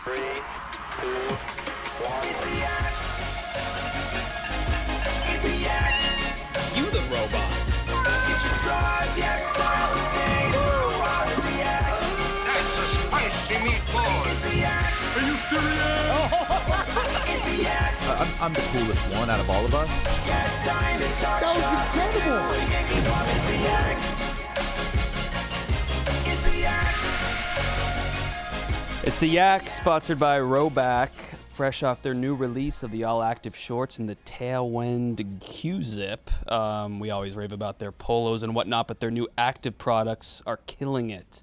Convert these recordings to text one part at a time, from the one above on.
3, 2, 1. It's the yak. You the robot. It's your drive, yak style of thing. It's the yak. That's a spicy meatball. It's the yak. Are you serious? It's the yak. I'm the coolest one out of all of us. Yak time to talk That was shop. incredible. The Yankees love it's the yak. It's the yak. It's the Yak, sponsored by Roback, fresh off their new release of the all-active shorts and the Tailwind Q-Zip. We always rave about their polos and whatnot, but their new active products are killing it.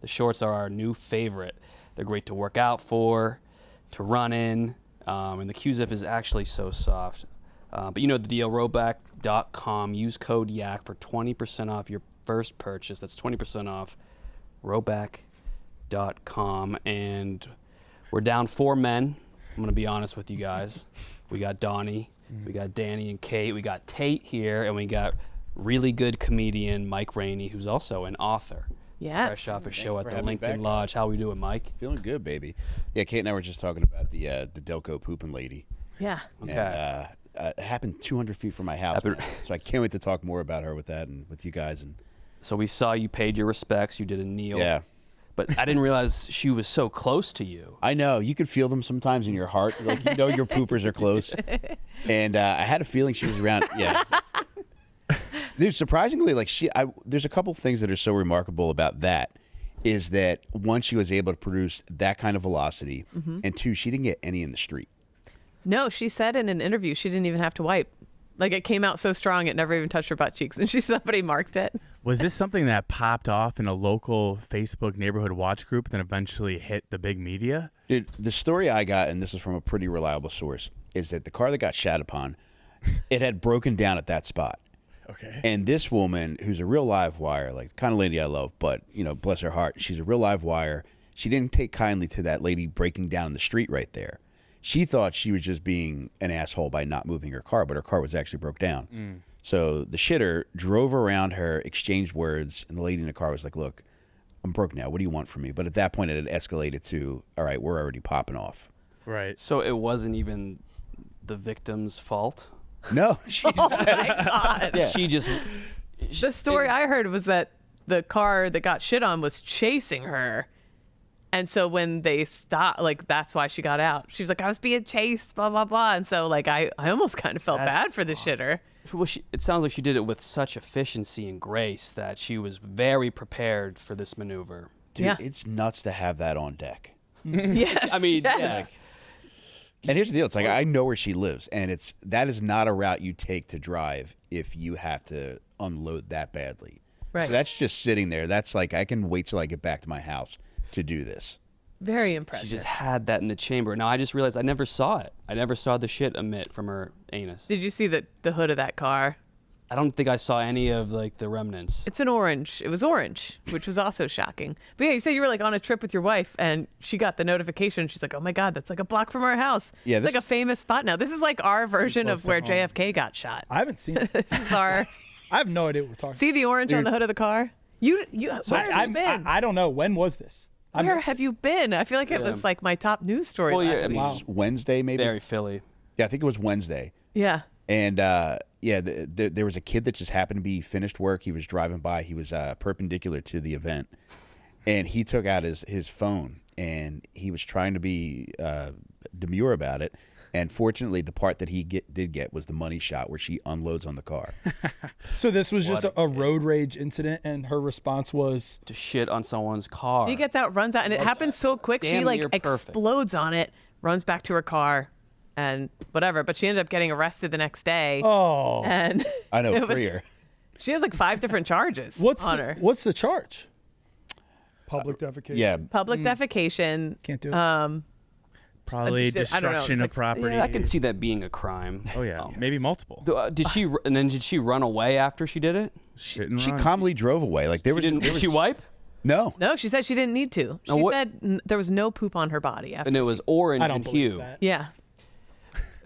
The shorts are our new favorite. They're great to work out for, to run in, and the Q-Zip is actually so soft. But you know the deal, Roback.com. Use code YAK for 20% off your first purchase. That's 20% off Roback.com. And we're down 4 men. I'm going to be honest with you guys. We got Donnie, we got Danny and Kate, we got Tate here, and we got really good comedian Mike Rainey, who's also an author. Yes. Fresh off a show you at for the having me Lincoln back. Lodge. How we doing, Mike? Feeling good, baby. Yeah, Kate and I were just talking about the Delco pooping lady. Yeah. Okay. And, it happened 200 feet from my house, Happened- man. So I can't wait to talk more about her with that and with you guys. And So we saw you paid your respects. You did a kneel. yeah, But I didn't realize she was so close to you. I know you could feel them sometimes in your heart, like you know your poopers are close. And I had a feeling she was around. Yeah, dude. Surprisingly, like there's a couple things that are so remarkable about that. Is that one, she was able to produce that kind of velocity, and two, she didn't get any in the street. No, she said in an interview she didn't even have to wipe. Like it came out so strong it never even touched her butt cheeks, and somebody marked it. Was this something that popped off in a local Facebook neighborhood watch group, then eventually hit the big media? Dude, the story I got, and this is from a pretty reliable source, is that the car that got shat upon, it had broken down at that spot. Okay. And this woman, who's a real live wire, like the kind of lady I love, but, you know, bless her heart, she's a real live wire. She didn't take kindly to that lady breaking down in the street right there. She thought she was just being an asshole by not moving her car, but her car was actually broke down. So the shitter drove around her, exchanged words, and the lady in the car was like, look, I'm broke now. What do you want from me? But at that point, it had escalated to, all right, we're already popping off. Right. So it wasn't even the victim's fault? No. She Oh my God. Yeah. She just... The story I heard was that the car that got shit on was chasing her. And so when they stopped, like, that's why she got out. She was like, I was being chased, blah, blah, blah. And so, like, I almost kind of felt bad for the shitter. Well, it sounds like she did it with such efficiency and grace that she was very prepared for this maneuver. Dude, Yeah. it's nuts to have that on deck. Yes. I mean, yes. And here's the deal. It's like, I know where she lives, and that is not a route you take to drive if you have to unload that badly. Right. So that's just sitting there. That's like, I can wait till I get back to my house to do this. Very She impressive. just had that in the chamber. Now, I just realized I never saw it. I never saw the shit emit from her anus. Did you see the hood of that car? I don't think I saw any of, like, the remnants. It's an orange. It was orange, which was also shocking. But yeah, you said you were like on a trip with your wife and she got the notification. She's like, oh my God, that's like a block from our house. Yeah, it's this like a famous spot now. This is like our version close of to where home. JFK got shot. I haven't seen it. This is our... I have no idea what we're talking See the orange on the hood of the car? Where have you been? I don't know. When was this? I Where missed have you been? I feel like it was like my top news story Well, yeah, last I week. mean, Wow. Wednesday, maybe? Very Philly. Yeah, I think it was Wednesday. Yeah. And, yeah, there was a kid that just happened to be finished work. He was driving by. He was perpendicular to the event. And he took out his phone, and he was trying to be demure about it. And fortunately, the part that he did get was the money shot where she unloads on the car. So this was just a road rage incident, and her response was, To shit on someone's car. She gets out, runs out, and it happens so quick. She damn like near perfect. explodes on it, runs back to her car, and whatever. But she ended up getting arrested the next day. "Oh, And I know, it was- free her. She has like 5 different charges what's on her. what's the charge?" Public defecation. Yeah, Public defecation. Can't do it. Probably I don't know, destruction it's of like- property. Yeah, I can see that being a crime. Oh, yeah. Maybe multiple. Did she? And then did she run away after she did it? Shit and she run. calmly drove away. Like there was, Did she wipe? No. No, she said she didn't need to. She Now what- said there was no poop on her body after. And it was orange I don't and believe hue. that. Yeah.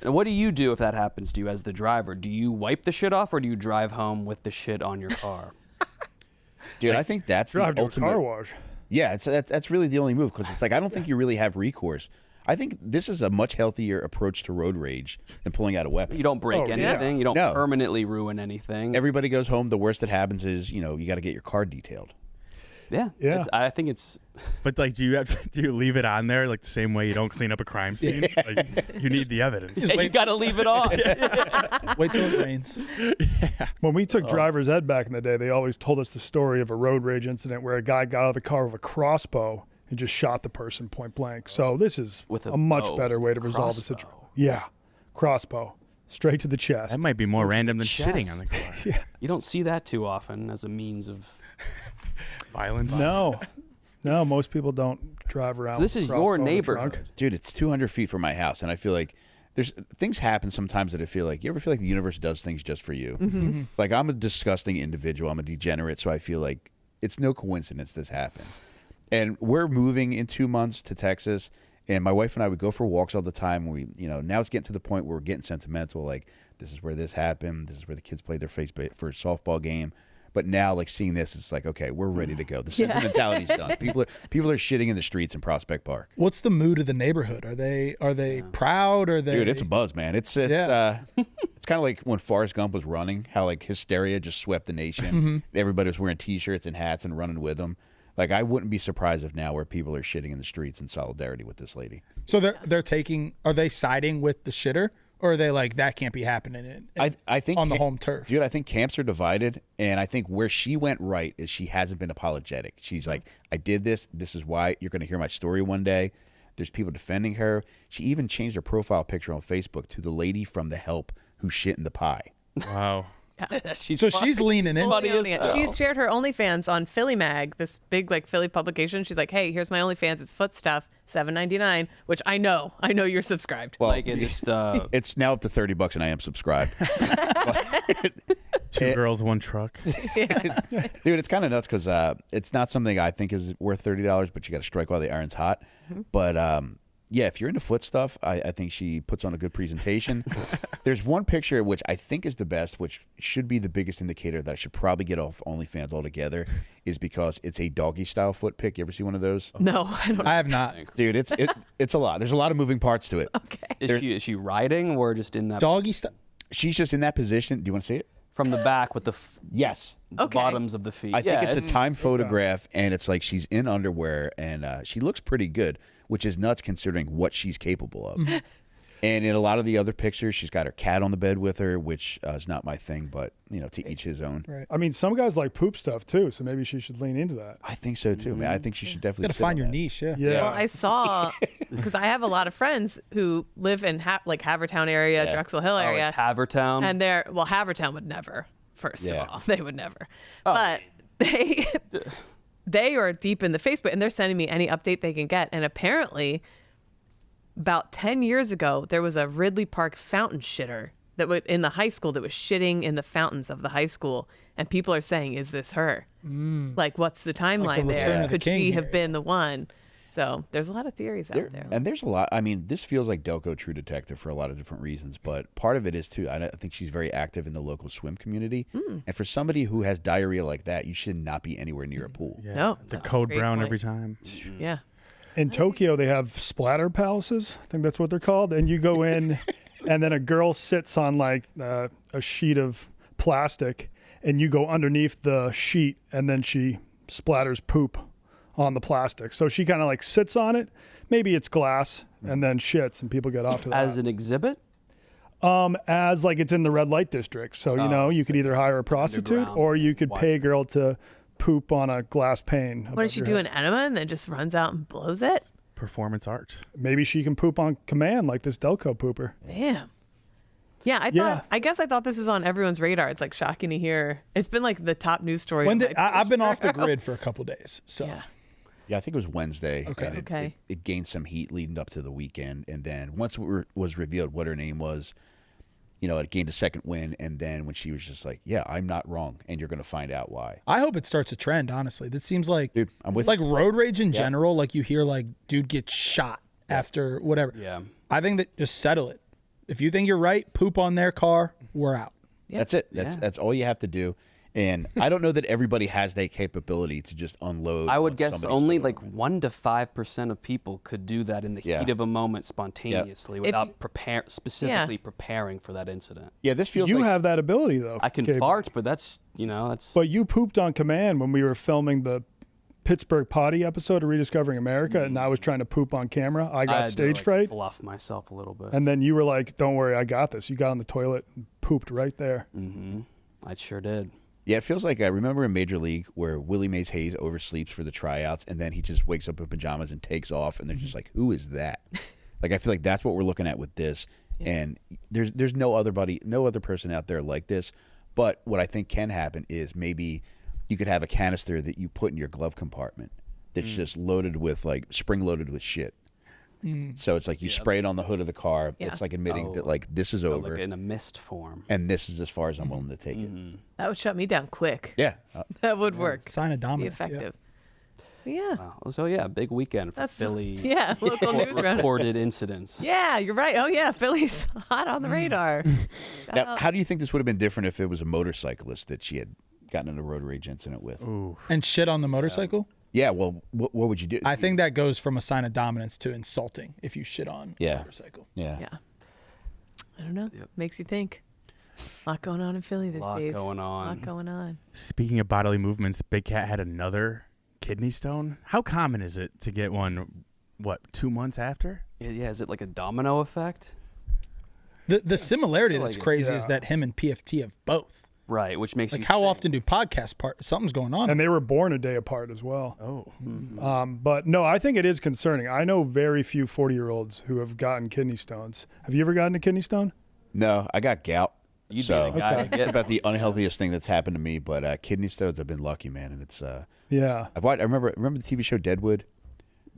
And what do you do if that happens to you as the driver? Do you wipe the shit off, or do you drive home with the shit on your car? Dude, I think that's the Drive to a ultimate. car wash. Yeah, that's really the only move because it's like I don't think you really have recourse. I think this is a much healthier approach to road rage than pulling out a weapon. You don't break anything. You don't No. permanently ruin anything. Everybody goes home. The worst that happens is you got to get your car detailed. Yeah. I think it's. But like, do you leave it on there like the same way you don't clean up a crime scene? Like, you need the evidence. You got to leave it on. Wait till it rains. When we took driver's ed back in the day, they always told us the story of a road rage incident where a guy got out of the car with a crossbow and just shot the person point blank. So this is With a a much bow. better way to resolve the Crossbow. situation. Yeah, crossbow, straight to the chest. That might be more random than chest. shitting on the car. You don't see that too often as a means of. Violence. No, most people don't drive around. So this with is a crossbow your in the neighborhood. trunk. Dude, it's 200 feet from my house, and I feel like there's things happen sometimes that I feel like you ever feel like the universe does things just for you. Mm-hmm. Like I'm a disgusting individual. I'm a degenerate, so I feel like it's no coincidence this happened. And we're moving in 2 months to Texas, and my wife and I would go for walks all the time. We, now it's getting to the point where we're getting sentimental. Like this is where this happened. This is where the kids played their first softball game. But now, like seeing this, it's like, okay, we're ready to go. The sentimentality's done. People are shitting in the streets in Prospect Park. What's the mood of the neighborhood? Are they proud? Are they? Dude, it's a buzz, man. It's it's kind of like when Forrest Gump was running, how like hysteria just swept the nation. Everybody was wearing T-shirts and hats and running with them. Like I wouldn't be surprised if now where people are shitting in the streets in solidarity with this lady. So they're taking. Are they siding with the shitter, or are they like that can't be happening? I think on the home turf, dude. I think camps are divided, and I think where she went right is she hasn't been apologetic. She's like, I did this. This is why you're going to hear my story one day. There's people defending her. She even changed her profile picture on Facebook to the lady from The Help who shit in the pie. Wow. she's leaning in. Funny as She's hell. shared her OnlyFans on Philly Mag, this big like Philly publication. She's like, "Hey, here's my OnlyFans. It's foot stuff, $7.99," which I know you're subscried. Well, Like it just. it's now up to $30, and I am subscribed. Two girls, one truck. Dude, it's kind of nuts because it's not something I think is worth $30, but you got to strike while the iron's hot. But yeah, if you're into foot stuff, I think she puts on a good presentation. There's one picture which I think is the best, which should be the biggest indicator that I should probably get off OnlyFans altogether, is because it's a doggy style foot pic. You ever see one of those? No, I don't. I have not. Dude, it's a lot. There's a lot of moving parts to it. Okay. Is she riding or just in that Doggy stuff. She's just in that position. Do you want to see it? from the back with the Yes. Okay. bottoms of the feet? I think Yeah, it's a time photograph, and it's like she's in underwear, and she looks pretty good, which is nuts considering what she's capable of. And in a lot of the other pictures, she's got her cat on the bed with her, which is not my thing, but to each his own. Right. I mean, some guys like poop stuff too, so maybe she should lean into that. I think so too, man. I think she should definitely Got to sit find on your that. niche. Yeah. Yeah. Well, I saw because I have a lot of friends who live in like Havertown area, Drexel Hill Oh, area, it's Havertown. and they're Havertown would never. First Yeah. of all, they would never. But they are deep in the Facebook, and they're sending me any update they can get. And apparently, about 10 years ago, there was a Ridley Park fountain shitter that would in the high school that was shitting in the fountains of the high school, and people are saying, "Is this her? Like, what's the timeline Return there? of the Could she King have here." been the one?" So there's a lot of theories out there. And there's a lot. I mean, this feels like Delco True Detective for a lot of different reasons, but part of it is too. I think she's very active in the local swim community, and for somebody who has diarrhea like that, you should not be anywhere near a pool. Yeah. No, It's a that's a code great brown point. every time. Yeah. In Tokyo, they have splatter palaces. I think that's what they're called. And you go in, and then a girl sits on like a sheet of plastic, and you go underneath the sheet, and then she splatters poop on the plastic. So she kind of like sits on it. Maybe it's glass, and then shits, and people get off to that. As an exhibit? As like it's in the red light district. So you could either hire a prostitute, Underground. or you could pay a girl to poop on a glass pane. What does she do, an enema, and then just runs out and blows it? Performance art. Maybe she can poop on command like this Delco pooper. Damn. Yeah, I guess I thought this was on everyone's radar. It's like shocking to hear. It's been like the top news story. When on did, my I've been page off the for- grid for a couple days. So Yeah. Yeah, I think it was Wednesday. Okay. And Okay. it gained some heat leading up to the weekend, and then once it was revealed what her name was, it gained a second win. And then when she was just like, "Yeah, I'm not wrong, and you're going to find out why." I hope it starts a trend. Honestly, that seems like Dude, I'm with like you. road rage in general. Like you hear like dude gets shot after whatever. Yeah. I think that just settle it. If you think you're right, poop on their car. We're out. That's it. That's all you have to do. And I don't know that everybody has that capability to just unload. I would on guess somebody's only door. like 1 to 5% of people could do that in the Yeah. heat of a moment spontaneously without specifically Yeah. preparing for that incident. Yeah, this feels You like have that ability though. I can Gabe. fart, but that's that's But you pooped on command when we were filming the Pittsburgh potty episode of Rediscovering America, and I was trying to poop on camera. I got had to, stage like, fright, fluff myself a little bit. and then you were like, "Don't worry, I got this." You got on the toilet and pooped right there. I sure did. Yeah, it feels like I remember in Major League where Willie Mays Hayes oversleeps for the tryouts, and then he just wakes up in pajamas and takes off, and they're just like, "Who is that?" Like I feel like that's what we're looking at with this, and there's no other person out there like this. But what I think can happen is maybe you could have a canister that you put in your glove compartment that's just loaded with like spring loaded with shit. So it's like you spray it on the hood of the car. Yeah. It's like admitting that like this is over, Like in a mist form. and this is as far as I'm willing to take it. That would shut me down quick. Yeah. That would work. Sign of Be dominance. yeah. effective. Yeah. Wow. So yeah, big weekend for That's Philly Yeah, local news round. reported incidents. Yeah, you're right. Oh yeah, Philly's hot on the radar. Now, how do you think this would have been different if it was a motorcyclist that she had gotten in a road rage incident with? And shit on the motorcycle? Yeah, well, what would you do? I think that goes from a sign of dominance to insulting if you shit on a Yeah. motorcycle. Yeah. Yeah. I don't know. Makes you think. A lot going on in Philly these Lot days. going on. A lot going on. Speaking of bodily movements, Big Cat had another kidney stone. How common is it to get one, 2 months after? Yeah, is it like a domino effect? The similarity feel that's like it. crazy is that him and PFT have both. Right, which makes Like, you how think. often do podcasts part? Something's going on. And they were born a day apart as well. Oh. But no, I think it is concerning. I know very few 40-year-olds who have gotten kidney stones. Have you ever gotten a kidney stone? No, I got gout. You'd so be the guy to it's get about the unhealthiest thing that's happened to me. But kidney stones, I've been lucky, man. And it's Yeah. I've watched. I remember the TV show Deadwood.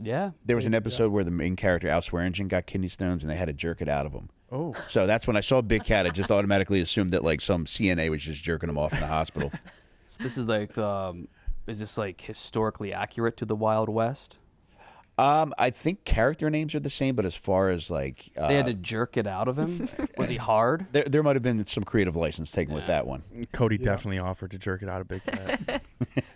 Yeah. There was an episode where the main character Al Swearingen got kidney stones, and they had to jerk it out of him. Oh. So that's when I saw Big Cat. I just automatically assumed that like some CNA was just jerking him off in the hospital. So this is like, is this like historically accurate to the Wild West? I think character names are the same, but as far as like They had to jerk it out of him. Was he hard? there might have been some creative license taken with that one. Cody definitely offered to jerk it out of Big Cat.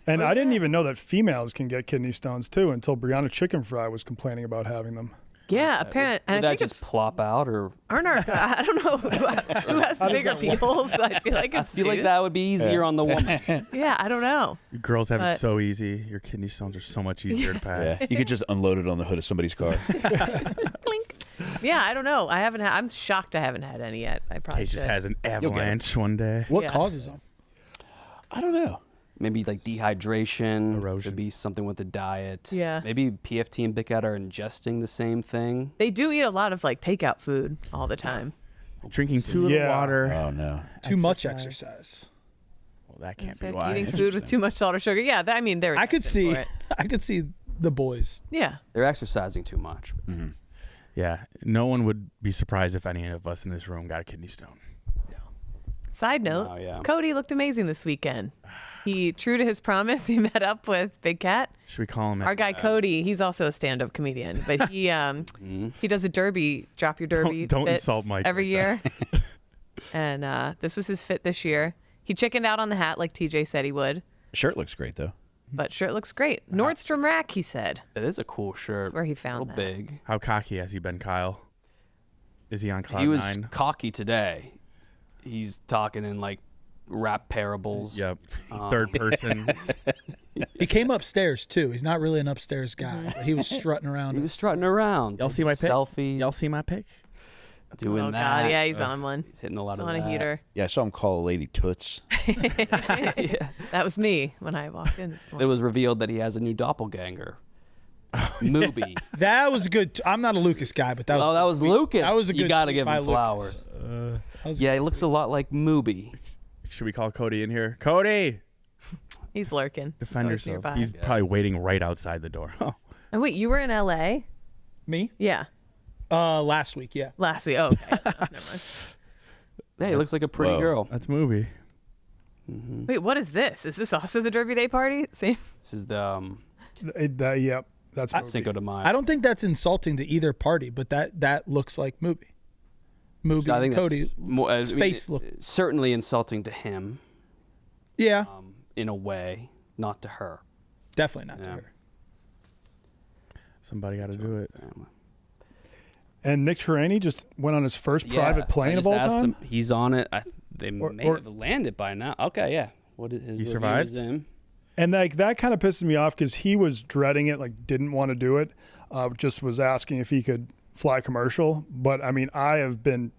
And I didn't even know that females can get kidney stones too until Brianna Chicken Fry was complaining about having them. Yeah, apparently. Did And I that think just it's plop out, or aren't our, I don't know who has the bigger peels. I feel like I it's feel like dudes. that would be easier on the woman. Yeah, I don't know. You girls have it But- so easy. Your kidney stones are so much easier to Yeah, pass. you could just unload it on the hood of somebody's car. Clink. Yeah, I don't know. I haven't. I'm shocked I haven't had any yet. I probably Kate just should. has an avalanche one day. What Yeah. causes them? I don't know. Maybe like dehydration. Erosion. Could be something with the diet. Yeah. Maybe PFT and Big Cat are ingesting the same thing. They do eat a lot of like takeout food all the time. Drinking too little Yeah. water. Oh no. Too much exercise. Well, that can't It's be like why. eating food with too much salt or sugar. Yeah, I mean they're. I could tested see. for it. I could see the boys. Yeah. They're exercising too much. Yeah, no one would be surprised if any of us in this room got a kidney stone. Side note: Oh, yeah. Cody looked amazing this weekend. He, true to his promise, he met up with Big Cat. Should we call him? Our guy Cody, he's also a stand-up comedian, but he does a derby, drop your derby. Don't fits insult Mike every like year. And this was his fit this year. He chickened out on the hat like TJ said he would, Shirt looks great though. but shirt looks great. Nordstrom Rack, he said. That is a cool shirt. That's where he found a little that. big. How cocky has he been, Kyle? Is he on cloud He was nine? cocky today. He's talking in like rap parables. Yep. Third person. He came upstairs too. He's not really an upstairs guy, but he was strutting around. He was strutting around. Y'all see my pic? Selfies. Y'all see my pic? doing Oh that. God, yeah, he's on one. He's hitting a lot He's of on that. a heater. Yeah, I saw him call a lady toots. That was me when I walked in this It morning. was revealed that he has a new doppelganger. Mooby. That was a good. I'm not a Lucas guy, but that was. Oh, that was Lucas. That was a good. You gotta tweet give by him Lucas. flowers. That was Yeah, he looks a lot like Mooby. Should we call Cody in here? Cody, He's lurking. defend He's always yourself. nearby. He's probably waiting right outside the door. Oh, And wait, you were in LA? me. Yeah, Last week, yeah. last week. Oh, okay. Never mind. Hey, he looks like a pretty Whoa. girl. that's movie. Wait, what is this? Is this also the Derby Day party? Same. This is the Yep, that's movie. Cinco de Mayo. I don't think that's insulting to either party, but that looks like Mooby. Mooby I think and Cody. that's more, his face look. certainly insulting to him. Yeah, in a way, not to her. definitely not to Yeah. her. Somebody got to do it. And Nick Rainey just went on his first private plane of all time. He's on it. They Or- may or- have landed by now. Okay, yeah. What is his He review survived? is in. And like that kind of pisses me off because he was dreading it, like didn't want to do it. Just was asking if he could fly commercial. But I mean, I have been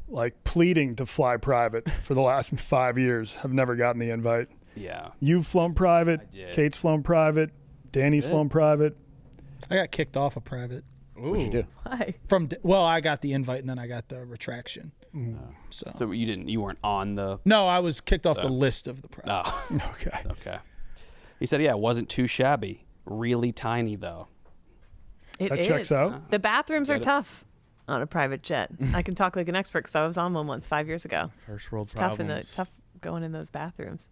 like pleading to fly private for the last 5 years. I've never gotten the invite. Yeah. You've flown private. I did. Kate's flown private. Danny's Did? flown private. I got kicked off a private. What'd you do? Why? Well, I got the invite and then I got the retraction. So you weren't on the. No, I was kicked off the list of the private. Oh, Okay. okay. He said, yeah, it wasn't too shabby. Really tiny though. It That is. checks out. The bathrooms are Get it? tough on a private jet. I can talk like an expert because I was on one once 5 years ago. First world It's problems. tough going in those bathrooms.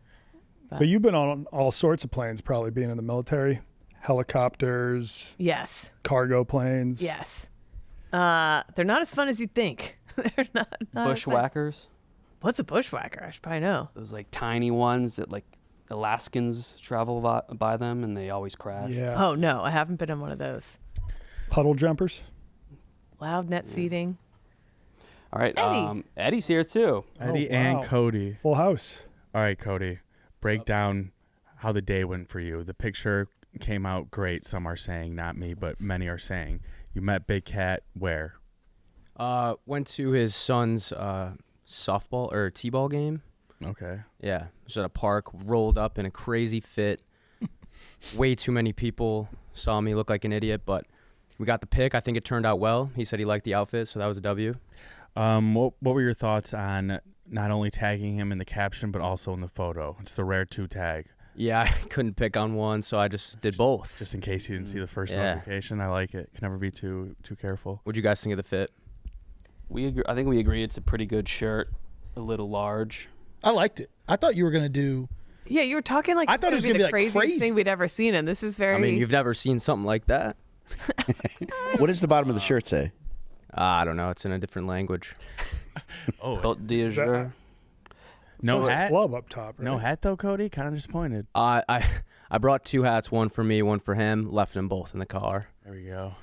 But you've been on all sorts of planes, probably being in the military, helicopters, Yes. cargo planes. Yes. They're not as fun as you'd think. They're not as fun. Bushwhackers. What's a bushwhacker? I should probably know. Those like tiny ones that like Alaskans travel by them and they always crash. Yeah. Oh no, I haven't been in one of those. Puddle jumpers. Loud net seating. All right. Eddie. Eddie's here too. Eddie Oh, and wow. Cody. Full house. All right, Cody. Break down how the day went for you. The picture came out great. Some are saying, not me, but many are saying. You met Big Cat where? Went to his son's softball or t-ball game. Okay. Yeah, it was at a park. Rolled up in a crazy fit. Way too many people saw me look like an idiot, but we got the pick. I think it turned out well. He said he liked the outfit, so that was a W. What were your thoughts on not only tagging him in the caption, but also in the photo? It's the rare 2 tag. Yeah, I couldn't pick on one, so I just did both. Just in case you didn't see the first Yeah. notification. I like it. Can never be too careful. What'd you guys think of the fit? I think we agree it's a pretty good shirt. A little large. I liked it. I thought you were gonna do. Yeah, you were talking like I thought it was gonna gonna be be, the like, craziest crazy. thing we'd ever seen, and this is very. I mean, you've never seen something like that. What does the bottom of the shirt say? I don't know. It's in a different language. Oh, Côte d'Azur. no Says hat? club up top. Right? No hat, though, Cody? Kind of disappointed. I brought 2 hats, one for me, one for him. Left them both in the car. There we go.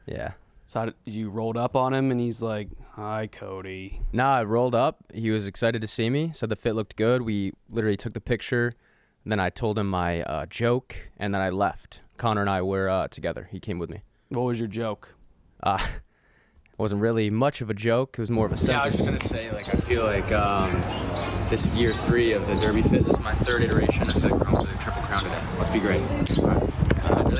Yeah. So how did you rolled up on him and he's like, "Hi, Cody." Nah, I rolled up. He was excited to see me. Said the fit looked good. We literally took the picture. And then I told him my joke, and then I left. Connor and I were together. He came with me. What was your joke? It wasn't really much of a joke. It was more of a sentence. Yeah, I was just gonna say, like, I feel like this is year 3 of the Derby Fit. This is my 3rd iteration. I feel like we're going for the Triple Crown today. Must be great.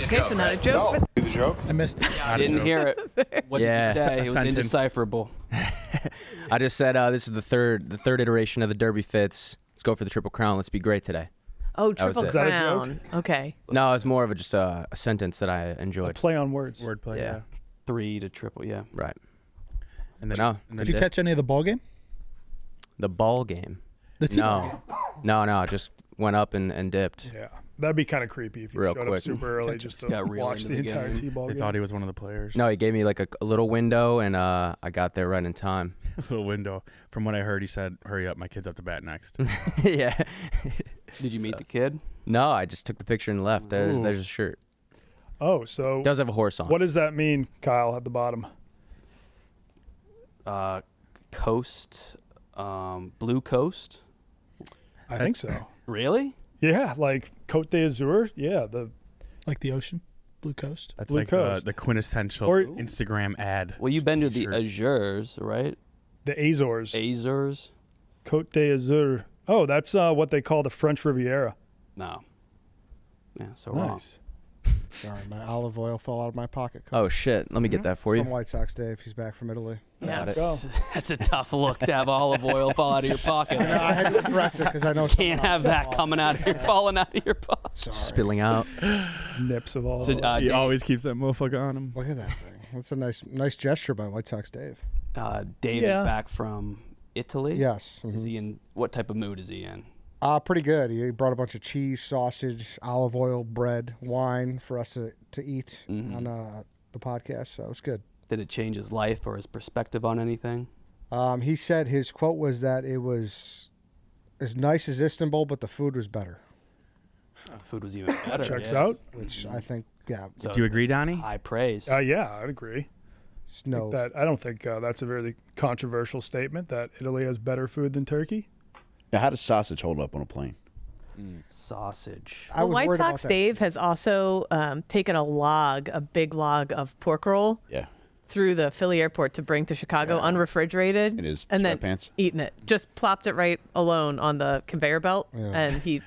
Okay, so not a joke. But Do the joke? I missed it. I didn't hear it. What Yeah. did you say? A It was sentence. indecipherable. I just said this is the third iteration of the Derby Fits. Let's go for the Triple Crown. Let's be great today. oh, was triple it. Is that a joke? crown. Okay. No, it's more of just a sentence that I A enjoyed. play on words. Wordplay, Yeah. 3 to triple, yeah. Right. And then, No. and Did then you catch any of the ball game? The ball game. The T-ball No. No. Just went up and dipped. Yeah. That'd be kind of creepy if you Real showed quick. up super early just to got real watch into the the entire game. T-ball they game. thought he was one of the players. No, he gave me like a little window, and I got there right in time. A little window. From what I heard, he said, "Hurry up, my kid's up to bat next." Yeah. Did you meet the kid? No, I just took the picture and left. There's Ooh. his shirt. Oh, so Does have a horse on. what does that mean, Kyle, at the bottom? Coast, Blue Coast. I think so. Really? Yeah, like Côte d'Azur. Yeah, like the ocean, Blue Coast. That's Blue like Coast. the quintessential Or- Instagram ad. Well, you've been to the T-shirt. Azures, right? the Azores. Azores? Côte d'Azur. Oh, that's what they call the French Riviera. No. Yeah, so wrong. Nice. Sorry, my olive oil fell out of my pocket. Oh shit! Let me get that for From you. White Sox Dave. He's back from Italy. Yeah. Got it. Go. That's a tough look to have olive oil fall out of your pocket. You know, I had to address it because I know Can't have that coming out of your, falling out of your pocket. Sorry. Spilling out. Nips of all. So, He Dave, always keeps that motherfucker on him. Look at that thing. That's a nice gesture by White Sox Dave. Dave Yeah. is back from Italy. Yes. Is he in? What type of mood is he in? Pretty good. He brought a bunch of cheese, sausage, olive oil, bread, wine for us to eat on the podcast. So it was good. Did it change his life or his perspective on anything? He said his quote was that it was as nice as Istanbul, but the food was better. Food was even better. Checks yeah. out. Which I think, yeah. So Do you agree, Donnie? high praise. Yeah, I'd agree. No. I don't think that's a very controversial statement that Italy has better food than Turkey. Now, how does sausage hold up on a plane? Sausage. I was White worried about Sox that. Dave has also taken a big log of pork roll Yeah. through the Philly airport to bring to Chicago unrefrigerated. In his and then sweatpants? eating it. Just plopped it right alone on the conveyor belt. Yeah. And he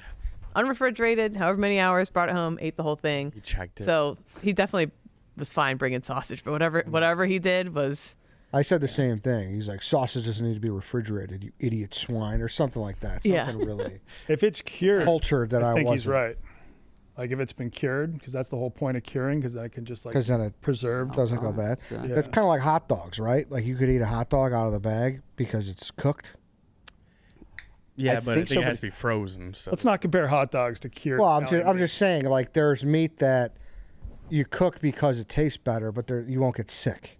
unrefrigerated, however many hours, brought it home, ate the whole thing. He checked it. So he definitely was fine bringing sausage, but whatever he did was I said the same thing. He's like, sausage doesn't need to be refrigerated, you idiot swine, or something like that. Yeah. Something really If it's cured, cultured that I think wasn't. he's right. Like if it's been cured, because that's the whole point of curing, because I can just like 'Cause then it preserve. doesn't go bad. Yeah. That's kind of like hot dogs, right? Like you could eat a hot dog out of the bag because it's cooked. Yeah, I but I think think it has somebody- to be frozen. So Let's not compare hot dogs to cured. Well, I'm Italian meat. just saying, like there's meat that you cook because it tastes better, but you won't get sick.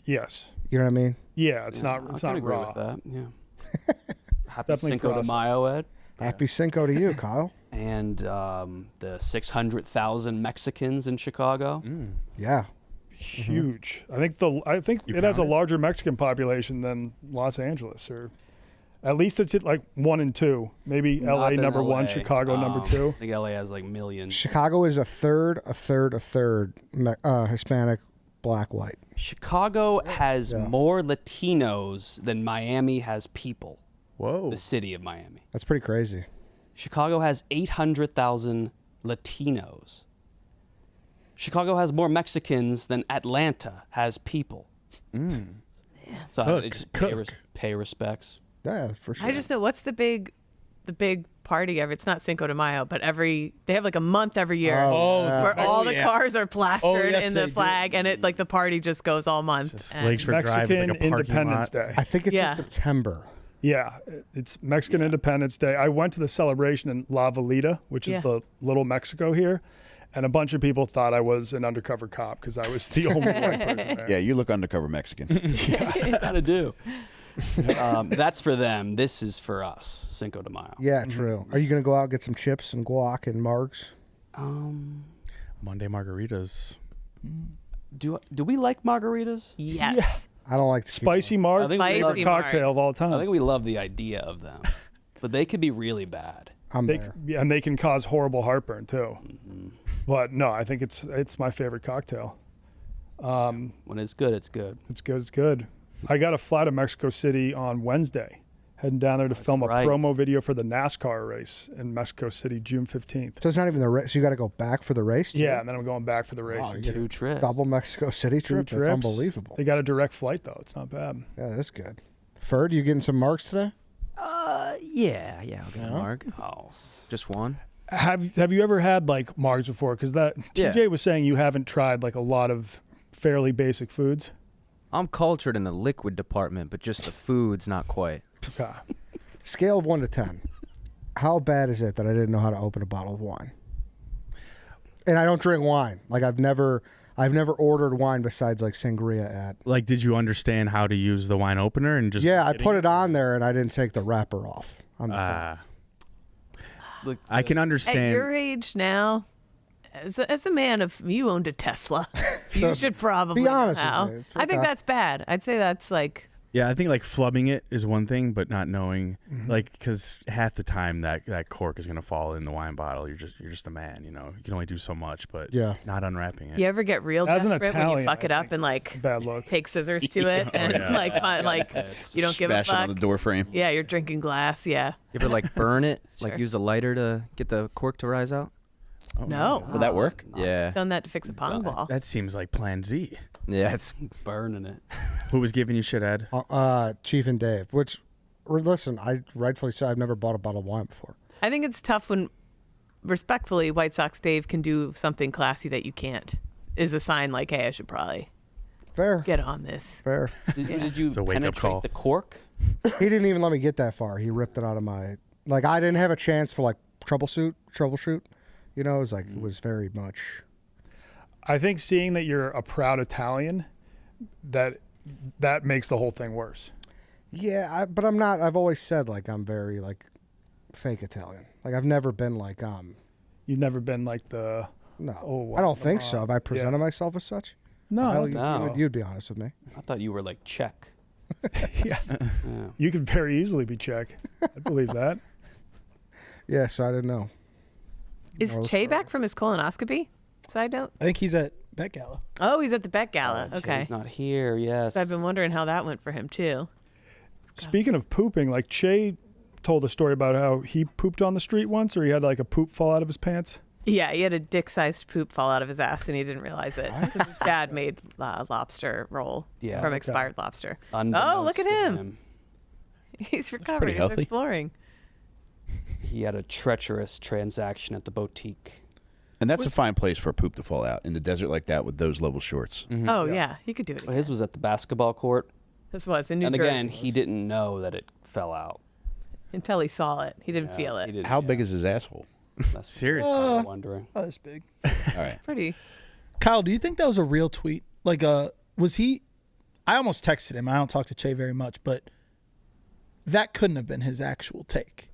Yes. You know what I mean? Yeah, it's I not can agree raw. with that. Yeah. Happy Definitely Cinco de processed. Mayo, Ed. Happy Cinco to you, Kyle. And the 600,000 Mexicans in Chicago. Yeah. Huge. I think You it has a counted? larger Mexican population than Los Angeles, or at least it's at like 1 and 2. Maybe Not LA in number 1, LA. Chicago number 2. I think LA has like millions. Chicago is a third Hispanic, black, white. Chicago has more Latinos than Miami has people. Whoa. The city of Miami. That's pretty crazy. Chicago has 800,000 Latinos. Chicago has more Mexicans than Atlanta has people. So Cook, they just cook. pay respects. Yeah, for sure. I just know what's the big party ever. It's not Cinco de Mayo, but they have like a month every year where all the cars are plastered yes, in the they do. flag, and it like the party just goes all month. Just And- Lakeshore Drive is Mexican like a parking Independence lot. Day. I think it's Yeah. in September. Yeah, it's Mexican Independence Day. I went to the celebration in La Valita, which is Yeah. the little Mexico here, and a bunch of people thought I was an undercover cop because I was the only white person there. Yeah, you look undercover Mexican. Gotta do. That's for them. This is for us. Cinco de Mayo. Yeah, true. Are you going to go out and get some chips and guac and margs? Monday margaritas. Do we like margaritas? Yes. I don't like tequila. Spicy Marg, I think we favorite love- Spicy Marg. cocktail of all I time. think we love the idea of them, but they could be really bad. I'm They, there. yeah, and they can cause horrible heartburn too. But no, I think it's my favorite cocktail. When it's good, it's good. It's good. It's good. I got a flight to Mexico City on Wednesday, heading down there to film right. a promo video for the NASCAR race in Mexico City, June 15th. So it's not even the race. So you got to go back for the race? too? Yeah, and then I'm going back for the race. Wow, you get Two trips. Double Mexico City Two trip? trips. That's unbelievable. They got a direct flight though. It's not bad. Yeah, that's good. Ferd, you getting some marks today? Yeah, I'll get a marg. Oh, Just one. Have you ever had like margs before? Because Yeah. TJ was saying you haven't tried like a lot of fairly basic foods. I'm cultured in the liquid department, but just the food's not quite. Okay. Scale of 1 to 10. How bad is it that I didn't know how to open a bottle of wine? And I don't drink wine. Like I've never ordered wine besides like sangria at. Like, did you understand how to use the wine opener and just? Yeah, I put it on there and I didn't take the wrapper off on the top. look, I can At understand. your age now, as a man of you owned a Tesla, you should probably be honest with know how. me. It's I think okay. that's bad. I'd say that's like Yeah, I think like flubbing it is one thing, but not knowing, Mm-hmm. like, because half the time that cork is gonna fall in the wine bottle. You're just a man, you know. You can only do so much, but Yeah. not unwrapping it. you ever get real As an desperate when you Italian, fuck it I up think and like Bad luck. take scissors to it and yeah. like you don't give a Smash it on fuck. the door frame. Yeah, you're drinking glass. Yeah. You ever like burn it? Like Sure. use a lighter to get the cork to rise out? No. Would that work? Yeah. Done that to fix a pong ball. That seems like Plan Z. Yeah, it's burning it. Who was giving you shit, Ed? Chief and Dave, which, listen, I rightfully say I've never bought a bottle of wine before. I think it's tough when, respectfully, White Sox Dave can do something classy that you can't. Is a sign like, hey, I should probably Fair. get on this. Fair. Did you It's a wake-up penetrate call. the cork? He didn't even let me get that far. He ripped it out of my, like, I didn't have a chance to like troubleshoot. You know, it was like, it was very much. I think seeing that you're a proud Italian, that makes the whole thing worse. Yeah, but I'm not. I've always said like I'm very like fake Italian. Like I've never been like You've never been like the no. Oh, I don't think so. Have I presented myself as such? No, I don't Kyle, think so. you'd be honest with me. I thought you were like Czech. Yeah. You could very easily be Czech. I believe that. Yeah, so I didn't know. Is Cheah back from his colonoscopy? Side note. I think he's at Met Gala. Oh, he's at the Bet Gala. Okay. He's not here. Yes. So I've been wondering how that went for him too. Speaking of pooping, like Cheah told a story about how he pooped on the street once, or he had like a poop fall out of his pants. Yeah, he had a dick-sized poop fall out of his ass, and he didn't realize it because his dad made lobster roll from expired lobster. Oh, look at him. He's recovered. pretty He's healthy. exploring. He had a treacherous transaction at the boutique. And that's a fine place for a poop to fall out in the desert like that with those level shorts. Oh, yeah. He could do it Well, again. his was at the basketball court. This was in New And Jersey. again, he didn't know that it fell out. Until he saw it. He didn't feel it. How big is his asshole? That's Seriously. I'm wondering. Oh, that's big. All right. Pretty. Kyle, do you think that was a real tweet? Like, was he? I almost texted him. I don't talk to Cheah very much, but that couldn't have been his actual take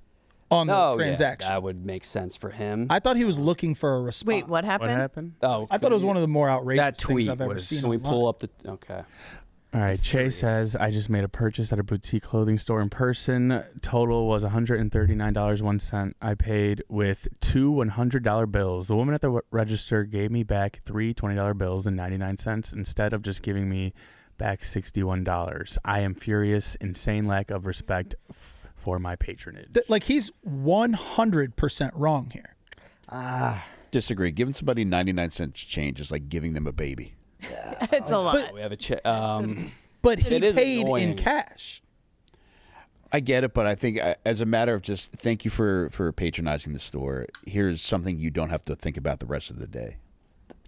on the transaction. Yeah, that would make sense for him. I thought he was looking for a response. Wait, what happened? What happened? Oh, I thought it was one of the more outrageous That tweet things I've ever was- seen. Can we online. pull up the? Okay. All right, Cheah says, I just made a purchase at a boutique clothing store in person. Total was $139.01. I paid with two $100 bills. The woman at the register gave me back three $20 bills and 99 cents instead of just giving me back $61. I am furious. Insane lack of respect for my patronage. Like, he's 100% wrong here. Disagree. Giving somebody 99 cents change is like giving them a baby. It's a lot. We have a But he It is paid in annoying. cash. I get it, but I think as a matter of just thank you for patronizing the store, here's something you don't have to think about the rest of the day.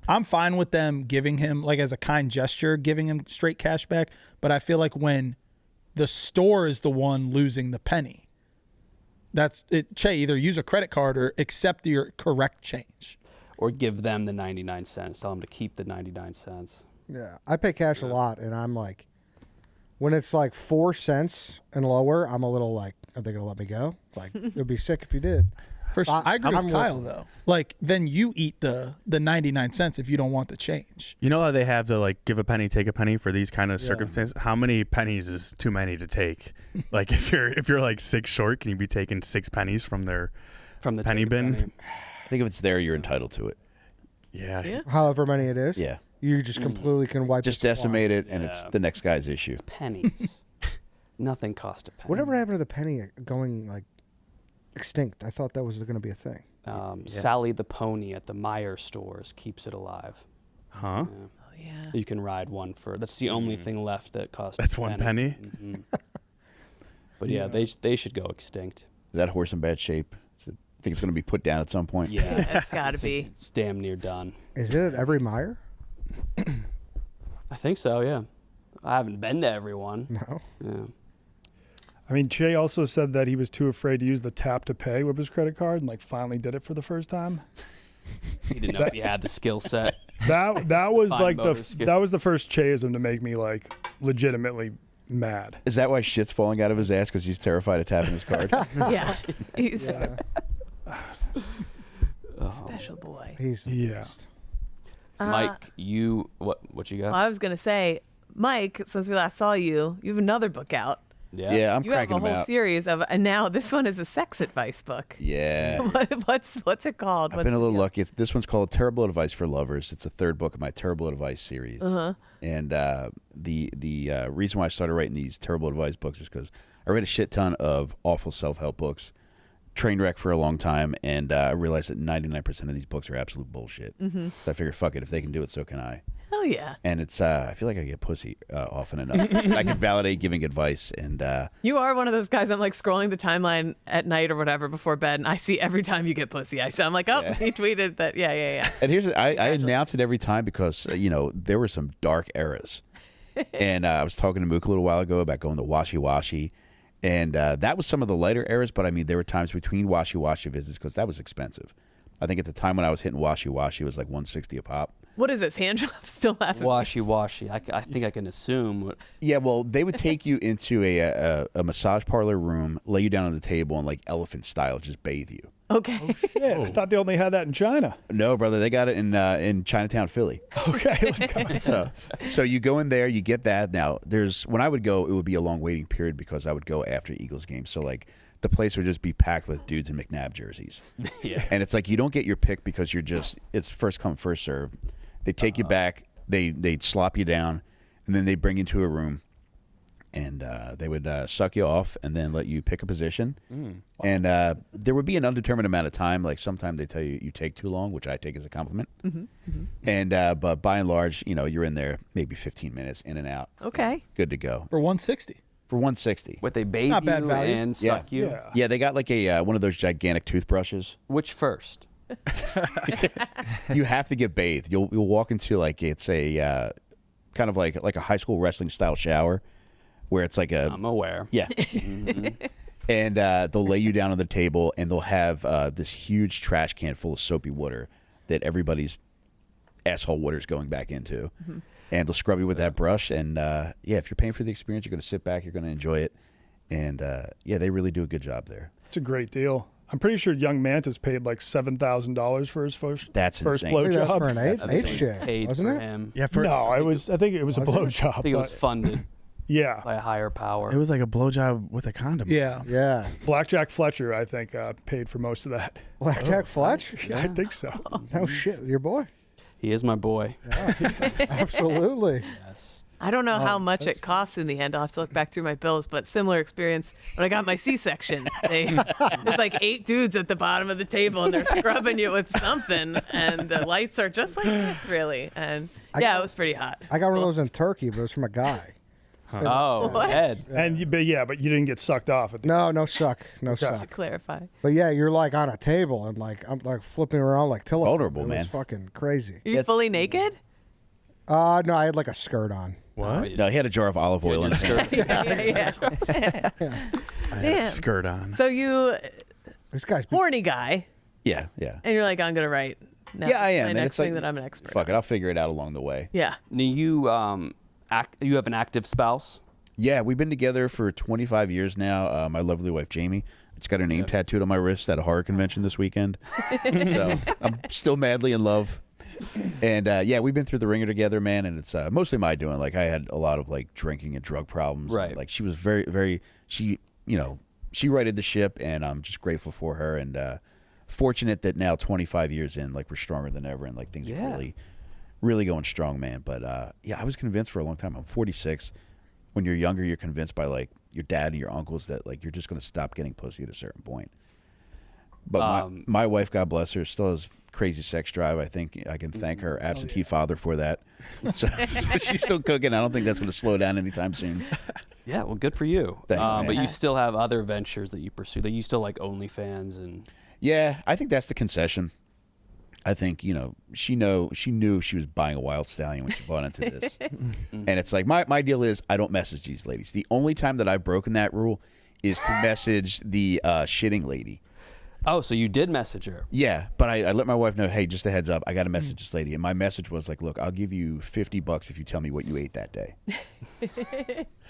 I'm fine with them giving him, like, as a kind gesture, giving him straight cash back. But I feel like when the store is the one losing the penny, that's it. Cheah, either use a credit card or accept your correct change. Or give them the 99 cents. Tell them to keep the 99 cents. Yeah, I pay cash a lot, and I'm like, when it's like 4 cents and lower, I'm a little like, are they gonna let me go? Like, it'd be sick if you did. First, I agree I'm with Kyle with- though. Like, then you eat the 99 cents if you don't want the change. You know how they have to like give a penny, take a penny for these kind of circumstances? How many pennies is too many to take? Like if you're like 6 short, can you be taking 6 pennies from the penny bin? I think if it's there, you're entitled to it. Yeah. However many it is. Yeah. You just completely can wipe. Just the supply. decimate it, and it's the next guy's issue. Pennies. Nothing cost a penny. Whatever happened to the penny going like extinct? I thought that was going to be a thing. Sally the pony at the Meyer stores keeps it alive. Huh? Oh, yeah. You can ride one for. That's the only thing left that costs. That's a one penny? Mhm. But yeah, they should go extinct. Is that horse in bad shape? I think it's going to be put down at some point. Yeah, It's got to be. It's damn near done. Is it at every Meyer? I think so. Yeah, I haven't been to everyone. No. Yeah. I mean, Cheah also said that he was too afraid to use the tap to pay with his credit card, and like finally did it for the first time. He didn't know if he had the skill set. That was Fine like motor skill. that was the first Cheahism to make me like legitimately mad. Is that why shit's falling out of his ass because he's terrified of tapping his card? Yeah. He's Oh. special boy. He's Mike, you what you got? Well, I was going to say, Mike, since we last saw you, you have another book out. Yeah, I'm You have cranking a them whole out. series of, and now this one is a sex advice book. Yeah. What's it called? I've been a little lucky. This one's called Terrible Advice for Lovers. It's the third book of my Terrible Advice series. Uh-huh. And the reason why I started writing these Terrible Advice books is because I read a shit ton of awful self-help books, train wreck for a long time, and I realized that 99% of these books are absolute bullshit. Mhm. So I figured, fuck it, if they can do it, so can I. Hell yeah. And it's I feel like I get pussy often enough. I can validate giving advice, and You are one of those guys. I'm like scrolling the timeline at night or whatever before bed, and I see every time you get pussy. So I'm like, oh, he tweeted that. Yeah. And here's I announce it every time because there were some dark eras, and I was talking to Mook a little while ago about going to Washi Washi, and that was some of the lighter eras. But I mean, there were times between Washi Washi visits because that was expensive. I think at the time when I was hitting Washi Washi, it was like $160 a pop. What is this? Hand job? Still laughing. Washy. I think I can assume. What, Yeah, well, they would take you into a massage parlor room, lay you down on the table, and like elephant style, just bathe you. Okay. Yeah, I thought they only had that in China. No, brother, they got it in Chinatown, Philly. Okay, let's go. So you go in there, you get that. Now, when I would go, it would be a long waiting period because I would go after Eagles games. So like the place would just be packed with dudes in McNabb jerseys. yeah. And it's like you don't get your pick because it's first come, first serve. They take you back, they'd slop you down, and then they bring you to a room, and they would suck you off and then let you pick a position. And there would be an undetermined amount of time. Like sometimes they tell you you take too long, which I take as a compliment. And but by and large, you're in there maybe 15 minutes in and out. Okay. Good to go. For 160. For 160. What, they bathe Not bad you value. and suck you? Yeah. Yeah, they got like a one of those gigantic toothbrushes. Which first? You have to get bathed. You'll walk into like it's a kind of like a high school wrestling style shower, where it's like a I'm aware. yeah, and they'll lay you down on the table and they'll have this huge trash can full of soapy water that everybody's asshole water is going back into, and they'll scrub you with that brush. And yeah, if you're paying for the experience, you're going to sit back, you're going to enjoy it, and yeah, they really do a good job there. It's a great deal. I'm pretty sure Young Mantis paid like $7,000 for his first That's first insane. Look at that blowjob. for an H check, Paid wasn't for it? him. Yeah, No, I think it was a blowjob. I think it was but- funded Yeah, by a higher power. It was like a blowjob with a condom. Yeah. Yeah. Blackjack Fletcher, I think, paid for most of that. Blackjack Fletch? I think so. No shit. Your boy. He is my boy. Absolutely. Yes. I don't know how much it costs in the end. I'll have to look back through my bills, but similar experience when I got my C-section. There's like 8 dudes at the bottom of the table, and they're scrubbing you with something, and the lights are just like this, really. And yeah, it was pretty hot. I got one of those in Turkey, but it was from a guy. Oh, What? Ed. But you didn't get sucked off at the No suck. No To suck. clarify. But yeah, you're like on a table and like I'm like flipping around like Tilla. Vulnerable, It was man. fucking crazy. Are you fully naked? No, I had like a skirt on. What? No, he had a jar of olive oil in his skirt. Yeah. I had a Damn. skirt on. So you, This guy's horny guy, Yeah. and you're like, I'm gonna write. Now, Yeah, I am. My And next it's like, thing that I'm an expert. fuck on. it, I'll figure it out along the way. Yeah. Now you you have an active spouse? Yeah, we've been together for 25 years now. My lovely wife, Jamie. I just got her name tattooed on my wrist at a horror convention this weekend. So I'm still madly in love. And yeah, we've been through the ringer together, man. And it's mostly my doing. Like I had a lot of like drinking and drug problems. Right. Like she was very, very, she righted the ship, and I'm just grateful for her. And fortunate that now 25 years in, like we're stronger than ever, and like things are really, really going strong, man. But yeah, I was convinced for a long time. I'm 46. When you're younger, you're convinced by like your dad and your uncles that like you're just going to stop getting pussy at a certain point. But my wife, God bless her, still has crazy sex drive. I think I can thank her absentee father for that. So she's still cooking. I don't think that's going to slow down anytime soon. Yeah, well, good for you. Thanks, man. But you still have other ventures that you pursue. That you still like OnlyFans and. Yeah, I think that's the concession. I think she knew she was buying a wild stallion when she bought into this, and it's like my deal is I don't message these ladies. The only time that I've broken that rule is to message the shitting lady. Oh, so you did message her? Yeah, but I let my wife know, hey, just a heads up, I got to message this lady, and my message was like, look, I'll give you $50 if you tell me what you ate that day.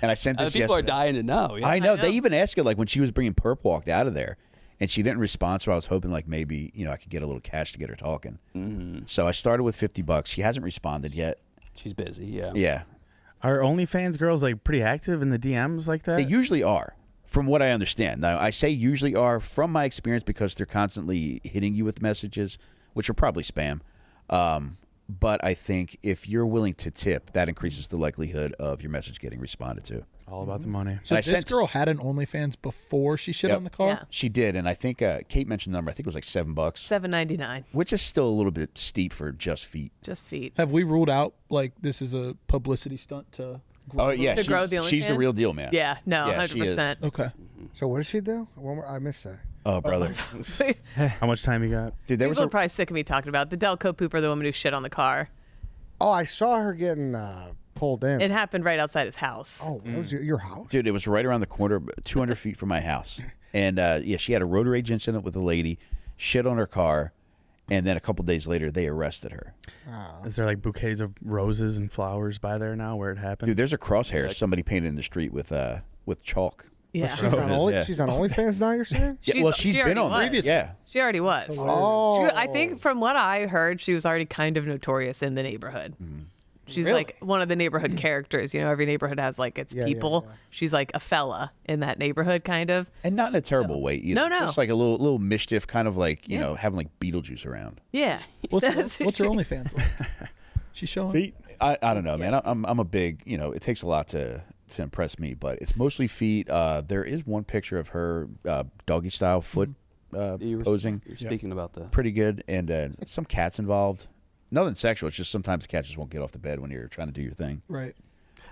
And I sent this. People yesterday. are dying to know. Yeah. I know. They even asked her like when she was bringing Perp walked out of there, and she didn't respond. So I was hoping like maybe I could get a little cash to get her talking. Mm-hmm. So I started with $50. She hasn't responded yet. She's busy. Yeah. Yeah. Are OnlyFans girls like pretty active in the DMs like that? They usually are, from what I understand. Now I say usually are from my experience because they're constantly hitting you with messages, which are probably spam. But I think if you're willing to tip, that increases the likelihood of your message getting responded to. All about the money. So this girl had an OnlyFans before she shit on the car? Yeah. She did, and I think Kate mentioned the number. I think it was like $7, $7.99. which is still a little bit steep for just feet. Just feet. Have we ruled out like this is a publicity stunt to grow? Oh yeah, To grow the she's the OnlyFans? real deal, man. Yeah. No. Yeah, she is. 100%. Okay. So what does she do? One more, I missed that. Oh brother, How much time you got? dude, there was People are a probably sick of me talking about it. The Delco pooper, the woman who shit on the car. Oh, I saw her getting pulled in. It happened right outside his house. Oh, that was your house? dude. It was right around the corner, 200 feet from my house, and yeah, she had a road rage incident with a lady, shit on her car, And then a couple days later, they arrested her. Is there like bouquets of roses and flowers by there now where it happened? Dude, there's a crosshair somebody painted in the street with chalk. Yeah. She's on she's on OnlyFans now, you're saying? Yeah, well, she's been on there. Previously. Yeah. She already was. Oh. I think from what I heard, she was already kind of notorious in the neighborhood. She's Really? like one of the neighborhood characters. You know, every neighborhood has like its people. yeah. She's like a fella in that neighborhood, kind of. And not in a terrible way either. No. Just like a little mischief, kind of like, you know, having like Beetlejuice around. Yeah. What's her That's- OnlyFans like? She's showing Feet. I don't know, man. I'm a big, you know, it takes a lot to impress me, but it's mostly feet. There is one picture of her doggy style foot posing. You're speaking about the. Pretty good. And some cats involved. Nothing sexual. It's just sometimes the cats just won't get off the bed when you're trying to do your thing. right.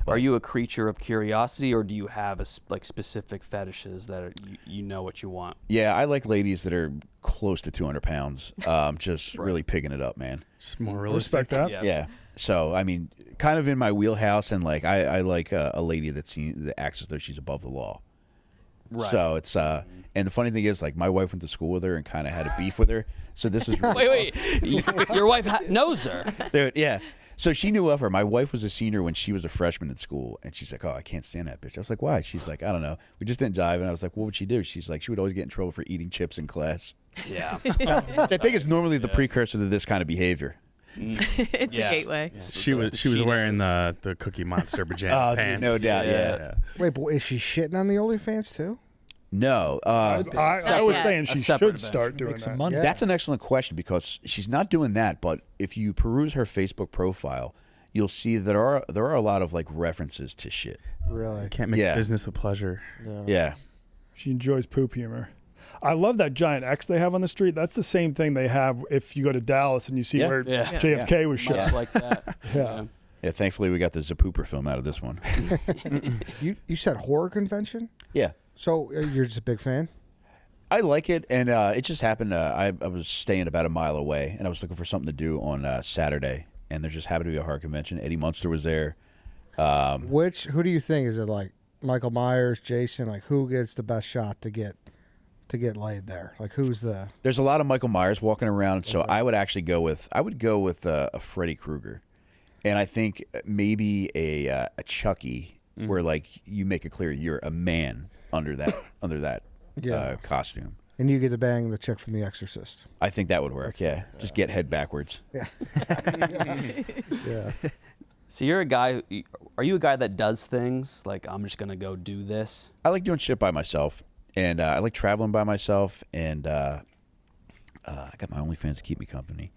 Are you a creature of curiosity, or do you have like specific fetishes that you know what you want? Yeah, I like ladies that are close to 200 pounds. Just really picking it up, man. Just more realistic. Respect that. Yeah. So, I mean, kind of in my wheelhouse, and like I like a lady that acts as though she's above the law. Right. So it's and the funny thing is, like, my wife went to school with her and kind of had a beef with her. So this is really Wait. Your wife knows her. Dude, yeah. So she knew of her. My wife was a senior when she was a freshman in school, and she's like, "Oh, I can't stand that bitch." I was like, "Why?" She's like, "I don't know. We just didn't jive." And I was like, "What would she do?" She's like, "She would always get in trouble for eating chips in class." Yeah. Which I think is normally the precursor to this kind of behavior. It's a gateway. She was wearing the Cookie Monster pajama Oh, dude, pants. no doubt, yeah. Wait, but is she shitting on the OnlyFans too? No. I was yet. saying A she separate should start doing Make some that. money. That's an excellent question because she's not doing that. But if you peruse her Facebook profile, you'll see that there are a lot of like references to shit. Really? Can't mix Yeah. business with pleasure. Yeah. She enjoys poop humor. I love that giant X they have on the street. That's the same thing they have if you go to Dallas and you see Yeah. where Yeah. JFK was shot. Much like that. Yeah. Yeah. Thankfully, we got the Zapooper film out of this one. You said horror convention? Yeah. So you're just a big fan? I like it, and it just happened. I was staying about a mile away, and I was looking for something to do on Saturday, and there just happened to be a horror convention. Eddie Munster was there. Who do you think is it, like Michael Myers, Jason? Like who gets the best shot to get laid there? Like who's the? There's a lot of Michael Myers walking around, so I would actually go with a Freddy Krueger, and I think maybe a Chucky, where like you make it clear you're a man under that costume. And you get to bang the chick from The Exorcist. I think that would work. Yeah, just get head backwards. Yeah. Yeah. So you're a guy. Are you a guy that does things like I'm just gonna go do this? I like doing shit by myself, and I like traveling by myself, and I got my OnlyFans to keep me company,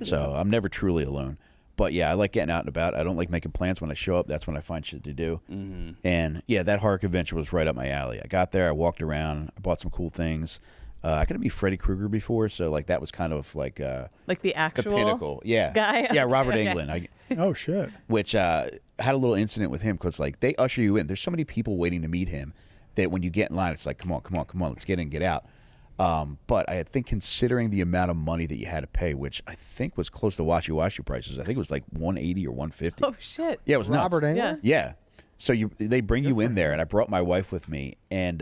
so I'm never truly alone. But yeah, I like getting out and about. I don't like making plans. When I show up, that's when I find shit to do. And yeah, that horror convention was right up my alley. I got there, I walked around, I bought some cool things. I got to meet Freddy Krueger before, so like that was kind of like the the actual pinnacle. Yeah, guy? Yeah, Robert Okay. Englund. Oh shit. Which had a little incident with him because like they usher you in. There's so many people waiting to meet him that when you get in line, it's like, come on, let's get in, get out. But I think considering the amount of money that you had to pay, which I think was close to washu prices, I think it was like $180 or $150. Oh shit. Yeah, it was nuts. Robert Englund? Yeah. So they bring you in there, and I brought my wife with me, and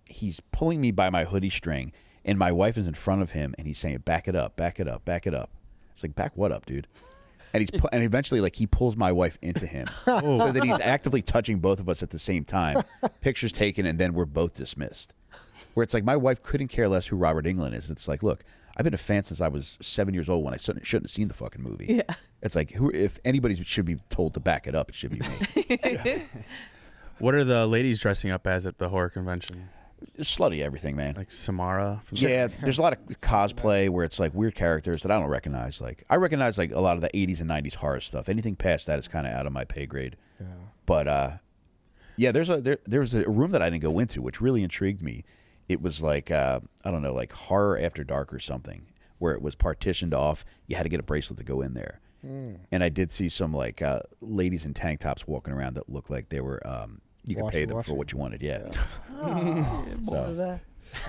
he's pulling me by my hoodie string, and my wife is in front of him, and he's saying, "Back it up, back it up, back it up." It's like, back what up, dude? And and eventually, like, he pulls my wife into him, so that he's actively touching both of us at the same time. Pictures taken, and then we're both dismissed. Where it's like my wife couldn't care less who Robert Englund is. It's like, look, I've been a fan since I was 7 years old when I shouldn't have seen the fucking movie. Yeah. It's like, if anybody should be told to back it up, it should be me. What are the ladies dressing up as at the horror convention? Slutty everything, man. Like Samara? Yeah, there's a lot of cosplay where it's like weird characters that I don't recognize. Like I recognize like a lot of the 80s and 90s horror stuff. Anything past that is kind of out of my pay grade. Yeah. But yeah, there was a room that I didn't go into which really intrigued me. It was like I don't know, like Horror After Dark or something, where it was partitioned off. You had to get a bracelet to go in there. And I did see some like ladies in tank tops walking around that looked like they were you could pay them for what you wanted. Yeah. Oh,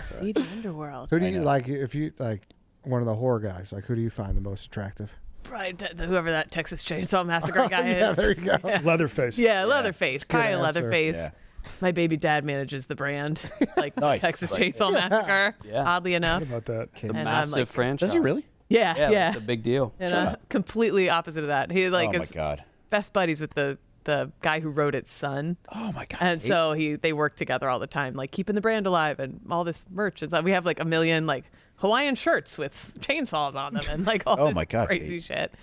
seedy underworld. Who do you like? If you like one of the horror guys, like who do you find the most attractive? Probably whoever that Texas Chainsaw Massacre guy is. Yeah, there you go. Yeah. Leatherface. Yeah, Leatherface. good Probably answer. Leatherface. Yeah. My baby dad manages the brand, like Nice. Texas Chainsaw Massacre. Yeah. Oddly enough. How about that? The And I'm massive like- franchise. Does he really? Yeah. It's a big deal. And completely opposite of that. He like Oh my is God. best buddies with the guy who wrote its son. Oh my God. And so they work together all the time, like keeping the brand alive and all this merch. And so we have like a million like Hawaiian shirts with chainsaws on them and like all Oh this my God, crazy Kate. shit.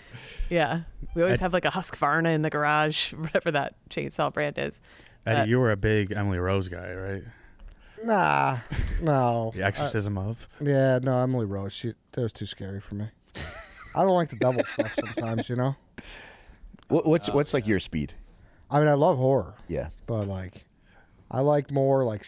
Yeah. We always have like a Husqvarna in the garage, whatever that chainsaw brand is. Eddie, you were a big Emily Rose guy, right? Nah, no. The exorcism of. Yeah, no, Emily Rose. That was too scary for me. I don't like the devil stuff sometimes, you know. What's like your speed? I mean, I love horror. Yeah. But like, I like more like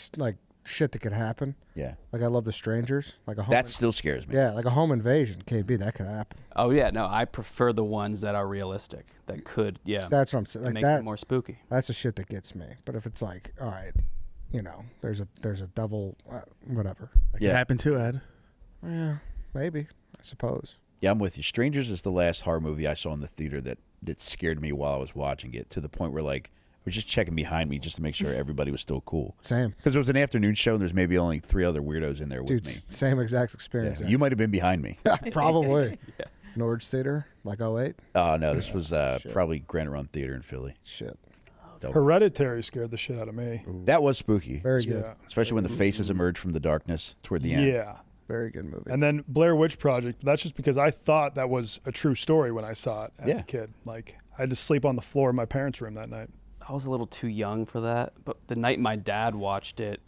shit that could happen. Yeah. Like I love The Strangers. Like a home That still scares me. Yeah, like a home invasion. KB, that could happen. Oh yeah, no, I prefer the ones that are realistic. That could, That's what I'm saying. It Like makes that it more spooky. That's the shit that gets me. But if it's like, all right, you know, there's a devil, whatever. That could happen too, Ed. Yeah, maybe. I suppose. Yeah, I'm with you. Strangers is the last horror movie I saw in the theater that scared me while I was watching it, to the point where like I was just checking behind me just to make sure everybody was still cool. Same. Because it was an afternoon show and there's maybe only 3 other weirdos in there Dude, with me. same exact experience. Yeah, you might have been behind me. Probably. Norge Theater, like 08? Oh, no, this was probably Granite Run Theater in Philly. Shit. Hereditary scared the shit out of me. That was spooky. Very good. Yeah. Especially when the faces emerged from the darkness toward the end. Yeah. Very good movie. And then Blair Witch Project, that's just because I thought that was a true story when I saw it as Yeah. a kid. Like, I had to sleep on the floor in my parents' room that night. I was a little too young for that, but the night my dad watched it,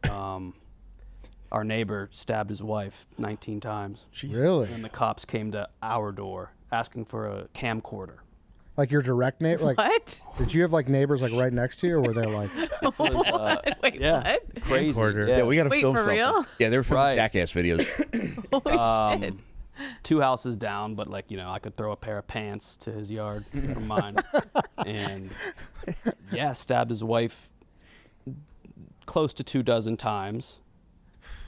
our neighbor stabbed his wife 19 times. Really? And the cops came to our door asking for a camcorder. Like your direct neighbor? Like, What? did you have like neighbors like right next to you, or were they like? This was, Wait, yeah, what? crazy. Camcorder. Yeah, we got to Wait, film for something. real? Yeah, they were filming Right. Jackass videos. Holy shit. 2 houses down, but like, you know, I could throw a pair of pants to his yard from mine. And yeah, stabbed his wife close to 24 times.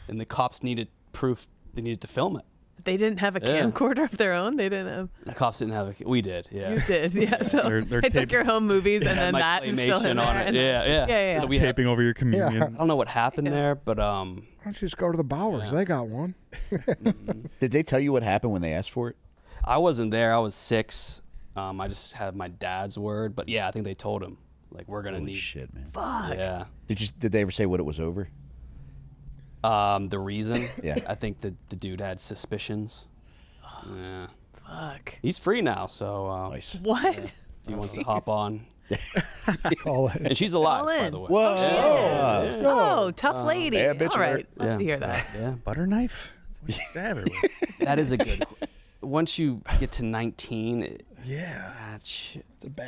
And the cops needed proof. They needed to film it. They didn't have a Yeah. camcorder of their own. They didn't have. The cops didn't have a. We did, yeah. You did, yeah. So They're it's like tape- your home movies, and Had then my that is still in claymation on there. it. and- Yeah. yeah. So we had, Taping over your communion. I don't know what happened there, but Why don't you just go to the Bowers? They got one. Did they tell you what happened when they asked for it? I wasn't there. I was 6. I just had my dad's word, but yeah, I think they told him like we're gonna Holy need. shit, man. Fuck. Yeah. Did they ever say what it was over? The reason. Yeah. I think the dude had suspicions. Yeah. Fuck. He's free now, so Nice. What? if he wants to hop on. Call it. And she's alive, Call by in. the way. Whoa. She is. Oh, tough lady. yeah, bitch All right. alert. Love to hear that. Yeah. Butter knife? Stab everywhere. That is a good. Once you get to 19, Yeah.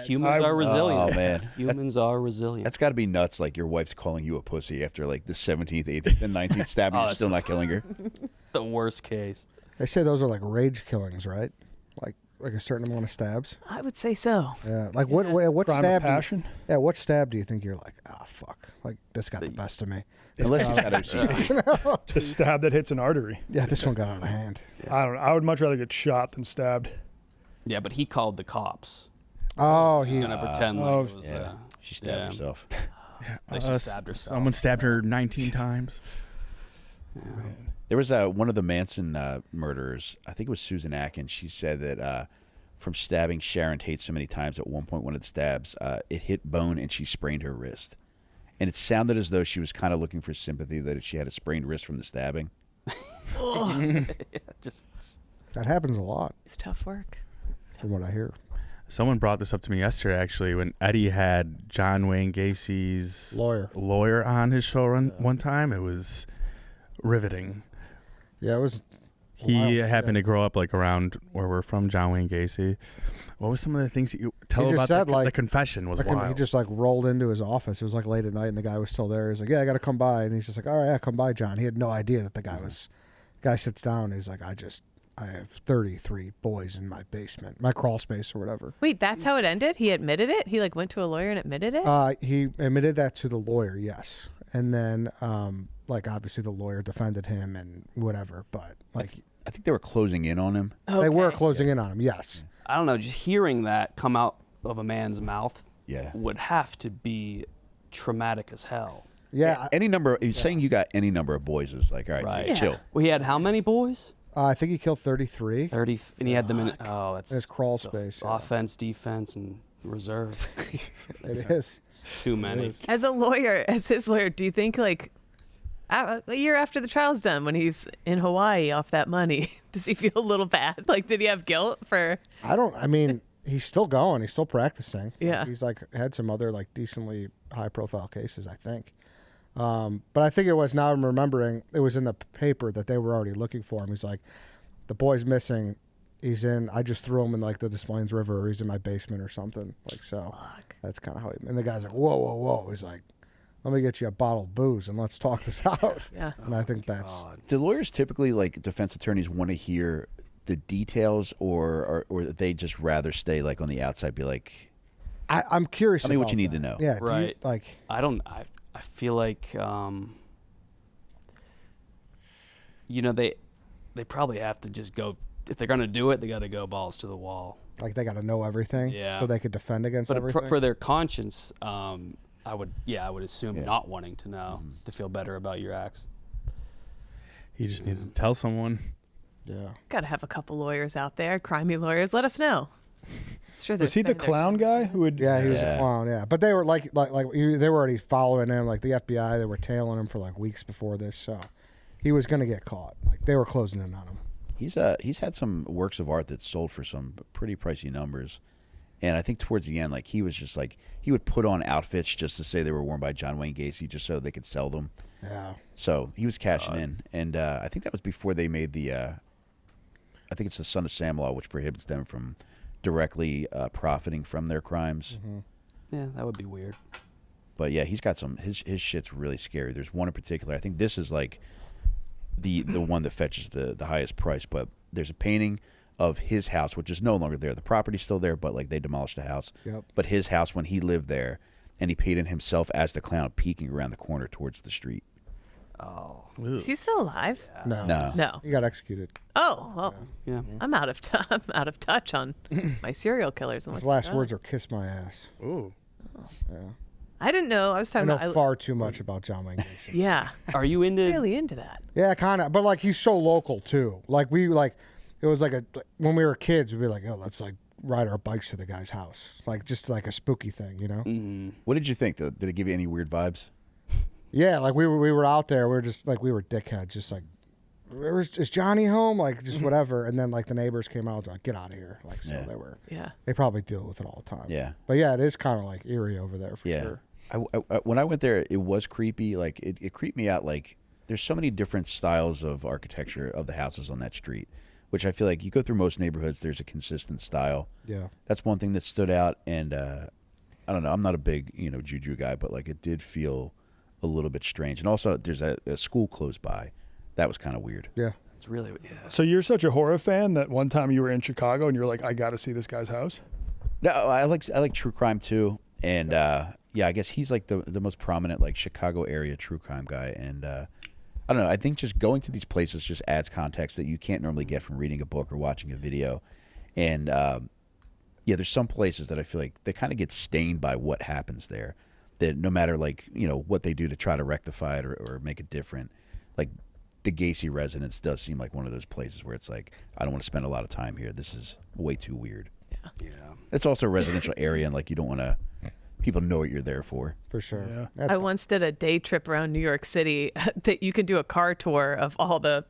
humans are resilient. Oh, man. Humans are resilient. That's got to be nuts. Like your wife's calling you a pussy after like the 17th, 18th, and 19th stab, and Oh, you're that's still not killing her. the worst case. They say those are like rage killings, right? Like a certain amount of stabs. I would say so. Yeah. Like what Crime stab? of passion. What stab do you think you're like? Ah, fuck. Like this got the best of me. Unless she's got OCD. The stab that hits an artery. Yeah, this one got out of hand. I don't know. I would much rather get shot than stabbed. Yeah, but he called the cops. Oh, He's gonna pretend like it was. Yeah. She stabbed yeah. herself. Like she stabbed herself. Someone stabbed her 19 times. There was one of the Manson murderers. I think it was Susan Atkins. She said that from stabbing Sharon Tate so many times, at one point, one of the stabs, it hit bone and she sprained her wrist. And it sounded as though she was kind of looking for sympathy that she had a sprained wrist from the stabbing. That happens a lot, It's tough work. from what I hear. Someone brought this up to me yesterday, actually, when Eddie had John Wayne Gacy's lawyer on his show one time. It was riveting. Yeah, it was. He happened to grow up like around where we're from, John Wayne Gacy. What was some of the things you tell He just about said, the, like- the confession was Like wild. he just like rolled into his office. It was like late at night, and the guy was still there. He's like, "Yeah, I got to come by," and he's just like, "All right, yeah, come by, John." He had no idea that the guy was. Guy sits down. And he's like, I have 33 boys in my basement, my crawl space or whatever. Wait, that's how it ended? He admitted it? He like went to a lawyer and admitted it? He admitted that to the lawyer, yes, and then like obviously the lawyer defended him and whatever, but like I think they were closing in on him. they were closing in on him, yes. I don't know. Just hearing that come out of a man's mouth would have to be traumatic as hell. Yeah, Any number, saying you got any number of boys is like, all right, dude, chill. Well, he had how many boys? I think he killed 33. 30, and he had them in. Oh, that's His crawl space. Yeah. offense, defense, and reserve. It is. It's too many. As a lawyer, as his lawyer, do you think like a year after the trial's done, when he's in Hawaii off that money, does he feel a little bad? Like, did he have guilt for? I mean, he's still going. He's still practicing. Yeah. He's like had some other like decently high profile cases, I think. But I think it was, now I'm remembering, it was in the paper that they were already looking for him. He's like, the boy's missing. He's in, I just threw him in like the Des Moines River, or he's in my basement or something. Like, so that's kind of how he, and the guy's like, whoa, whoa, whoa. He's like, let me get you a bottle of booze and let's talk this out. Yeah. And I think that's. Do lawyers typically, like defense attorneys, want to hear the details, or they just rather stay like on the outside, be like, I'm curious. Tell me what about you need that. to know. Yeah. Right. Like, I feel like, you know, they probably have to just go. If they're gonna do it, they got to go balls to the wall. like they got to know everything. Yeah. So they could defend against But everything. for their conscience, I would assume not wanting to know to feel better about your acts. He just needed to tell someone. Yeah. Got to have a couple lawyers out there, crimey lawyers. Let us know. Sure, Was he the clown guy who would? Yeah, he was a clown. Yeah, but they were like they were already following him. Like the FBI, they were tailing him for like weeks before this, so he was gonna get caught. Like they were closing in on him. he's had some works of art that sold for some pretty pricey numbers, and I think towards the end, like he was just like, he would put on outfits just to say they were worn by John Wayne Gacy, just so they could sell them. Yeah. So he was cashing in, and I think that was before they made the. I think it's the Son of Sam law, which prohibits them from directly profiting from their crimes. Yeah, that would be weird. But yeah, he's got some. His shit's really scary. There's one in particular. I think this is like the one that fetches the highest price. But there's a painting of his house, which is no longer there. The property's still there, but like they demolished the house. Yep. But his house when he lived there, and he painted himself as the clown peeking around the corner towards the street. Oh, Is he still alive? No. He got executed. Oh well, yeah. I'm out of touch on my serial killers. And His what last they've done. words are "kiss my ass." Ooh. Yeah. I didn't know. I was I talking know about. far too much about John Wayne Gacy. Yeah. Are you into? Really into that? Yeah, kind of. But like he's so local too. Like it was like when we were kids, we'd be like, oh, let's like ride our bikes to the guy's house, like just like a spooky thing, you know? Mm-hmm. What did you think? Did it give you any weird vibes? Yeah, like we were out there. We were just like we were dickheads, just like, is Johnny home? Like just whatever. And then like the neighbors came out, like get out of here. Like so they were. Yeah. They probably deal with it all the time. Yeah. But yeah, it is kind of like eerie over there for sure. I, when I went there, it was creepy. Like it creeped me out. Like there's so many different styles of architecture of the houses on that street, which I feel like you go through most neighborhoods, there's a consistent style. Yeah. That's one thing that stood out. And I don't know, I'm not a big juju guy, but like it did feel a little bit strange. And also there's a school close by. That was kind of weird. Yeah. It's really So you're such a horror fan that one time you were in Chicago and you're like, I got to see this guy's house. No, I like true crime too. And yeah, I guess he's like the most prominent like Chicago area true crime guy. And I don't know, I think just going to these places just adds context that you can't normally get from reading a book or watching a video. And yeah, there's some places that I feel like they kind of get stained by what happens there, that no matter like what they do to try to rectify it or make it different, like the Gacy residence does seem like one of those places where it's like, I don't want to spend a lot of time here. This is way too weird. Yeah. It's also a residential area, and like you don't want to people know what you're there for. For sure. Yeah. I once did a day trip around New York City that you could do a car tour of all the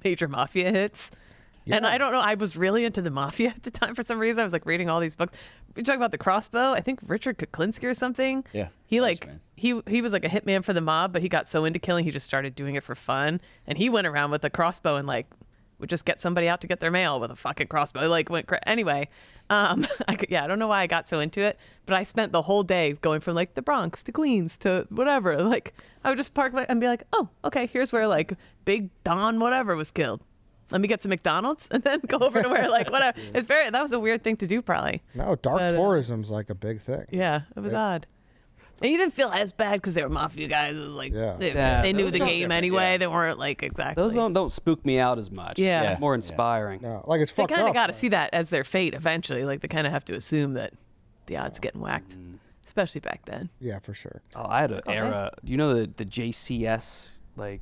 major mafia hits. Yeah. And I don't know, I was really into the mafia at the time for some reason. I was like reading all these books. You're talking about the crossbow. I think Richard Kuklinski or something. Yeah. He like he was like a hitman for the mob, but he got so into killing he just started doing it for fun. And he went around with a crossbow and like would just get somebody out to get their mail with a fucking crossbow. Like anyway, I don't know why I got so into it, but I spent the whole day going from like the Bronx to Queens to whatever. Like I would just park and be like, oh, okay, here's where like Big Don whatever was killed. Let me get some McDonald's and then go over to where like whatever. That was a weird thing to do probably. No, dark tourism's like a big thing. Yeah, it was odd. And you didn't feel as bad because they were mafia guys. It was like they knew the game anyway. Yeah. They weren't like exactly. Those don't spook me out as much. Yeah, more inspiring. No, like it's they fucked up. They kind of got to see that as their fate eventually. Like they kind of have to assume that the odds getting whacked, especially back then. Yeah, for sure. Oh, I had an era. Do you know the JCS like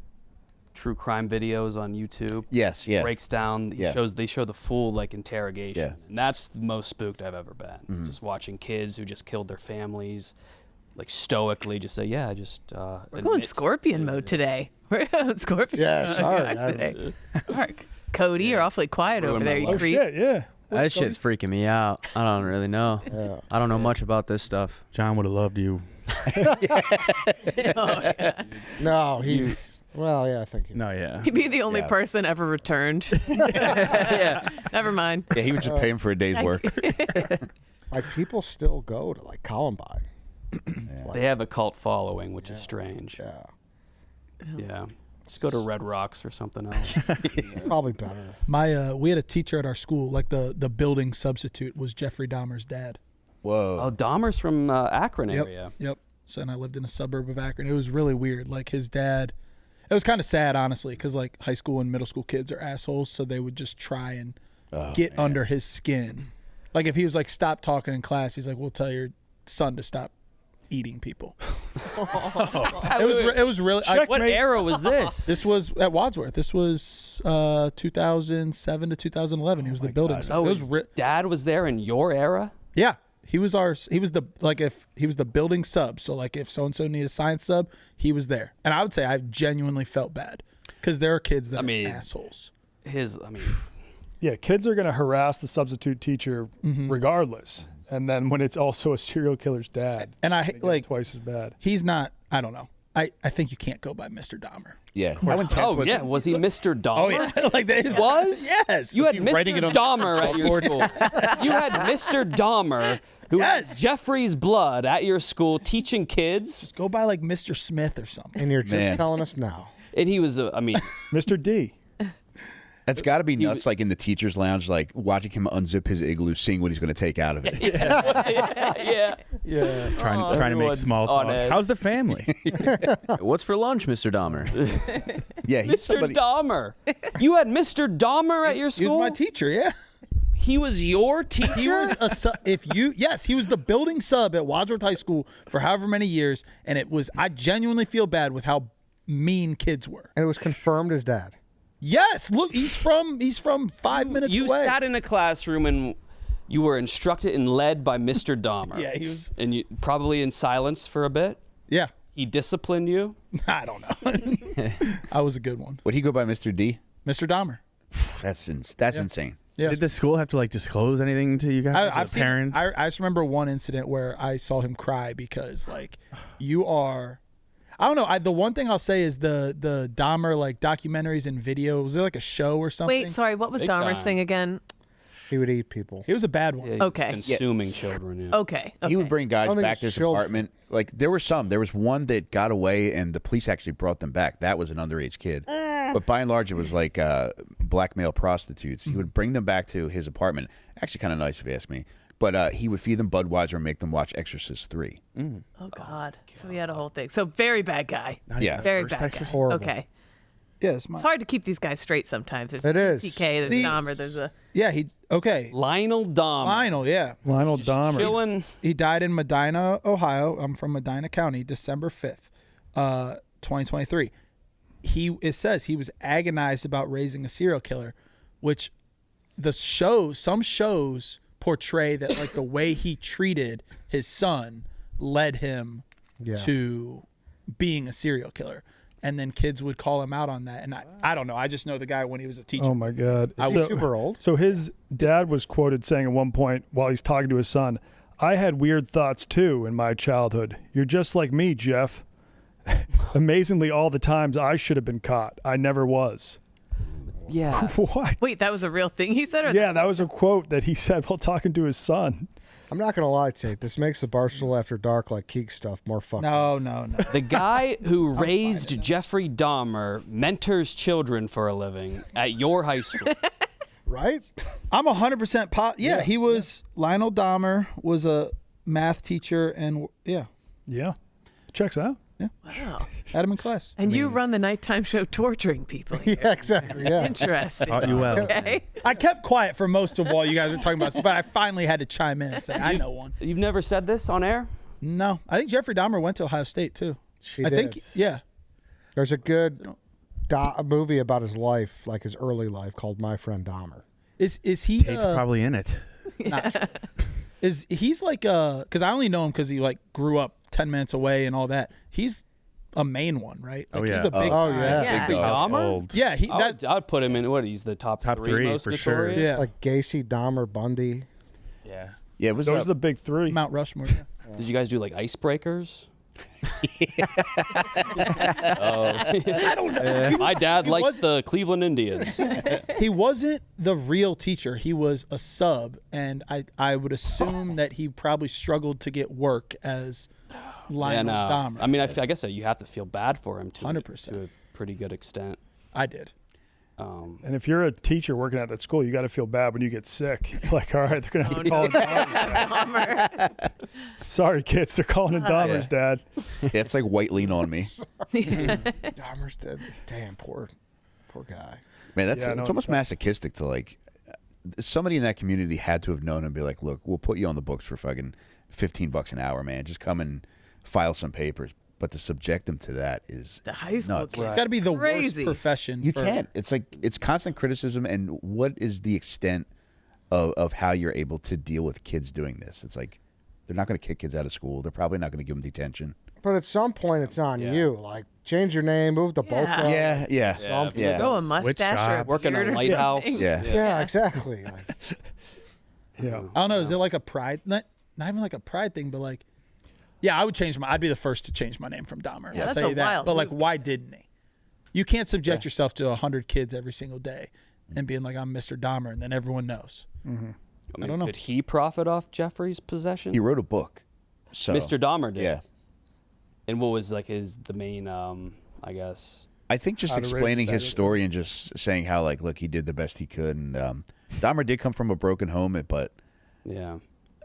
true crime videos on YouTube. Yes, yeah. Breaks down. They show the full like interrogation. Yeah. And that's the most spooked I've ever been. Just watching kids who just killed their families, like stoically just say, yeah, We're going scorpion mode today. We're going scorpion Yeah, mode sorry. today. Mark, Cody, you're awfully quiet over there. You Oh creep. shit, yeah. That shit's freaking me out. I don't really know. Yeah. I don't know much about this stuff. John would have loved you. Oh, yeah. No, he's. Well, yeah, I think. No, yeah. He'd be the only Yeah. person ever returned. Yeah. Never mind. Yeah, he would just pay him for a day's work. Like people still go to like Columbine. They have a cult following, which is strange. Yeah, Yeah. Just go to Red Rocks or something else. probably better. We had a teacher at our school, like the building substitute was Jeffrey Dahmer's dad. Whoa. Oh, Dahmer's from Akron area. Yep. So, and I lived in a suburb of Akron. It was really weird. Like his dad, it was kind of sad, honestly, because like high school and middle school kids are assholes, so they would just try and get under his skin. Like if he was like, stop talking in class, he's like, we'll tell your son to stop eating people. It was really. What era was this? This was at Wadsworth. This was 2007 to 2011. He was the building. Oh, it was his dad was there in your era? yeah. He was the building sub. So like if so and so needed a science sub, he was there. And I would say I genuinely felt bad because there are kids that are assholes. Yeah, kids are going to harass the substitute teacher regardless. And then when it's also a serial killer's dad, and I like twice as bad. He's not. I don't know. I think you can't go by Mr. Dahmer. Yeah. Was he Mr. Dahmer? Oh yeah, like that Was? Yes. You had Mr. Dahmer at your school. You had Mr. Dahmer, who has Jeffrey's blood at your school, teaching kids. Just go by like Mr. Smith or something. And you're just telling us now. And he was, Mr. D. That's got to be nuts, like in the teacher's lounge, like watching him unzip his igloo, seeing what he's going to take out of it. Yeah. Trying to make small talk. How's the family? What's for lunch, Mr. Dahmer? Yeah, he's Mr. Dahmer. You had Mr. Dahmer at your school? He was my teacher, yeah. He was your teacher? He was he was the building sub at Wadsworth High School for however many years, and I genuinely feel bad with how mean kids were. And it was confirmed his dad. Yes, look, he's from 5 minutes away. You sat in a classroom and you were instructed and led by Mr. Dahmer. Yeah, he was. And you probably in silence for a bit? Yeah. He disciplined you? I don't know. I was a good one. Would he go by Mr. D? Mr. Dahmer. That's insane. Yeah. Did the school have to like disclose anything to you guys? I've seen, parents? I just remember one incident where I saw him cry because like you are. I don't know. The one thing I'll say is the Dahmer like documentaries and videos. Was there like a show or something? Wait, sorry. What was Big Dahmer's time. thing again? He would eat people. It was a bad one. Yeah, he was Okay. consuming children. Yeah. Okay. He would bring guys think back it's to his children. apartment. Like there were some. There was one that got away, and the police actually brought them back. That was an underage kid. But by and large, it was like black male prostitutes. He would bring them back to his apartment. Actually, kind of nice if you ask me. But he would feed them Budweiser and make them watch Exorcist 3. Oh God. So we had a whole thing. So very bad guy. Yeah. Very first bad guy. Exorcist? Horrible. Okay. Yes, It's hard to keep these guys straight sometimes. There's It is. TK, there's See- Dahmer, there's a. Yeah, okay. Lionel Dahmer. Lionel, yeah. Lionel Dahmer. Chilling. He died in Medina, Ohio. I'm from Medina County, December 5th, 2023. It says he was agonized about raising a serial killer, which some shows portray that like the way he treated his son led him to being a serial killer. And then kids would call him out on that. And I don't know. I just know the guy when he was a teacher. Oh my God. I was super old. So his dad was quoted saying at one point while he's talking to his son, "I had weird thoughts too in my childhood. You're just like me, Jeff. Amazingly, all the times I should have been caught, I never was." Yeah. What? Wait, that was a real thing he said? Or Yeah, that was a quote that he said while talking to his son. I'm not gonna lie, Tate. This makes the Barstool After Dark like Keek stuff more fun. No. The guy who raised Jeffrey Dahmer mentors children for a living at your high school. Right? I'm 100% Yeah, he was. Lionel Dahmer was a math teacher and yeah. Yeah. Checks out. Wow. Had him in class. And you run the nighttime show torturing people. Yeah, exactly. Yeah. Interesting. Taught you well. Okay. I kept quiet for most of while you guys were talking about stuff, but I finally had to chime in and say, I know one. You've never said this on air? No. I think Jeffrey Dahmer went to Ohio State, too. She I think, did. yeah. There's a good a movie about his life, like his early life, called My Friend Dahmer. Is he? Tate's probably in it. Not sure. He's like because I only know him because he like grew up 10 minutes away and all that. He's a main one, right? Like, he's a big guy. Yeah. Big Dahmer? Old. Yeah, I'd put him in what? He's the top three most for sure. notorious? Yeah. Like Gacy, Dahmer, Bundy. Yeah. Yeah, it was Those are the big three. Mount Rushmore. Yeah. Did you guys do like icebreakers? I don't know. My dad likes the Cleveland Indians. He wasn't the real teacher. He was a sub, and I would assume that he probably struggled to get work as Lionel Dahmer. I mean, I guess you have to feel bad for him to 100%. to a pretty good extent. I did. And if you're a teacher working at that school, you got to feel bad when you get sick. Like, all right, they're going to have to call it Dahmer. Sorry, kids, they're calling it Dahmer's dad. Yeah, it's like white lean on me. Dahmer's dead. Damn, poor guy. Man, that's Yeah, no, it's almost masochistic to like somebody in that community had to have known and be like, look, we'll put you on the books for fucking $15 an hour, man. Just come and file some papers. But to subject them to that is The high school nuts. kids. It's got to be the Crazy. worst profession. You for, can't. It's like it's constant criticism, and what is the extent of how you're able to deal with kids doing this? It's like they're not going to kick kids out of school. They're probably not going to give them detention. But at some point, it's on you. Like, change your name, move to Boca. Yeah. Something. Go a mustache or a Work in a beard or lighthouse. something. Yeah, exactly. Like, Yeah. I don't know. Is it like a pride? Not even like a pride thing, but like, yeah, I would change I'd be the first to change my name from Dahmer. I'll that's tell a you that. wild But like, move. why didn't he? You can't subject yourself to 100 kids every single day and being like, I'm Mr. Dahmer, and then everyone knows. I don't know. Could he profit off Jeffrey's possession? He wrote a book. So Mr. Dahmer did. Yeah. And what was like the main, I guess? I think just How to raise explaining his society. story and just saying how like, look, he did the best he could, and Dahmer did come from a broken home, but Yeah.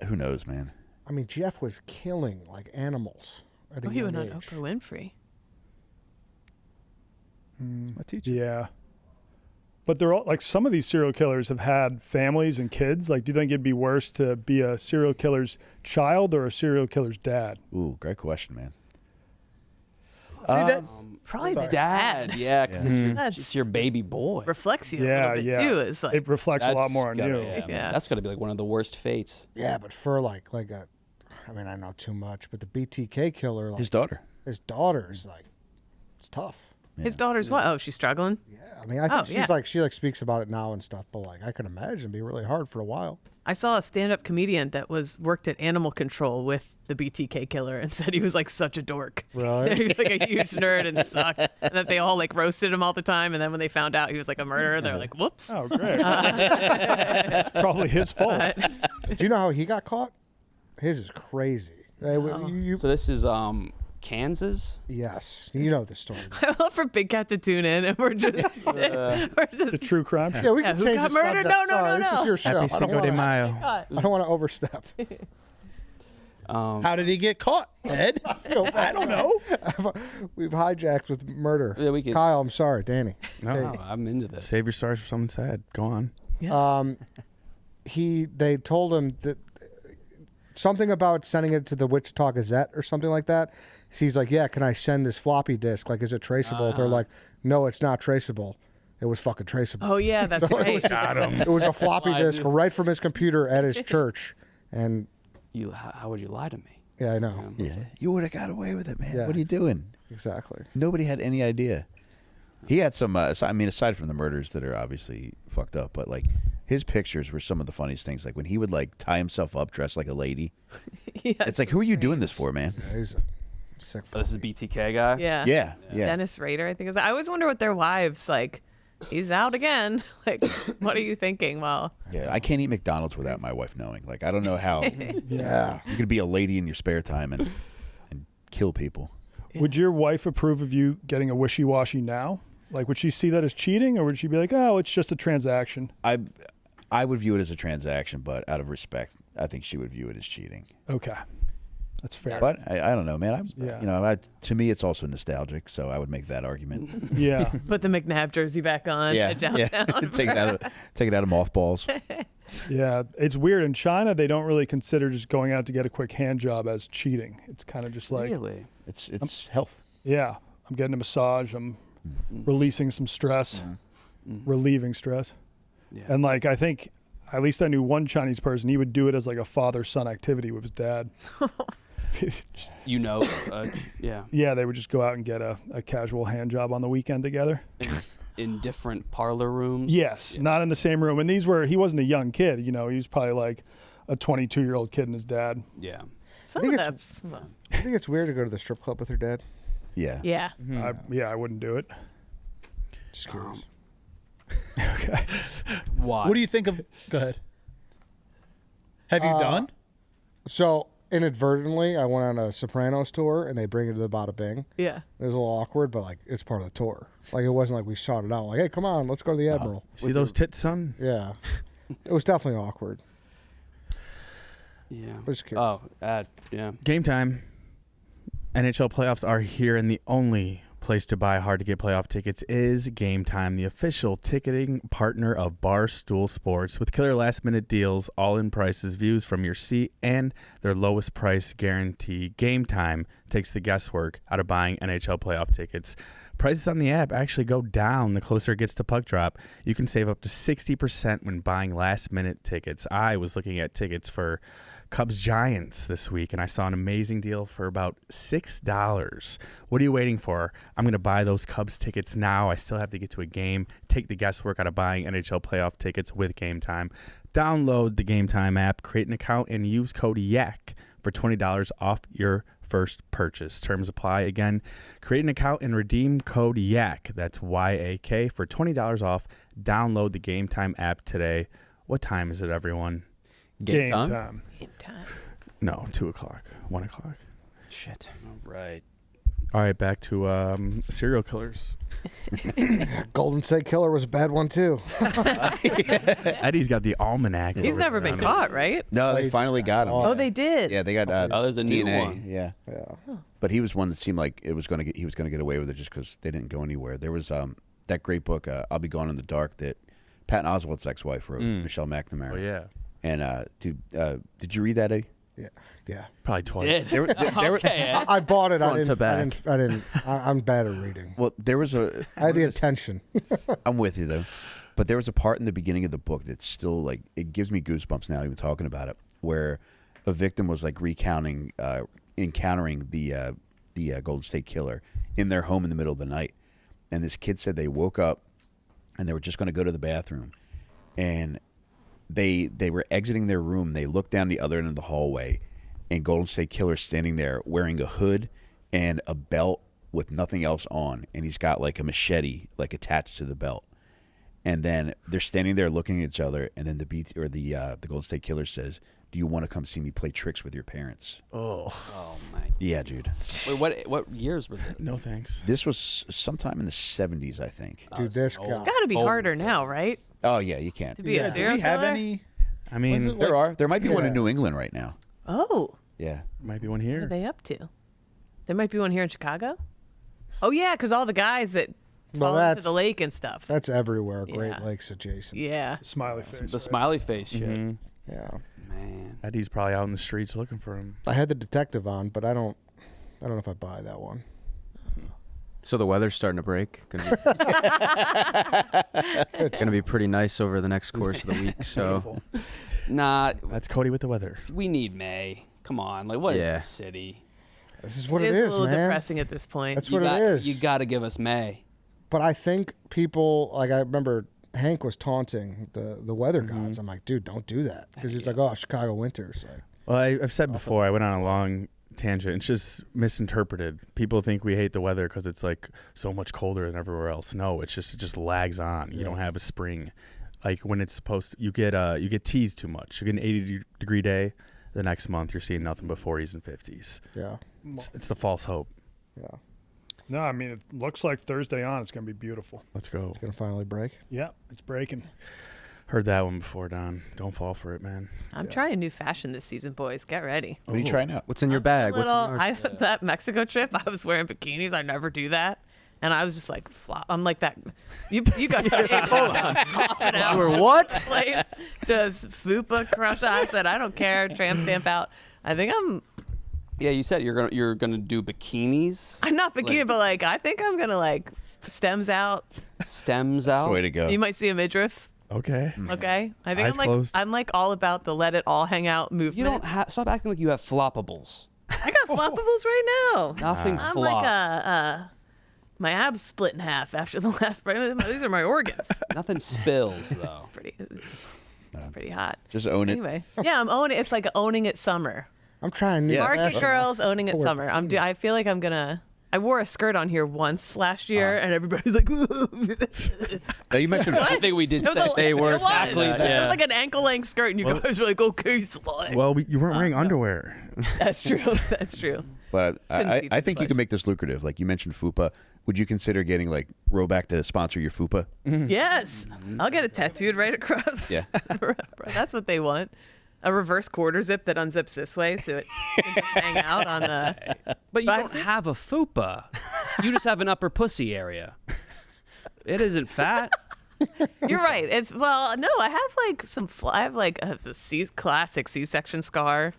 who knows, man? I mean, Jeff was killing like animals at a Oh, he young went on age. Oprah Winfrey. My teacher. Yeah. But they're all like some of these serial killers have had families and kids. Like, do you think it'd be worse to be a serial killer's child or a serial killer's dad? Ooh, great question, man. Probably the Dad. Yeah, because That's- it's your baby boy. reflects you a Yeah, little bit yeah. too. It's like It reflects a lot more on gotta- you. Yeah, man. Yeah. That's got to be like one of the worst fates. Yeah, but for like a, I mean, I know too much, but the BTK killer, like, His daughter. his daughter's like, it's tough. his daughter's what? Oh, she's struggling. Yeah, I mean, I think Oh, she's yeah. like she like speaks about it now and stuff, but like I could imagine it'd be really hard for a while. I saw a stand-up comedian that worked at animal control with the BTK killer and said he was like such a dork. Really? He was like a huge nerd and sucked, and that they all like roasted him all the time. And then when they found out he was like a murderer, they're like, "Whoops." Oh, great. It's probably his fault. Do you know how he got caught? His is crazy. So this is Kansas. Yes, you know the story. I love for Big Cat to tune in, and we're just It's a true crime show. Yeah, we can who change got the murdered? subject. No, no, Sorry, no, this no. is your show. Happy I Cinco don't de wanna- Mayo. I don't want to overstep. How did he get caught, Ed? I don't know. We've hijacked with murder. Yeah, we could- Kyle, I'm sorry, Danny. No, I'm into this. Save your stories for someone sad. Go on. They told him that something about sending it to the Wichita Gazette or something like that. He's like, yeah, can I send this floppy disk? Like, is it traceable? They're like, no, it's not traceable. It was fucking traceable. Oh yeah, that's right. It was a floppy disk right from his computer at his church. And How would you lie to me? yeah, I know. Yeah, you would have got away with it, man. Yeah. What are you doing? Exactly. Nobody had any idea. He had some. I mean, aside from the murders that are obviously fucked up, but like his pictures were some of the funniest things. Like when he would like tie himself up dressed like a lady. Yeah, It's like, who are you doing this for, man? Yeah, he's a sick. So this is BTK guy. Yeah. Yeah. Dennis Rader, I think. I always wonder what their wives like. He's out again. Like, what are you thinking? Well, Yeah, I can't eat McDonald's without my wife knowing. Like, I don't know how Yeah. you could be a lady in your spare time and kill people. Would your wife approve of you getting a wishy-washy now? Like, would she see that as cheating, or would she be like, oh, it's just a transaction? I would view it as a transaction, but out of respect, I think she would view it as cheating. Okay. That's fair. But I don't know, man. Yeah. To me, it's also nostalgic, so I would make that argument. Yeah. put the McNabb jersey back on. Yeah, at downtown. take it out of mothballs. Yeah. It's weird. In China, they don't really consider just going out to get a quick hand job as cheating. It's kind of just like, Really? It's health. yeah, I'm getting a massage. I'm releasing some stress, relieving stress. Yeah. And like I think at least I knew one Chinese person, he would do it as like a father-son activity with his dad. Yeah. Yeah, they would just go out and get a casual hand job on the weekend together. In different parlor rooms? Yes, not in the same room. And he wasn't a young kid, he was probably like a 22-year-old kid and his dad. Yeah. Some think of it's- that's I think it's weird to go to the strip club with your dad. Yeah. yeah. I wouldn't do it. Just curious. Okay. Why? What do you think of? Go ahead. Have you done? So inadvertently, I went on a Sopranos tour, and they bring it to the Bada Bing. Yeah. It was a little awkward, but like it's part of the tour. Like it wasn't like we sought it out. Like, hey, come on, let's go to the Admiral. See those tits, son? Yeah, it was definitely awkward. Yeah. Just curious. Yeah. Game time. NHL playoffs are here, and the only place to buy hard-to-get playoff tickets is Game Time, the official ticketing partner of Barstool Sports. With killer last-minute deals, all-in prices, views from your seat, and their lowest price guarantee, Game Time takes the guesswork out of buying NHL playoff tickets. Prices on the app actually go down the closer it gets to puck drop. You can save up to 60% when buying last-minute tickets. I was looking at tickets for Cubs Giants this week, and I saw an amazing deal for about $6. What are you waiting for? I'm going to buy those Cubs tickets now. I still have to get to a game. Take the guesswork out of buying NHL playoff tickets with Game Time. Download the Game Time app, create an account, and use code YAK for $20 off your first purchase. Terms apply. Again, create an account and redeem code YAK. That's YAK for $20 off. Download the Game Time app today. What time is it, everyone? Game time. Game time. No, 2 o'clock, 1 o'clock. Shit. All right. All right, back to serial killers. Golden State Killer was a bad one too. Eddie's got the almanac. He's over never there. been caught, right? No, they They finally just got him. got Oh, they did. Yeah, they got there's a new DNA. one. Yeah. Yeah. But he was one that seemed like he was going to get away with it just because they didn't go anywhere. There was that great book, I'll Be Gone in the Dark, that Patton Oswalt's ex-wife wrote, Michelle McNamara. Oh, yeah. And did you read that, Eddie? Yeah. Probably twice. Okay. I bought it. Front to back. I'm bad at reading. Well, there was a. I had the attention. I'm with you though, but there was a part in the beginning of the book that's still like it gives me goosebumps now even talking about it, where a victim was like recounting, encountering the Golden State Killer in their home in the middle of the night, and this kid said they woke up, and they were just going to go to the bathroom, and they were exiting their room. They looked down the other end of the hallway, and Golden State Killer standing there wearing a hood and a belt with nothing else on, and he's got like a machete like attached to the belt. And then they're standing there looking at each other, and then the Golden State Killer says, "Do you want to come see me play tricks with your parents?" Oh my. Yeah, dude. Wait, what years were they? No thanks. This was sometime in the 70s, I think. Dude, this guy. It's got to be harder now, right? Oh yeah, you can't. To be a Do serial we have killer? any? I mean, When's it There might be one in Yeah. New England right now. Oh, Yeah. might be one what are here. they up to? There might be one here in Chicago. Oh yeah, because all the guys that Well, fall into that's- the lake and stuff. That's everywhere. Great Yeah. Lakes adjacent. Yeah. Smiley face. The smiley face shit. Mhm. Yeah. Man. Eddie's probably out in the streets looking for him. I had the detective on, but I don't know if I buy that one. So the weather's starting to break. Gonna be pretty nice over the next course of the week. So Nah, That's Cody with the weather. we need May. Come on. Like, what is Yeah. this city? This is what it it is is, a little man. depressing at this point. That's You what got, it is. You got to give us May. But I think people like I remember Hank was taunting the weather gods. I'm like, dude, don't do that because he's like, oh, Chicago winters. Like, Well, I've said before, I went on a long tangent. It's just misinterpreted. People think we hate the weather because it's like so much colder than everywhere else. No, it just lags on. You don't have a spring. Like when it's supposed to, you get teased too much. You get an 80-degree day. The next month, you're seeing nothing but 40s and 50s. yeah, It's the false hope. yeah. No, I mean, it looks like Thursday on, it's going to be beautiful. Let's go. It's gonna finally break. Yeah, it's breaking. Heard that one before, Don. Don't fall for it, man. I'm trying new fashion this season, boys. Get ready. What are you trying out? what's in your bag? What's in Little, yours? that Mexico trip, I was wearing bikinis. I never do that. And I was just like, I'm like that. You got to Or what? place. Just fupa crush. I said, I don't care. Tramp stamp out. I think Yeah, you said you're gonna do bikinis. I'm not bikini, but like I think I'm gonna like stems out. Stems That's out. the way to go. You might see a midriff. Okay. Okay, I think Eyes I'm like closed. I'm like all about the let it all hang out movement. You don't stop acting like you have floppables. I got floppables right now. Nothing I'm flops. like my abs split in half after the last break. These are my organs. Nothing spills though. It's pretty hot. Just own it. Anyway, yeah, I'm owning it. It's like owning it summer. I'm trying. Yeah. Market girls owning it summer. I feel like I'm gonna. I wore a skirt on here once last year, and everybody's like, Now, you mentioned I think we did say They were exactly that, that. It yeah. was like an ankle-length skirt, and you guys were like, "Okay, slide." Well, you weren't wearing underwear. That's true. That's true. But Couldn't see I the think you can make this lucrative. Like you mentioned FUPA. Would you consider getting like Roback to sponsor your FUPA? Yes, I'll get it tattooed right across. Yeah. That's what they want. A reverse quarter zip that unzips this way, so it can just hang out on the. But you don't have a fupa. You just have an upper pussy area. It isn't fat. You're right. It's no. I have like I have like a classic C-section scar,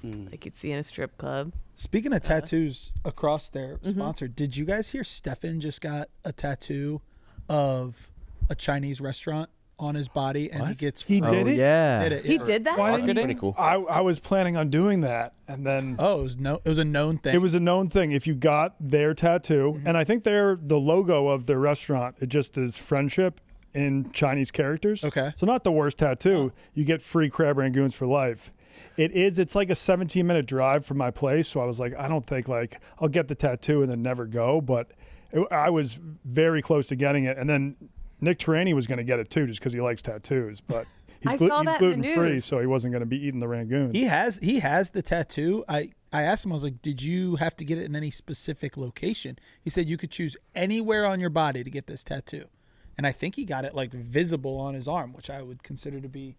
like you'd see in a strip club. Speaking of tattoos across their sponsor, did you guys hear Stefan just got a tattoo of a Chinese restaurant on his body, and he gets He Oh, did it? yeah. did it. He did that. Why didn't Pretty cool. I was planning on doing that, and then Oh, it was a known thing. it was a known thing. If you got their tattoo, and I think they're the logo of their restaurant, it just is friendship in Chinese characters. Okay. So not the worst tattoo. You get free crab rangoons for life. It's like a 17-minute drive from my place. So I was like, I don't think like I'll get the tattoo and then never go. But I was very close to getting it. And then Nick Rainey was going to get it too, just because he likes tattoos. But I he's, saw he's that in the gluten free, news. so he wasn't going to be eating the rangoon. He has the tattoo. I asked him, I was like, did you have to get it in any specific location? He said you could choose anywhere on your body to get this tattoo. And I think he got it like visible on his arm, which I would consider to be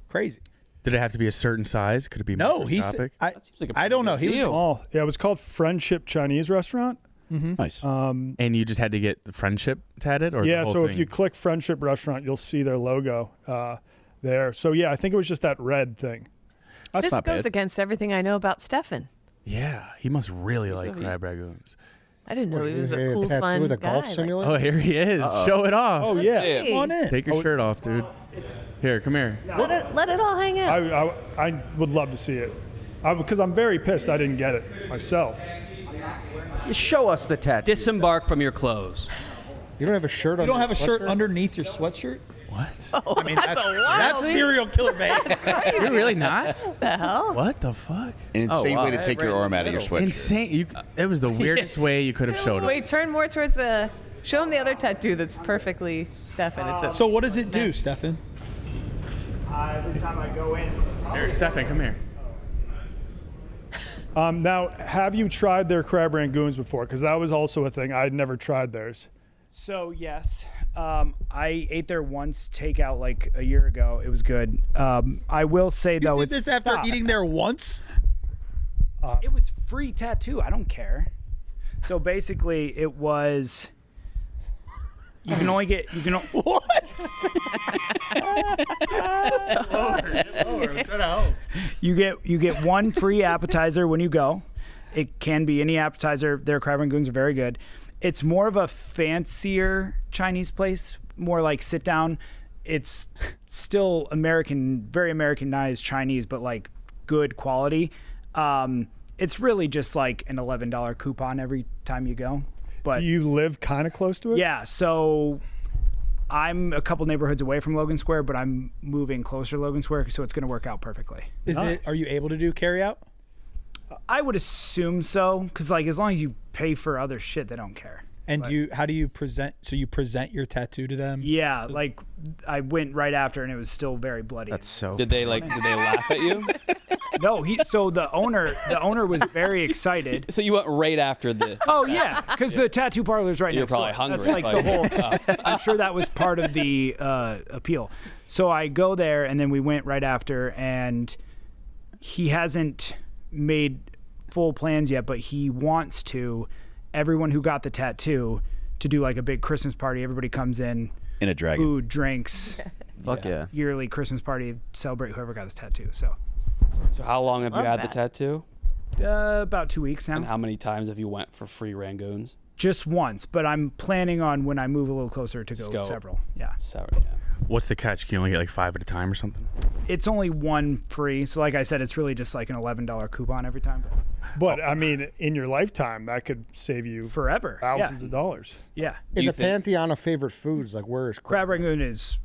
crazy. Did it have to be a certain size? Could it be No, he microscopic? said, seems like a I don't know. pretty He good was deal. Oh, yeah, it was called Friendship Chinese Restaurant. Nice. And you just had to get the friendship tatted, or Yeah, the whole so if thing? you click Friendship Restaurant, you'll see their logo there. So yeah, I think it was just that red thing. That's This not goes bad. against everything I know about Stefan. Yeah, he must really like he's- crab ragoons. I didn't know he was a Hey, cool, tattoo fun with a guy. golf like- simulator. Oh, here he is. Show it off. Oh yeah, Hey, on in. Take your shirt off, dude. Here, come here. let it all hang out. I would love to see it because I'm very pissed I didn't get it myself. Show us the tattoo. Disembark from your clothes. You don't have a shirt on. You don't have a shirt sweatshirt? underneath your sweatshirt? What? I mean, That's a wild that's serial killer, man. You're really not? the hell? What the fuck? An insane wow. way to take your arm out of your sweatshirt. Insane. It was the weirdest way you could have showed us. Wait, turn more towards the. Show him the other tattoo that's perfectly Stefan. It's a. So what does it do, Stefan? Every time I go in, Here, Stefan, come here. Now, have you tried their crab rangoons before? Because that was also a thing. I'd never tried theirs. so yes, I ate there once takeout like a year ago. It was good. I will say You though, did it's this after stop. eating there once? It was free tattoo. I don't care. So basically, it was. You can only get. You can. What? You get one free appetizer when you go. It can be any appetizer. Their crab rangoons are very good. It's more of a fancier Chinese place, more like sit down. It's still American, very Americanized Chinese, but like good quality. It's really just like an $11 coupon every time you go. But You live kind of close to it? yeah, so I'm a couple neighborhoods away from Logan Square, but I'm moving closer to Logan Square, so it's going to work out perfectly. Are you able to do carry out? I would assume so, because like as long as you pay for other shit, they don't care. And how do you present? So you present your tattoo to them? Yeah, like I went right after, and it was still very bloody. That's so. Did they laugh at you? No, so the owner was very excited. So you went right after the. Oh yeah, because the tattoo parlor's right You're next probably door. hungry. That's like the whole. I'm sure that was part of the appeal. So I go there, and then we went right after, and he hasn't made full plans yet, but he wants to. Everyone who got the tattoo to do like a big Christmas party. Everybody comes in In a dragon. food, drinks, Fuck yeah. yearly Christmas party, celebrate whoever got this tattoo. So So how long have you Love had the that. tattoo? about 2 weeks now. And how many times have you went for free rangoons? Just once, but I'm planning on when I move a little closer to go several. Yeah. What's the catch? Can you only get like 5 at a time or something? It's only one free. So like I said, it's really just like an $11 coupon every time. But I mean, in your lifetime, that could save you forever thousands of dollars. Yeah. In the pantheon of favorite foods, like where is crab rangoon is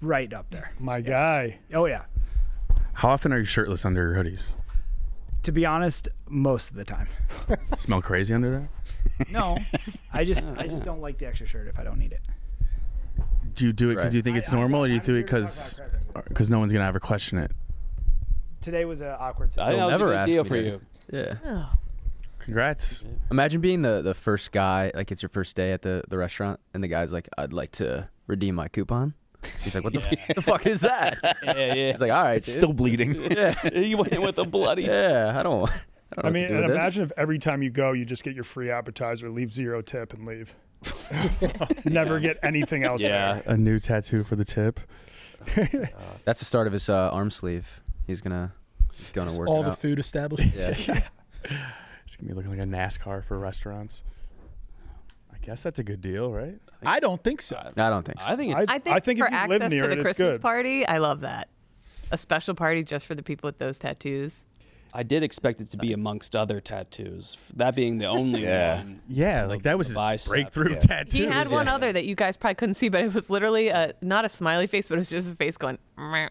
right up there. My guy. Oh yeah. How often are you shirtless under your hoodies? To be honest, most of the time. Smell crazy under that? No, I just don't like the extra shirt if I don't need it. Do you do it because you think it's normal, or do you do it because no one's gonna ever question it? Today was an awkward I think They'll that was never a good ask deal me for that. you. Yeah. Congrats. Imagine being the first guy, like it's your first day at the restaurant, and the guy's like, "I'd like to redeem my coupon." He's like, "What the fuck is that?" Yeah. He's like, "All right, It's dude." still bleeding. Yeah. He went in with a bloody. Yeah, I don't know I mean, what to do and with this. imagine if every time you go, you just get your free appetizer, leave 0 tip, and leave. Never get anything else there. A new tattoo for the tip. That's the start of his arm sleeve. He's gonna work all it the out. food establishment. Yeah. It's gonna be looking like a NASCAR for restaurants. I guess that's a good deal, right? I don't think so. I don't think so. I think it's. I think if for you live access near to it, the it's Christmas good. party, I love that. A special party just for the people with those tattoos. I did expect it to be amongst other tattoos. That being the only one. Yeah, like that was his bicep. breakthrough Yeah. tattoo. He had one other that you guys probably couldn't see, but it was literally not a smiley face, but it was just his face going, meh.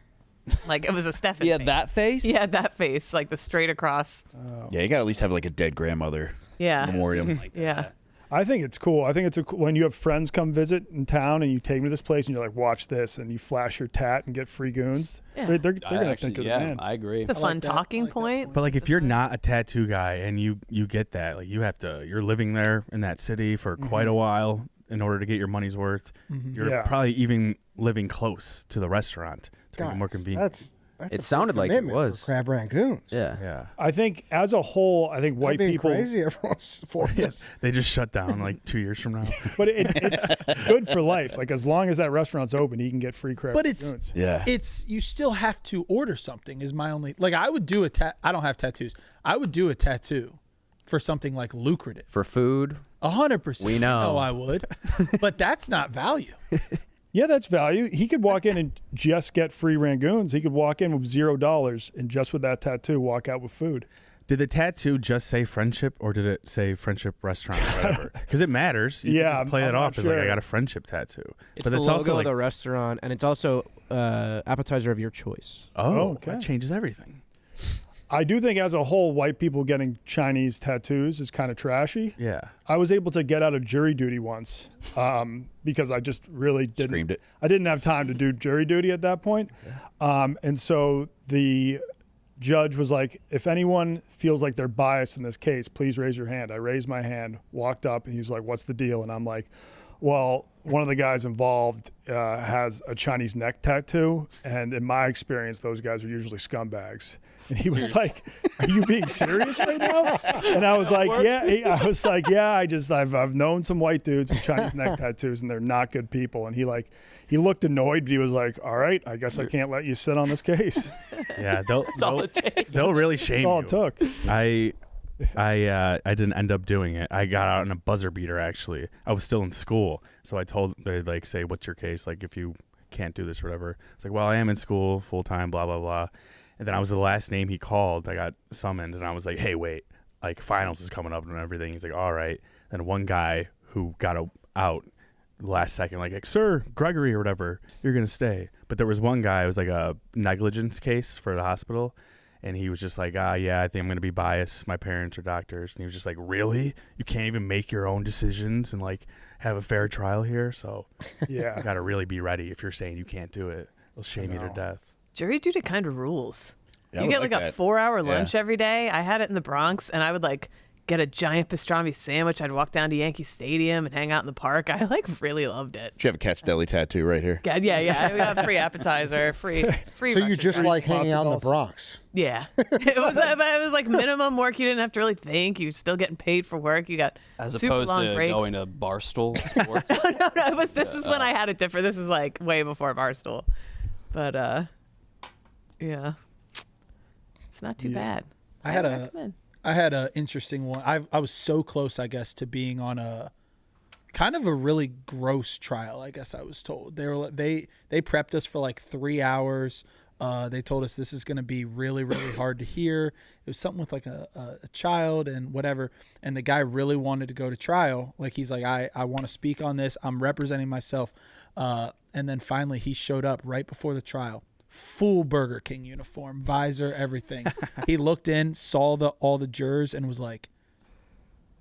Like it was a Stefan He had face. that face? He had that face, like the straight across. Yeah, you got to at least have like a dead grandmother Yeah. memoriam. Yeah. I think it's cool. I think it's when you have friends come visit in town and you take them to this place and you're like, watch this, and you flash your tat and get free goons. Yeah. They're going to think you're the man. I agree. It's a fun talking point. But like, if you're not a tattoo guy and you get that, like you're living there in that city for quite a while in order to get your money's worth. You're Yeah. probably even living close to the restaurant. It's gonna be more convenient. That's It a sounded big like it commitment for was. crab rangoons. Yeah. I think as a whole, I think white Being people. crazy, everyone's for this. They just shut down like 2 years from now. But it's good for life. Like as long as that restaurant's open, he can get free crab But it's rangoons. Yeah. it's you still have to order something. Is my only like I would do I don't have tattoos. I would do a tattoo for something like lucrative. For food, 100%. We know. I would, but that's not value. Yeah, that's value. He could walk in and just get free rangoons. He could walk in with $0 and just with that tattoo walk out with food. Did the tattoo just say friendship, or did it say friendship restaurant or whatever? Because it matters. You Yeah, can just play I'm that not off as like, I sure. got a friendship tattoo. It's but the it's logo also of like, the restaurant, and it's also appetizer of your choice. Okay. That changes everything. I do think as a whole, white people getting Chinese tattoos is kind of trashy. Yeah. I was able to get out of jury duty once because I just really didn't. Screamed it. I didn't have time to do jury duty at that point. And so the judge was like, if anyone feels like they're biased in this case, please raise your hand. I raised my hand, walked up, and he's like, what's the deal? And I'm like, well, one of the guys involved has a Chinese neck tattoo. And in my experience, those guys are usually scumbags. And he was like, "Are you being serious right now?" And I was like, "Yeah." I've known some white dudes with Chinese neck tattoos, and they're not good people. And he looked annoyed, but he was like, "All right, I guess I can't let you sit on this case." Yeah, all it takes. they'll really shame That's all you. it took. I didn't end up doing it. I got out in a buzzer beater. Actually, I was still in school, so I told they'd like say, "What's your case? Like if you can't do this or whatever." It's like, "Well, I am in school full time." Blah blah blah. And then I was the last name he called. I got summoned, and I was like, "Hey, wait! Like finals is coming up and everything." He's like, "All right." Then one guy who got out the last second, like, "Sir Gregory or whatever, you're gonna stay." But there was one guy. It was like a negligence case for the hospital. And he was just like, yeah, I think I'm going to be biased. My parents are doctors. And he was just like, really? You can't even make your own decisions and like have a fair trial here? So Yeah. you got to really be ready if you're saying you can't do it. They'll shame you to death. Jury duty kind of rules. Yeah, I You would get like a that. 4-hour Yeah. lunch every day. I had it in the Bronx, and I would like get a giant pastrami sandwich. I'd walk down to Yankee Stadium and hang out in the park. I like really loved it. You have a Cat's Deli tattoo right here. Yeah. We got free appetizer, free. So you just like hanging out in the balls. Bronx. Yeah, it was like minimum work. You didn't have to really think. You're still getting paid for work. You got As super opposed long to breaks. going to Barstool Sports. No. This is when I had it different. This was like way before Barstool, but yeah, it's not too bad. I had recommend. I had an interesting one. I was so close, I guess, to being on a kind of a really gross trial, I guess I was told. They prepped us for like 3 hours. They told us this is going to be really, really hard to hear. It was something with like a child and whatever. And the guy really wanted to go to trial. Like, he's like, I want to speak on this. I'm representing myself. And then finally he showed up right before the trial. Full Burger King uniform, visor, everything. He looked in, saw all the jurors, and was like,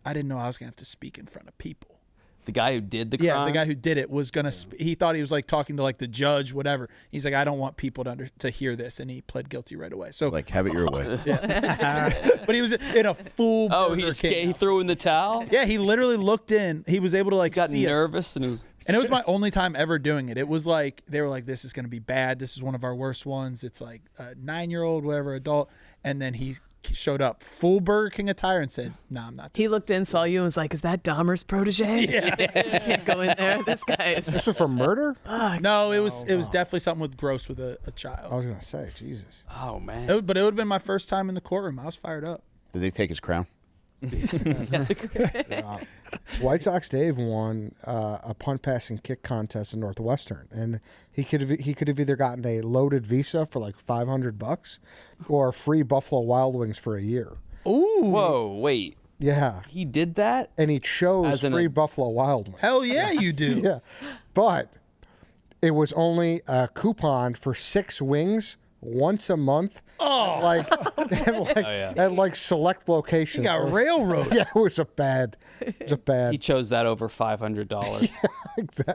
I didn't know I was going to have to speak in front of people. The guy who did the crime? Yeah, the guy who did it was going to he thought he was like talking to like the judge, whatever. He's like, I don't want people to hear this, and he pled guilty right away. So like, have it your way. But he was in a full Burger King. He threw in the towel? Yeah, he literally looked in. He was able to like got see nervous us. and it was And it was my only time ever doing it. It was like, they were like, this is going to be bad. This is one of our worst ones. It's like a 9-year-old, whatever, adult. And then he showed up full Burger King attire and said, no, I'm not. He looked in, saw you, and was like, is that Dahmer's protege? Yeah. You can't go in there. This guy is. This was for murder? No, it was definitely something with gross with a child. I was going to say, Jesus. Oh, man. But it would have been my first time in the courtroom. I was fired up. Did they take his crown? Yeah. White Sox Dave won a punt, pass, and kick contest in Northwestern, and he could have either gotten a loaded visa for like $500 or free Buffalo Wild Wings for a year. Ooh! Whoa! Wait. Yeah, he did that, and he chose free Buffalo Wild Wings. Hell yeah, you do. Yeah, but it was only a coupon for 6 wings once a month. Oh, at like select locations. He got railroaded. Yeah, it was a bad. He chose that over $500.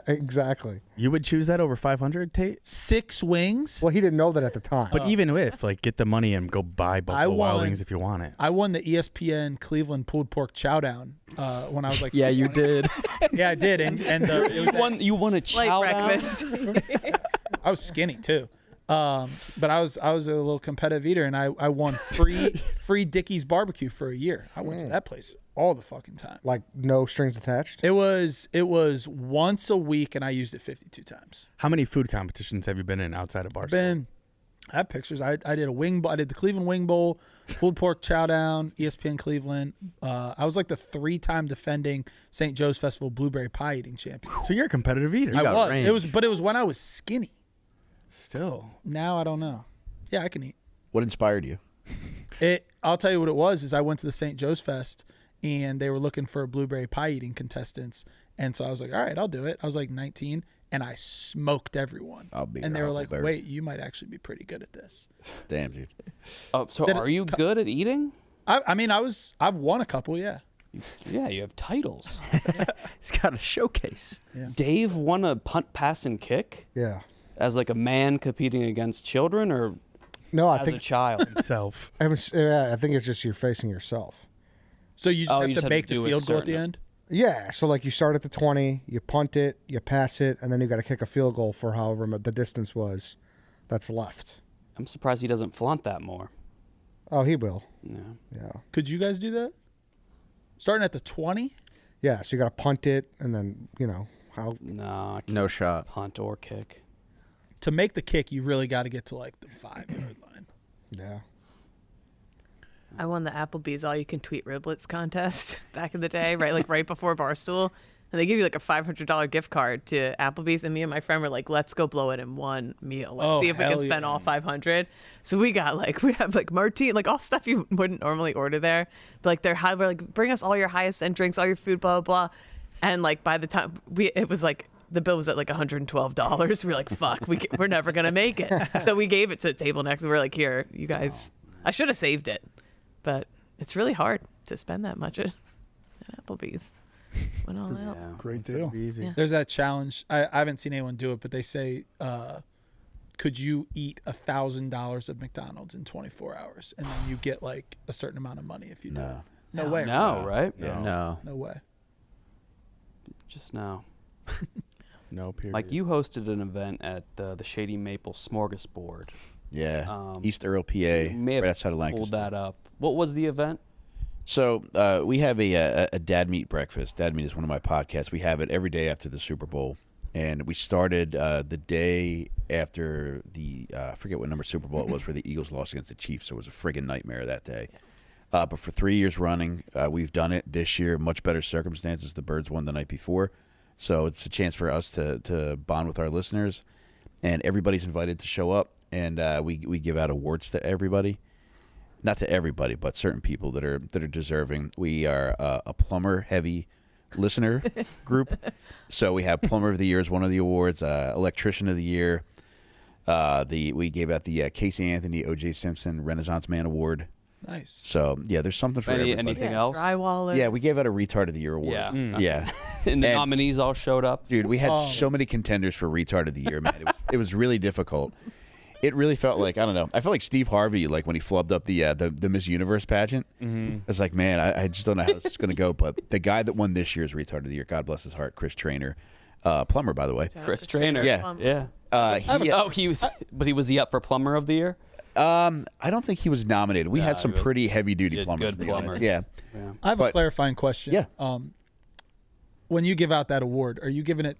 Exactly. You would choose that over 500, Tate? 6 wings? Well, he didn't know that at the time. But even if, like, get the money and go buy Buffalo Wild Wings if you want it. I won the ESPN Cleveland pulled pork chowdown when I was like, yeah, you did. Yeah, I did, and it was you won a chow breakfast. I was skinny too. But I was a little competitive eater, and I won free Dickie's barbecue for a year. I went to that place all the fucking time. Like no strings attached. It was once a week, and I used it 52 times. How many food competitions have you been in outside of Barstool? I have pictures. I did a wing bowl. I did the Cleveland Wing Bowl, pulled pork chowdown, ESPN Cleveland. I was like the 3-time defending St. Joe's Festival blueberry pie eating champion. So you're a competitive eater. I was. But it was when I was skinny. Still. Now I don't know. Yeah, I can eat. What inspired you? I'll tell you what it was. Is I went to the St. Joe's Fest, and they were looking for blueberry pie eating contestants, and so I was like, all right, I'll do it. I was like 19, and I smoked everyone. And they were like, wait, you might actually be pretty good at this. Damn, dude. So are you good at eating? I mean, I've won a couple, yeah. Yeah, you have titles. He's got a showcase. Yeah. Dave won a punt, pass, and kick? Yeah. As like a man competing against children, or no, I as think a child? Himself. I think it's just you're facing yourself. So you just have to make the field goal at the end? Yeah. So like you start at the 20, you punt it, you pass it, and then you got to kick a field goal for however the distance was that's left. I'm surprised he doesn't flaunt that more. Oh, he will. Yeah. Could you guys do that? Starting at the 20? Yeah. So you got to punt it, and then how? No shot. Punt or kick. To make the kick, you really got to get to like the 5-yard line. Yeah. I won the Applebee's all-you-can-tweet riblets contest back in the day, right? Like right before Barstool. And they give you like a $500 gift card to Applebee's. And me and my friend were like, let's go blow it in one meal. Let's see if we can spend all $500. So we have like martini, like all stuff you wouldn't normally order there. But like we're like, bring us all your highest end drinks, all your food, blah, blah, blah. And like by the time it was like, the bill was at like $112. We were like, fuck, we're never going to make it. So we gave it to the table next. We were like, here, you guys, I should have saved it. But it's really hard to spend that much at Applebee's. Went all out. Great deal. Yeah. There's that challenge. I haven't seen anyone do it, but they say, could you eat $1,000 of McDonald's in 24 hours? And then you get like a certain amount of money if you do it. No way. No, right? No. No way. Just no. No, period. Like you hosted an event at the Shady Maple Smorgasbord. Yeah. East Earl, PA, You may have right outside of Lancaster. pulled that up. What was the event? So we have a dad meat breakfast. Dad meat is one of my podcasts. We have it every day after the Super Bowl, and we started the day after the I forget what number Super Bowl it was, where the Eagles lost against the Chiefs. So it was a friggin' nightmare that day. But for 3 years running, we've done it this year. Much better circumstances. The Birds won the night before. So it's a chance for us to bond with our listeners. And everybody's invited to show up. And we give out awards to everybody. Not to everybody, but certain people that are deserving. We are a plumber-heavy listener group. So we have Plumber of the Year as one of the awards. Electrician of the Year. We gave out the Casey Anthony, O.J. Simpson Renaissance Man Award. Nice. So yeah, there's something for everybody. Anything else? Drywallers. Yeah, we gave out a Retard of the Year award. Yeah. Yeah. And the nominees all showed up. Dude, we had so many contenders for Retard of the Year, man. It was really difficult. It really felt like, I don't know. I felt like Steve Harvey, like when he flubbed up the Miss Universe pageant. I was like, man, I just don't know how this is going to go. But the guy that won this year's Retard of the Year, God bless his heart, Chris Trainer, plumber, by the way. Chris Trainer. Yeah. Yeah. He was he up for Plumber of the Year? I don't think he was nominated. We had some pretty heavy duty plumbers. Good plumbers. Yeah. I have a clarifying question. Yeah. When you give out that award, are you giving it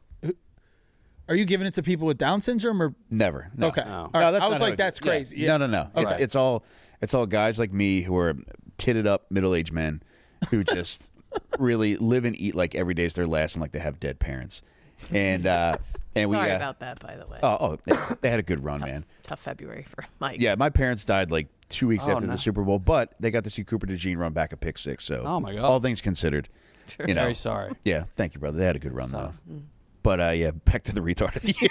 to people with Down syndrome or never? No. Okay. No. All right. that's I was not how like, it that's goes. Yeah. crazy. Yeah. No. Okay. It's all guys like me who are titted up middle-aged men who just really live and eat like every day is their last and like they have dead parents. And Sorry we about that, by the way. They had a good run, man. Tough February for Mike. Yeah, my parents died like 2 weeks after no. the Super Bowl, but they got to see Cooper DeJean run back a pick six. So, Oh, my God. all things considered, you know, Very sorry. Yeah, thank you, brother. They had a good run though. But back to the Retard of the Year.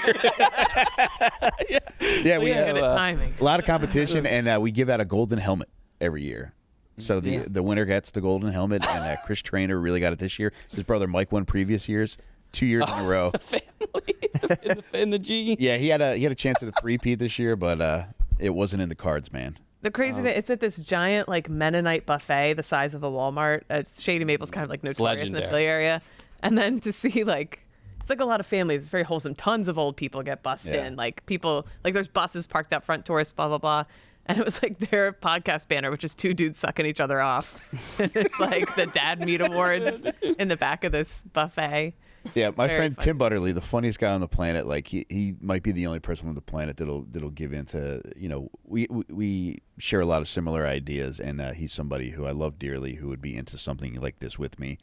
yeah, we Good have at timing. a lot of competition, and we give out a golden helmet every year. So the winner gets the golden helmet, and Chris Trainer really got it this year. His brother Mike won previous years, 2 years in a row. The family in the G. Yeah, he had a chance at a three-peat this year, but it wasn't in the cards, man. The crazy thing, it's at this giant like Mennonite buffet the size of a Walmart. Shady Maple's kind of like notorious in the legendary. Philly area. And then to see like, it's like a lot of families. It's very wholesome. Tons of old people get bussed in. Like people, like there's buses parked out front, tourists, blah, blah, blah. And it was like their podcast banner, which is two dudes sucking each other off. It's like the Dad Meat Awards in the back of this buffet. Yeah, my very friend funny. Tim Butterly, the funniest guy on the planet. Like he might be the only person on the planet that'll give into. You know, we share a lot of similar ideas, and he's somebody who I love dearly, who would be into something like this with me.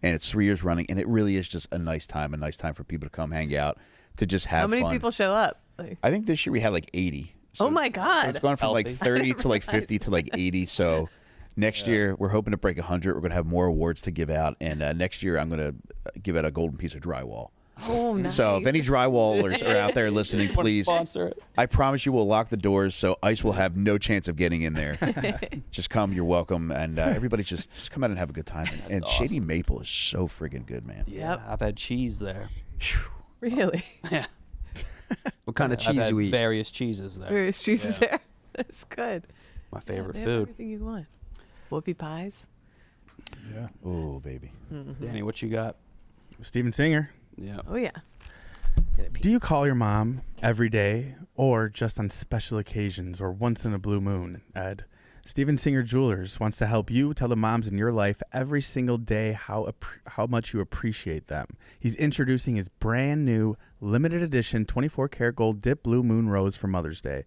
And it's 3 years running, and it really is just a nice time for people to come hang out, to just have fun. How many people show up? Like, I think this year we had like 80. So, oh my God. So it's gone from like Healthy. 30 to like 50 to like 80. So next year we're hoping to break 100. We're going to have more awards to give out, and next year I'm going to give out a golden piece of drywall. Oh, nice. So if any drywallers are out there listening, please, Sponsor it. I promise you we'll lock the doors so ICE will have no chance of getting in there. Just come, you're welcome, and everybody just come out and have a good time. And Shady Maple is so friggin' good, man. Yeah, I've had cheese there. Really? Yeah. What kind of I've cheese had you eat? various cheeses there. Various cheeses there. That's good. My favorite They have food. everything you want. Whoopie pies. Yeah. Oh, baby. Danny, what you got? Steven Singer. Yeah. Oh, yeah. Do you call your mom every day or just on special occasions or once in a blue moon, Ed? Steven Singer Jewelers wants to help you tell the moms in your life every single day how much you appreciate them. He's introducing his brand new limited edition 24 karat gold dip blue moon rose for Mother's Day.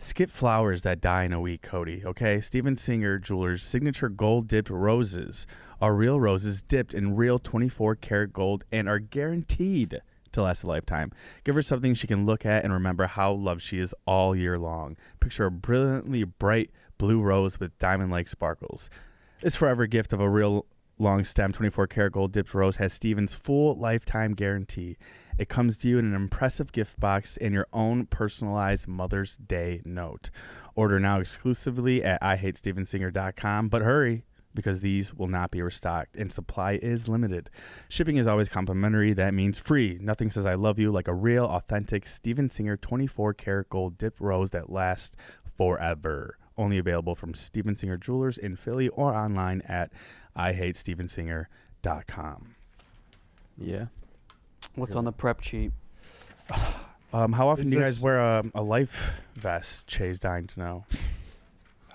Skip flowers that die in a week, Cody, okay? Steven Singer Jewelers' signature gold dipped roses are real roses dipped in real 24 karat gold and are guaranteed to last a lifetime. Give her something she can look at and remember how loved she is all year long. Picture a brilliantly bright blue rose with diamond-like sparkles. This forever gift of a real long stem 24 karat gold dipped rose has Steven's full lifetime guarantee. It comes to you in an impressive gift box and your own personalized Mother's Day note. Order now exclusively at IHateStevenSinger.com, but hurry, because these will not be restocked and supply is limited. Shipping is always complimentary. That means free. Nothing says I love you like a real, authentic Steven Singer 24 karat gold dipped rose that lasts forever. Only available from Steven Singer Jewelers in Philly or online at IHateStevenSinger.com. Yeah. What's on the prep sheet? How often Is do you guys this- wear a life vest? Cheah's dying to know.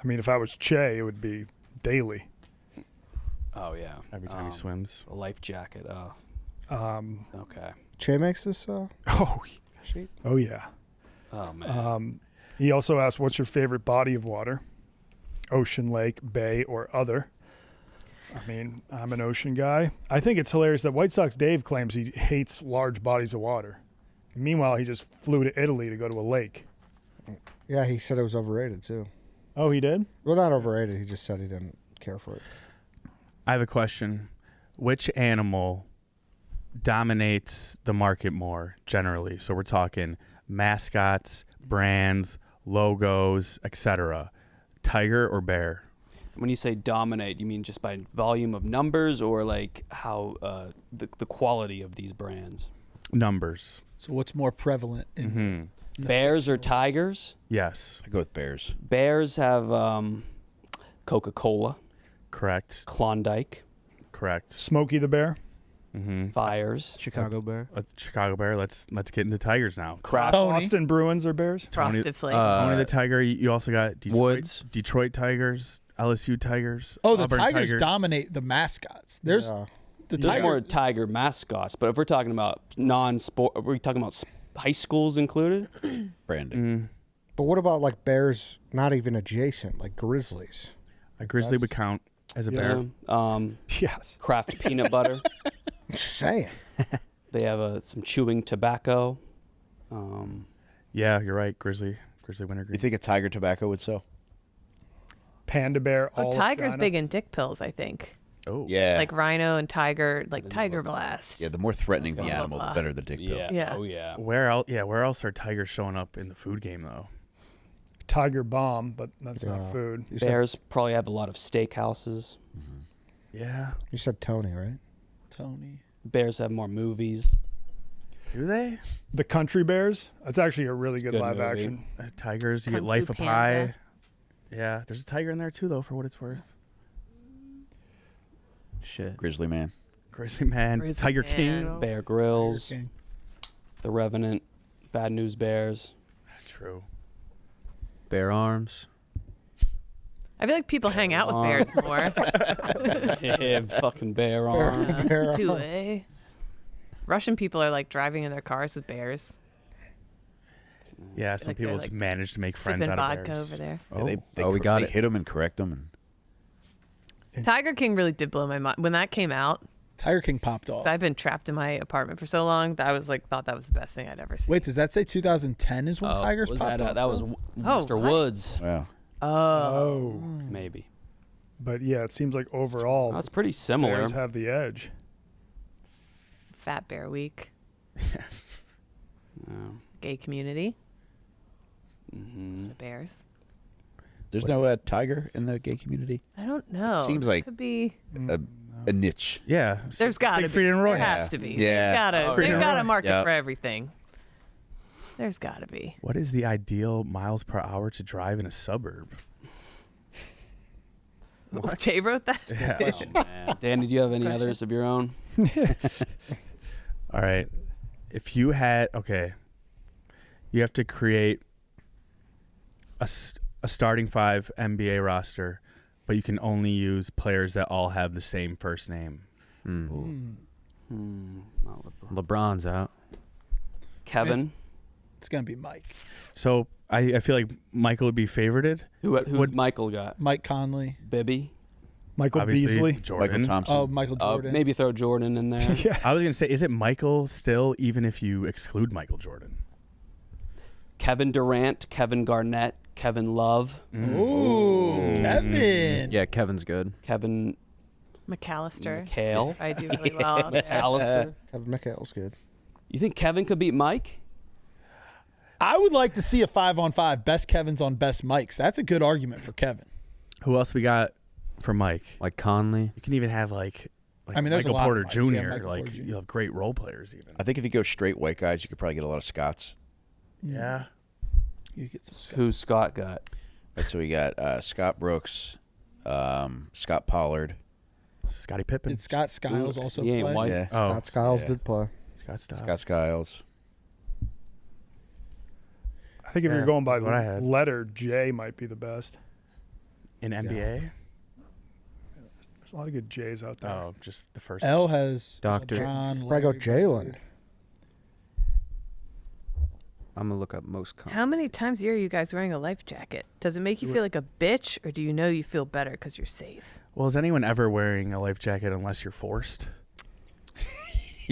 I mean, if I was Cheah, it would be daily. Oh, yeah. Every time he swims. A life jacket. Oh, okay. Che makes this Oh, sheet. oh yeah. Oh, man. He also asked, "What's your favorite body of water?" ocean, lake, bay, or other. I mean, I'm an ocean guy. I think it's hilarious that White Sox Dave claims he hates large bodies of water. Meanwhile, he just flew to Italy to go to a lake. Yeah, he said it was overrated too. Oh, he did? Well, not overrated. He just said he didn't care for it. I have a question. Which animal dominates the market more generally? So we're talking mascots, brands, logos, etc. Tiger or bear? When you say dominate, you mean just by volume of numbers or like how the quality of these brands? Numbers. So what's more prevalent in Bears or tigers? Yes. I go with bears. Bears have Coca-Cola. Correct. Klondike. Correct. Smokey the Bear. Fires. Chicago Bear. Chicago Bear. Let's get into tigers now. Kraft. Austin Bruins are Bears. Frosted Flakes. Tony the Tiger. You also got Detroit, Woods. Detroit Tigers, LSU Tigers. Oh, the Auburn Tigers dominate the mascots. There's the There's Tiger. more tiger mascots, but if we're talking about non-sport, are we talking about high schools included? Branding. But what about like bears not even adjacent, like grizzlies? A grizzly would count as a bear. Yes. Kraft peanut butter. I'm just saying. They have some chewing tobacco. Yeah, you're right. Grizzly wintergreen. You think a tiger tobacco would sell? Panda bear. Oh, all of Tiger's China. big in dick pills, I think. Oh. Yeah. Like Rhino and Tiger, like Tiger Blast. Yeah, the more threatening the Blah, blah, animal, the blah. better the dick pill. Yeah. Yeah. Oh yeah. Where else? Yeah, where else are tigers showing up in the food game though? Tiger bomb, but that's not food. You said, Bears probably have a lot of steakhouses. Yeah. you said Tony, right? Tony. Bears have more movies. Do they? The Country Bears. That's actually a really It's a good good live movie. action. Tigers. You Kung get Life Fu of Panda. Pi. Yeah, there's a tiger in there too, though, for what it's worth. Shit. Grizzly man. Grizzly Man, Grizzly Tiger Man. King. Bear Grylls, King. The Revenant, Bad News Bears. True. Bear arms. I feel like people hang out with bears more. Yeah, fucking bear arm. Too, eh? Russian people are like driving in their cars with bears. Yeah, some Like they're, people like, just manage to make friends Sipping out of vodka bears. over there. Yeah, Oh, we got they it. hit them and correct them. And Tiger King really did blow my mind when that came out. Tiger King popped off. 'Cause I've been trapped in my apartment for so long that I was like, thought that was the best thing I'd ever seen. Wait, does that say 2010 is when Oh, Tigers was popped that, off? that was though? Mr. what? Woods, wow. Oh. maybe. But yeah, it seems like overall That's pretty similar. Bears have the edge. Fat Bear Week, Yeah. gay community, Mhm. the bears. There's no tiger in the gay community. I don't know. seems like- could be. A niche. Yeah. There's got to be. Siegfried and Roy. There has to be. Yeah. They've got a market Yep. for everything. There's got to be. What is the ideal miles per hour to drive in a suburb? Jay wrote that. Yeah. Oh, man. Dan, did you have any others of your own? All right. If you had, you have to create a starting 5 NBA roster, but you can only use players that all have the same first name. Not LeBron. LeBron's out. Kevin. It's gonna be Mike. So I feel like Michael would be favorited. Who's Michael got? Mike Conley. Bibby. Michael Obviously, Beasley. Jordan. Michael Thompson. Oh, Michael Jordan. Maybe throw Jordan in there. Yeah. I was going to say, is it Michael still, even if you exclude Michael Jordan? Kevin Durant, Kevin Garnett, Kevin Love, Ooh, Kevin. Yeah, Kevin's good. Kevin McAllister. McHale. I do really well out there. McAllister. Kevin McHale's good. You think Kevin could beat Mike? I would like to see a 5-on-5 best Kevins on best Mikes. That's a good argument for Kevin. Who else we got for Mike? Like Conley. You can even have like I mean, there's a Michael lot of Porter Mikes. Jr. Yeah, Michael like Porter Jr. you'll have great role players even. I think if you go straight white guys, you could probably get a lot of Scots. Yeah. You get some Who's Scott got? Right, so we got Scott Brooks, Scott Pollard. Scottie Pippen. Did Scott Skiles also He ain't play? white. Yeah. Oh. Scott Skiles Yeah. did play. Scott Skiles. I think if Yeah, you're going by that's what I had. letter, J might be the best. in NBA. There's a lot of good J's out there. Oh, just the first. L has Doctor. John. Probably go Larry Jalen. Bird. I'm gonna look up most common. How many times a year are you guys wearing a life jacket? Does it make you feel like a bitch, or do you know you feel better because you're safe? Well, is anyone ever wearing a life jacket unless you're forced?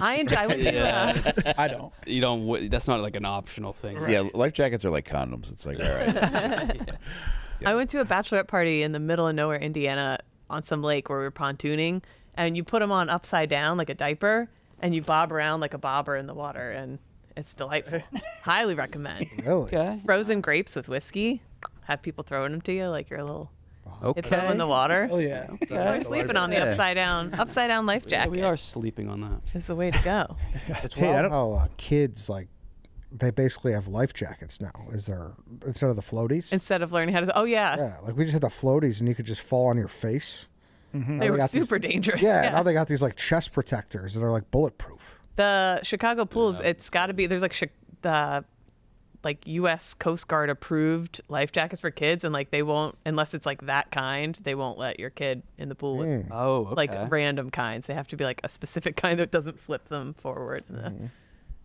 I enjoy. I went to, I don't. You don't. That's not like an optional thing. Yeah, life jackets are like condoms. It's like, all right. I went to a bachelorette party in the middle of nowhere, Indiana, on some lake where we were pontooning, and you put them on upside down like a diaper, and you bob around like a bobber in the water, and it's delightful. Highly recommend. Really? Okay. Frozen grapes with whiskey. Have people throwing them to you like you're a little. Okay. Throw in the water. Oh yeah. I'm sleeping on the upside down life Yeah, jacket. we are sleeping on that. Is the way to go. It's Hey, I wild how kids like they basically have life jackets now. Is there instead of the floaties? Instead of learning how to. Oh yeah. Yeah, like we just had the floaties and you could just fall on your face. Mm-hmm. They were got super dangerous. Yeah, now they got these like chest protectors that are like bulletproof. The Chicago pools, it's got to be. There's the like U.S. Coast Guard approved life jackets for kids, and like they won't unless it's like that kind. They won't let your kid in the pool with Oh, okay. like random kinds. They have to be like a specific kind that doesn't flip them forward.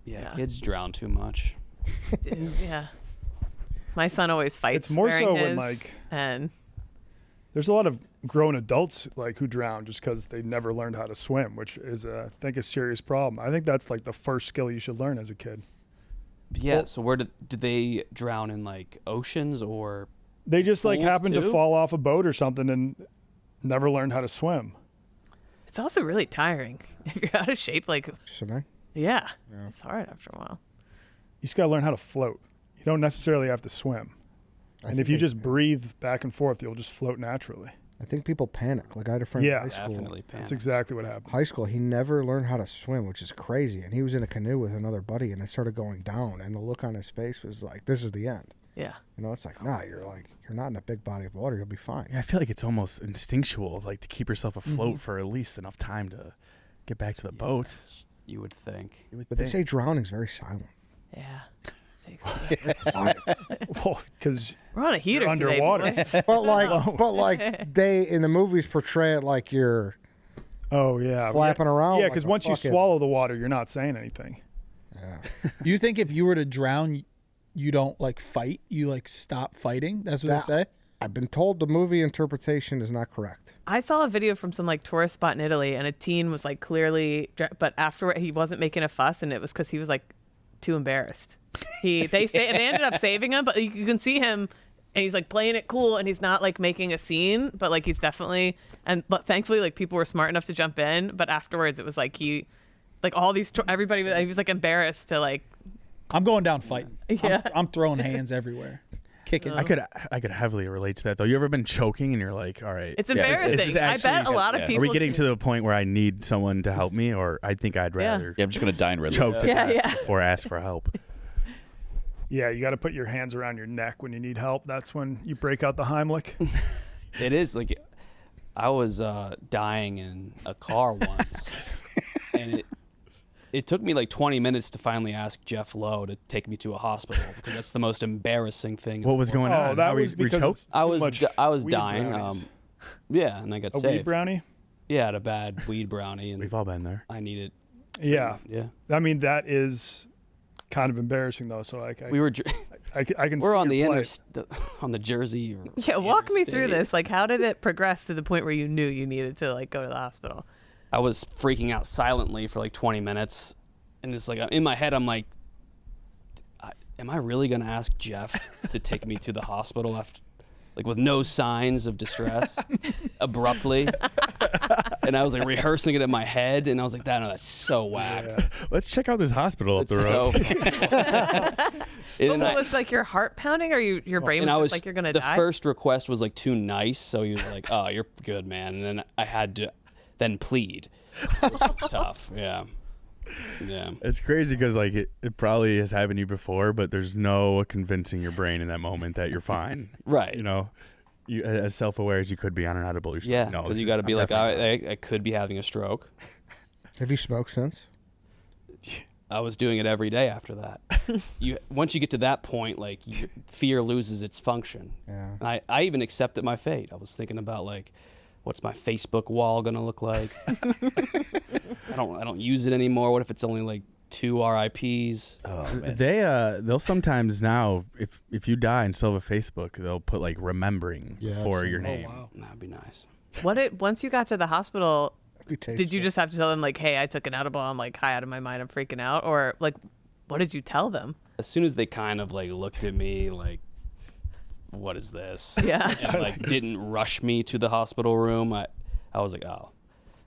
Yeah, kids drown too much. Dude, yeah. My son always fights. It's more wearing so his, when like and there's a lot of grown adults like who drown just because they never learned how to swim, which is I think a serious problem. I think that's like the first skill you should learn as a kid. Yeah. So where do they drown in like oceans or? They just like Pools, happened to too? fall off a boat or something and never learned how to swim. it's also really tiring if you're out of shape. Like, Shouldn't yeah, it's hard after a while. You just gotta learn how to float. You don't necessarily have to swim. I And think if you they- just breathe back and forth, you'll just float naturally. I think people panic. Like I had a friend in Yeah, high school. Definitely panic. That's exactly what happened. High school, he never learned how to swim, which is crazy. And he was in a canoe with another buddy, and it started going down. And the look on his face was like, "This is the end." Yeah. You know, it's like, nah, you're not in a big body of water. You'll be fine. Yeah, I feel like it's almost instinctual, like to keep yourself afloat for at least enough time to get back to the boat. You would think. But they say drowning's very silent. Yeah. Takes Well, because We're on a heater You're today, underwater. boys. but like they in the movies portray it like you're oh yeah, flapping around. Yeah, like because a once you fucking- swallow the water, you're not saying anything. Yeah. You think if you were to drown, you don't like fight? You like stop fighting? That's what That- they say. I've been told the movie interpretation is not correct. I saw a video from some like tourist spot in Italy, and a teen was like clearly, but afterward he wasn't making a fuss, and it was because he was like too embarrassed. They ended up saving him, but you can see him, and he's like playing it cool, and he's not like making a scene, but like he's definitely, but thankfully like people were smart enough to jump in, but afterwards it was like everybody he was like embarrassed to like. I'm going down fighting. Yeah. I'm throwing hands everywhere, kicking. I could heavily relate to that though. You ever been choking and you're like, all right, It's Yeah, this embarrassing. is I bet actually- a lot of yeah. people. are we getting to the point where I need someone to help me, or I think I'd rather Yeah, I'm just gonna die in rhythm. choke to Yeah, death yeah. before I ask for help? Yeah, you got to put your hands around your neck when you need help. That's when you break out the Heimlich. It is like I was dying in a car once, and it took me like 20 minutes to finally ask Jeff Lowe to take me to a hospital because that's the most embarrassing thing. in What the was world. going on? that Were was you- were you because of choked? I too was much I was weed dying. brownies. Yeah, and I got A saved. weed brownie? Yeah, I had a bad weed brownie, and We've all been there. I needed. Yeah. Yeah. I mean, that is kind of embarrassing though. So We were. I can We're see on the your plight. on the Jersey. Or Yeah, walk me through interstate. this. Like, how did it progress to the point where you knew you needed to like go to the hospital? I was freaking out silently for like 20 minutes, and it's like in my head I'm like, am I really gonna ask Jeff to take me to the hospital after, like with no signs of distress, abruptly? And I was like rehearsing it in my head, and I was like, that's so whack. Let's check out this hospital up It's the road. And What I- was like your heart pounding, or your brain and was I just was like you're gonna the die? first request was like too nice, so he was like, "Oh, you're good, man." And then I had to then plead, which was tough. Yeah. It's crazy because like it probably has happened to you before, but there's no convincing your brain in that moment that you're fine. Right. You know, you as self-aware as you could be on an edible. You're just Yeah, like, no, because this you got to is- be I'm like, definitely I could be having a stroke. Have you smoked since? I was doing it every day after that. Once you get to that point, like fear loses its function. Yeah. And I even accepted my fate. I was thinking about like, what's my Facebook wall gonna look like? I don't use it anymore. What if it's only like 2 RIPs. Oh man. They'll sometimes now, if you die and still have a Facebook, they'll put like remembering Yeah, I've for seen your that. name. Oh, wow. That'd be nice. Once you got to the hospital, Be tasty. did you just have to tell them like, "Hey, I took an edible. I'm like high out of my mind. I'm freaking out," or like, what did you tell them? As soon as they kind of like looked at me like, what is this? Yeah. And like didn't rush me to the hospital room, I was like, oh,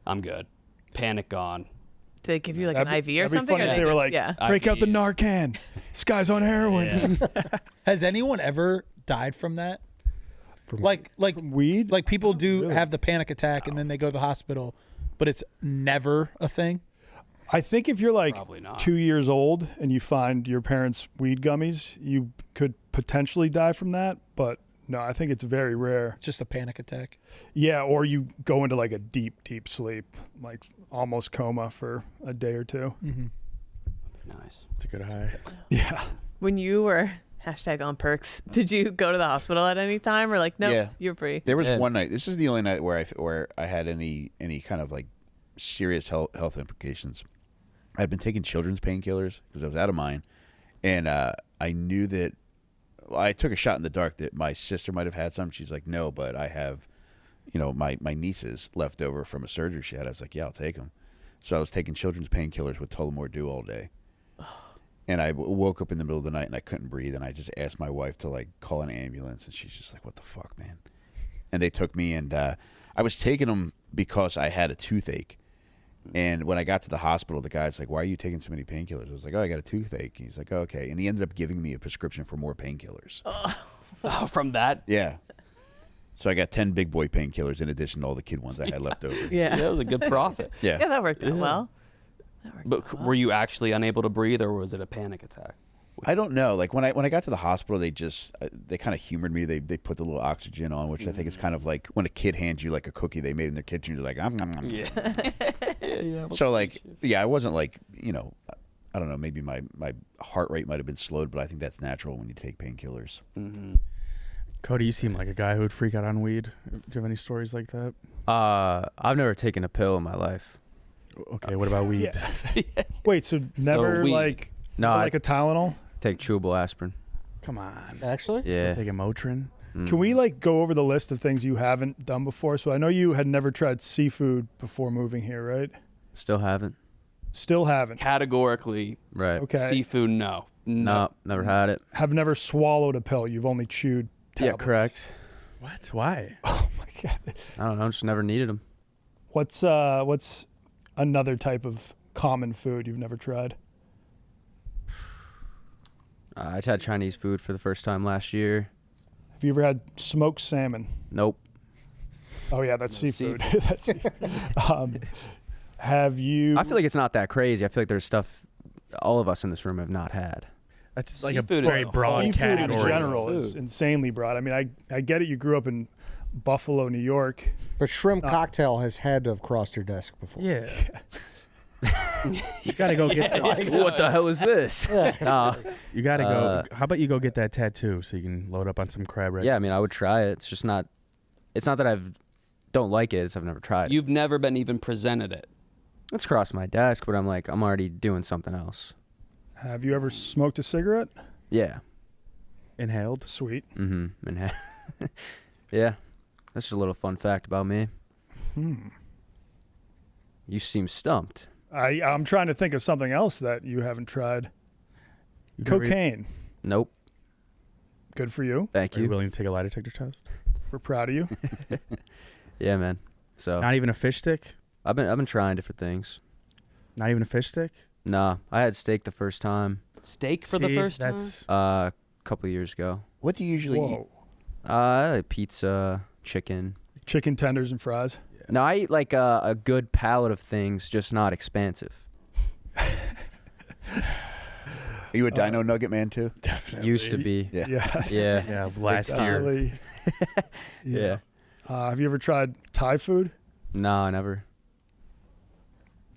I'm good. Panic gone. Did they give you like an IV or That'd be something? funny or if they were just- like, yeah. break out the IV. Narcan. This guy's on heroin. Has anyone ever died from that? Like weed? Like people do have the panic attack and then they go to the hospital, but it's never a thing. I think if you're like Probably not. 2 years old and you find your parents' weed gummies, you could potentially die from that. But no, I think it's very rare. It's just a panic attack. Yeah, or you go into like a deep, deep sleep, like almost coma for a day or two. Nice. It's a good high. Yeah. When you were #on perks, did you go to the hospital at any time or like, no, Yeah. you're free? There was Yeah. one night. This is the only night where I had any kind of like serious health implications. I'd been taking children's painkillers because I was out of mine, and I knew that. Well, I took a shot in the dark that my sister might have had some. She's like, no, but I have, my nieces left over from a surgery she had. I was like, yeah, I'll take them. So I was taking children's painkillers with Tullamore Dew all day. And I woke up in the middle of the night and I couldn't breathe. And I just asked my wife to like call an ambulance. And she's just like, what the fuck, man? And they took me, and I was taking them because I had a toothache. And when I got to the hospital, the guy's like, why are you taking so many painkillers? I was like, oh, I got a toothache. And he's like, oh, okay. And he ended up giving me a prescription for more painkillers. Oh, from that? Yeah. So I got 10 big boy painkillers in addition to all the kid ones I had left over. Yeah. That was a good profit. Yeah. Yeah, that worked out well. But were you actually unable to breathe, or was it a panic attack? I don't know. Like when I got to the hospital, they just they kind of humored me. They put the little oxygen on, which I think is kind of like when a kid hands you like a cookie they made in their kitchen. You're like, nom, nom, nom. Yeah. Yeah. So like, yeah, I wasn't like, I don't know. Maybe my heart rate might have been slowed, but I think that's natural when you take painkillers. Mm-hmm. Cody, you seem like a guy who would freak out on weed. Do you have any stories like that? I've never taken a pill in my life. Okay, what about weed? Yeah. Wait, so never weed. like No, like a Tylenol? Take chewable aspirin. Come on. Actually? Yeah. Take a Motrin. Can we like go over the list of things you haven't done before? So I know you had never tried seafood before moving here, right? Still haven't. Still haven't. Categorically, Right. Okay. seafood, no. No, never had it. Have never swallowed a pill. You've only chewed Yeah, tablets. correct. What? Why? Oh my god. I don't know. Just never needed them. What's another type of common food you've never tried? I had Chinese food for the first time last year. Have you ever had smoked salmon? Nope. Oh yeah, that's seafood. That's have you? I feel like it's not that crazy. I feel like there's stuff all of us in this room have not had. That's like like Seafood a very is- broad seafood in category. general is insanely broad. I mean, I get it. You grew up in Buffalo, New York. But shrimp cocktail has had to have crossed your desk before. Yeah. You gotta go get. What the hell is this? You gotta go. How about you go get that tattoo so you can load up on some crab right? Yeah, I mean, I would try it. It's just not. It's not that don't like it. It's I've never tried it. You've never been even presented it. It's crossed my desk, but I'm like, I'm already doing something else. Have you ever smoked a cigarette? Yeah. Inhaled. Sweet. Mm-hmm. And yeah. That's just a little fun fact about me. You seem stumped. I'm trying to think of something else that you haven't tried. You never- Cocaine. Nope. Good for you. Thank Are you you. willing to take a lie detector test? We're proud of you. Yeah, man. So Not even a fish stick. I've been trying different things. Not even a fish stick. Nah, I had steak the first time. Steak for the See, first time? that's A couple of years ago. What do you usually eat? Whoa. I had pizza, chicken. Chicken tenders and fries. No, I eat like a good palette of things, just not expansive. Are you a Dino Nugget man too? definitely Used to be. Yeah. Yeah. Yeah. Yeah, last year. Golly. Yeah. Have you ever tried Thai food? No, I never.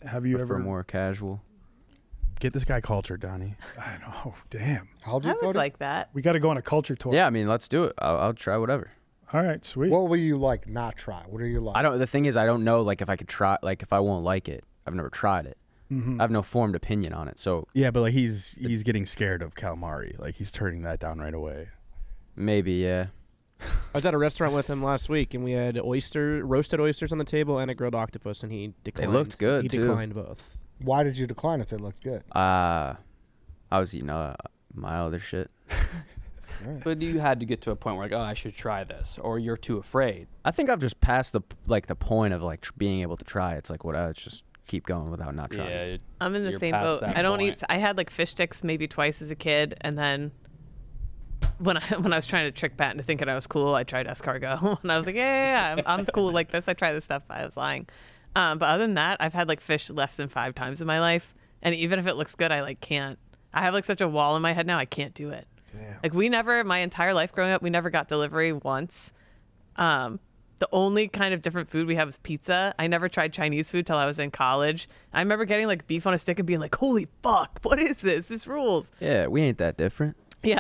Have you Prefer ever? more casual. Get this guy cultured, Donnie. I know. Damn. How old I you was Cody? like that. We got to go on a culture tour. Yeah, I mean, let's do it. I'll try whatever. All right. Sweet. What will you like not try? What are you like? I don't. The thing is, I don't know like if I could try. Like if I won't like it. I've never tried it. I have no formed opinion on it. So Yeah, but like he's getting scared of calamari. Like he's turning that down right away. maybe, yeah. I was at a restaurant with him last week, and we had roasted oysters on the table and a grilled octopus, and he declined. looked good, He too. declined both. Why did you decline if they looked good? I was eating my other shit. But you had to get to a point where like, oh, I should try this, or you're too afraid. I think I've just passed the point of like being able to try. It's like let's just keep going without not trying. Yeah, I'm in the you're same past boat. that I don't point. eat. I had like fish sticks maybe twice as a kid, and then when I was trying to trick Pat into thinking I was cool, I tried escargot, and I was like, yeah, I'm cool like this. I try this stuff. I was lying. But other than that, I've had like fish less than 5 times in my life, and even if it looks good, I like can't. I have like such a wall in my head now. I can't do it. Damn. Like we never, my entire life growing up, we never got delivery once. The only kind of different food we have is pizza. I never tried Chinese food till I was in college. I remember getting like beef on a stick and being like, holy fuck, what is this? This rules. Yeah, we ain't that different. Yeah.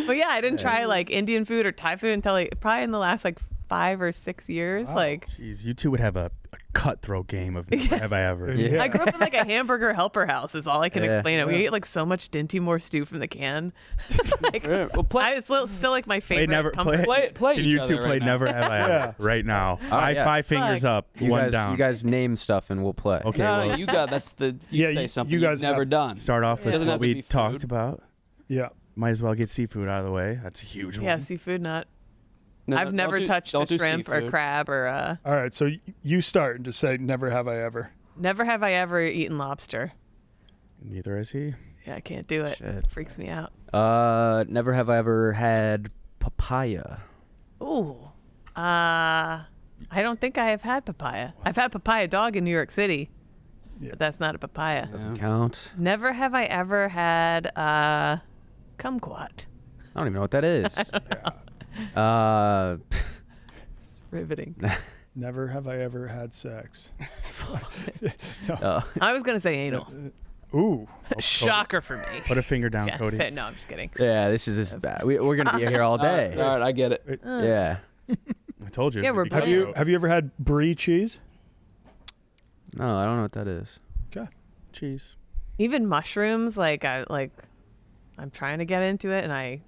But yeah, I didn't try like Indian food or Thai food until like probably in the last like 5 or 6 years. Like, Jeez, you two would have a cutthroat game of never have I ever. I grew up in like a hamburger helper house is all I can Yeah. explain it. We ate like so much Dinty Moore stew from the can. It's like, Well, play, it's still like my favorite never comfort. play Can each you other two play right now. never have I ever right now? yeah. Five fingers Fuck. up, one down. You guys name stuff and we'll play. Okay, No, well, you got that's the you Yeah, say you something guys you've never have- done. start off with Doesn't what have to we be talked food. about. Yeah. Might as well get seafood out of the way. That's a huge Yeah, one. seafood not. No, I've never touched a don't do shrimp or seafood. crab or All right. So you start and just say, never have I ever. never have I ever eaten lobster. Neither is he. Yeah, I can't do it. Shit. It freaks me out. Never have I ever had papaya. Ooh. I don't think I have had papaya. I've had papaya dog in New York City. But that's not a papaya. Doesn't count. Never have I ever had kumquat. I don't even know what that is. It's riveting. Never have I ever had sex. I was gonna say anal. Ooh. Shocker for me. Put a finger down, Yeah, Cody. no, I'm just kidding. Yeah, this is bad. We're gonna be here all day. All right, I get it. Yeah. I told you. Yeah, we're Have you ever had brie cheese? No, I don't know what that is. Okay. cheese? Even mushrooms, I'm trying to get into it, and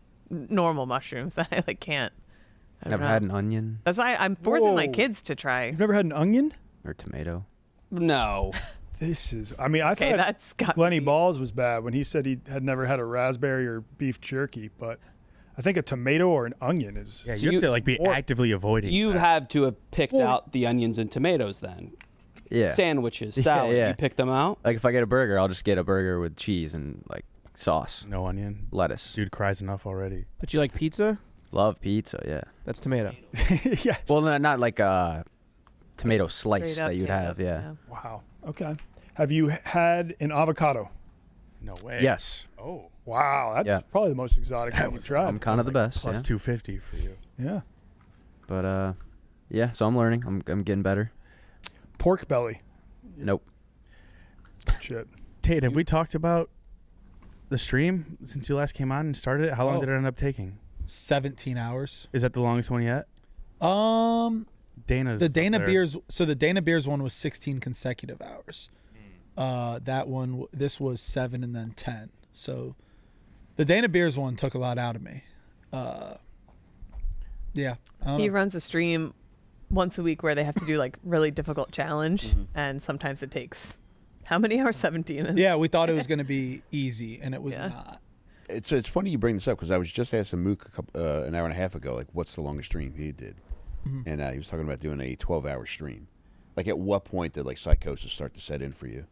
normal mushrooms that I can't. I don't Never know. had an onion That's why I'm forcing my Whoa. kids to try. You've never had an onion? or tomato. No. This is. I mean, I Okay, thought that's got Glenny me. Balls was bad when he said he had never had a raspberry or beef jerky, but I think a tomato or an onion is. Yeah, So you have you- to like be or- actively avoiding. You that. had to have picked Well- out the onions and tomatoes then. Yeah. Sandwiches, Yeah, salad. yeah. You pick them out. Like if I get a burger, I'll just get a burger with cheese and like sauce, no onion. lettuce. Dude cries enough already. But you like pizza? Love pizza, yeah. That's tomato. Yeah. Well, not like a tomato slice Straight up that you'd tomato, have, yeah. Wow. Okay. Have you had an avocado? No way. Yes. Oh. Wow, that's Yeah. probably the most exotic one you've tried. I'm kind of the best. Plus Yeah. 250 for you. Yeah. But yeah, so I'm learning. I'm getting better. Pork belly. Nope. Shit. Tate, have we talked about the stream since you last came on and started it? How long Oh. did it end up taking? 17 hours. Is that the longest one yet? Dana's The up Dana there. Beers. So the Dana Beers one was 16 consecutive hours. That one, this was 7 and then 10. So the Dana Beers one took a lot out of me. Yeah. I don't He know. runs a stream once a week where they have to do like really difficult challenge, and sometimes it takes how many hours? 17. Yeah, we thought it was going to be easy, and it was Yeah. not. It's funny you bring this up because I was just asking Mook an hour and a half ago, like, what's the longest stream he did? And he was talking about doing a 12-hour stream. Like, at what point did, like, psychosis start to set in for you?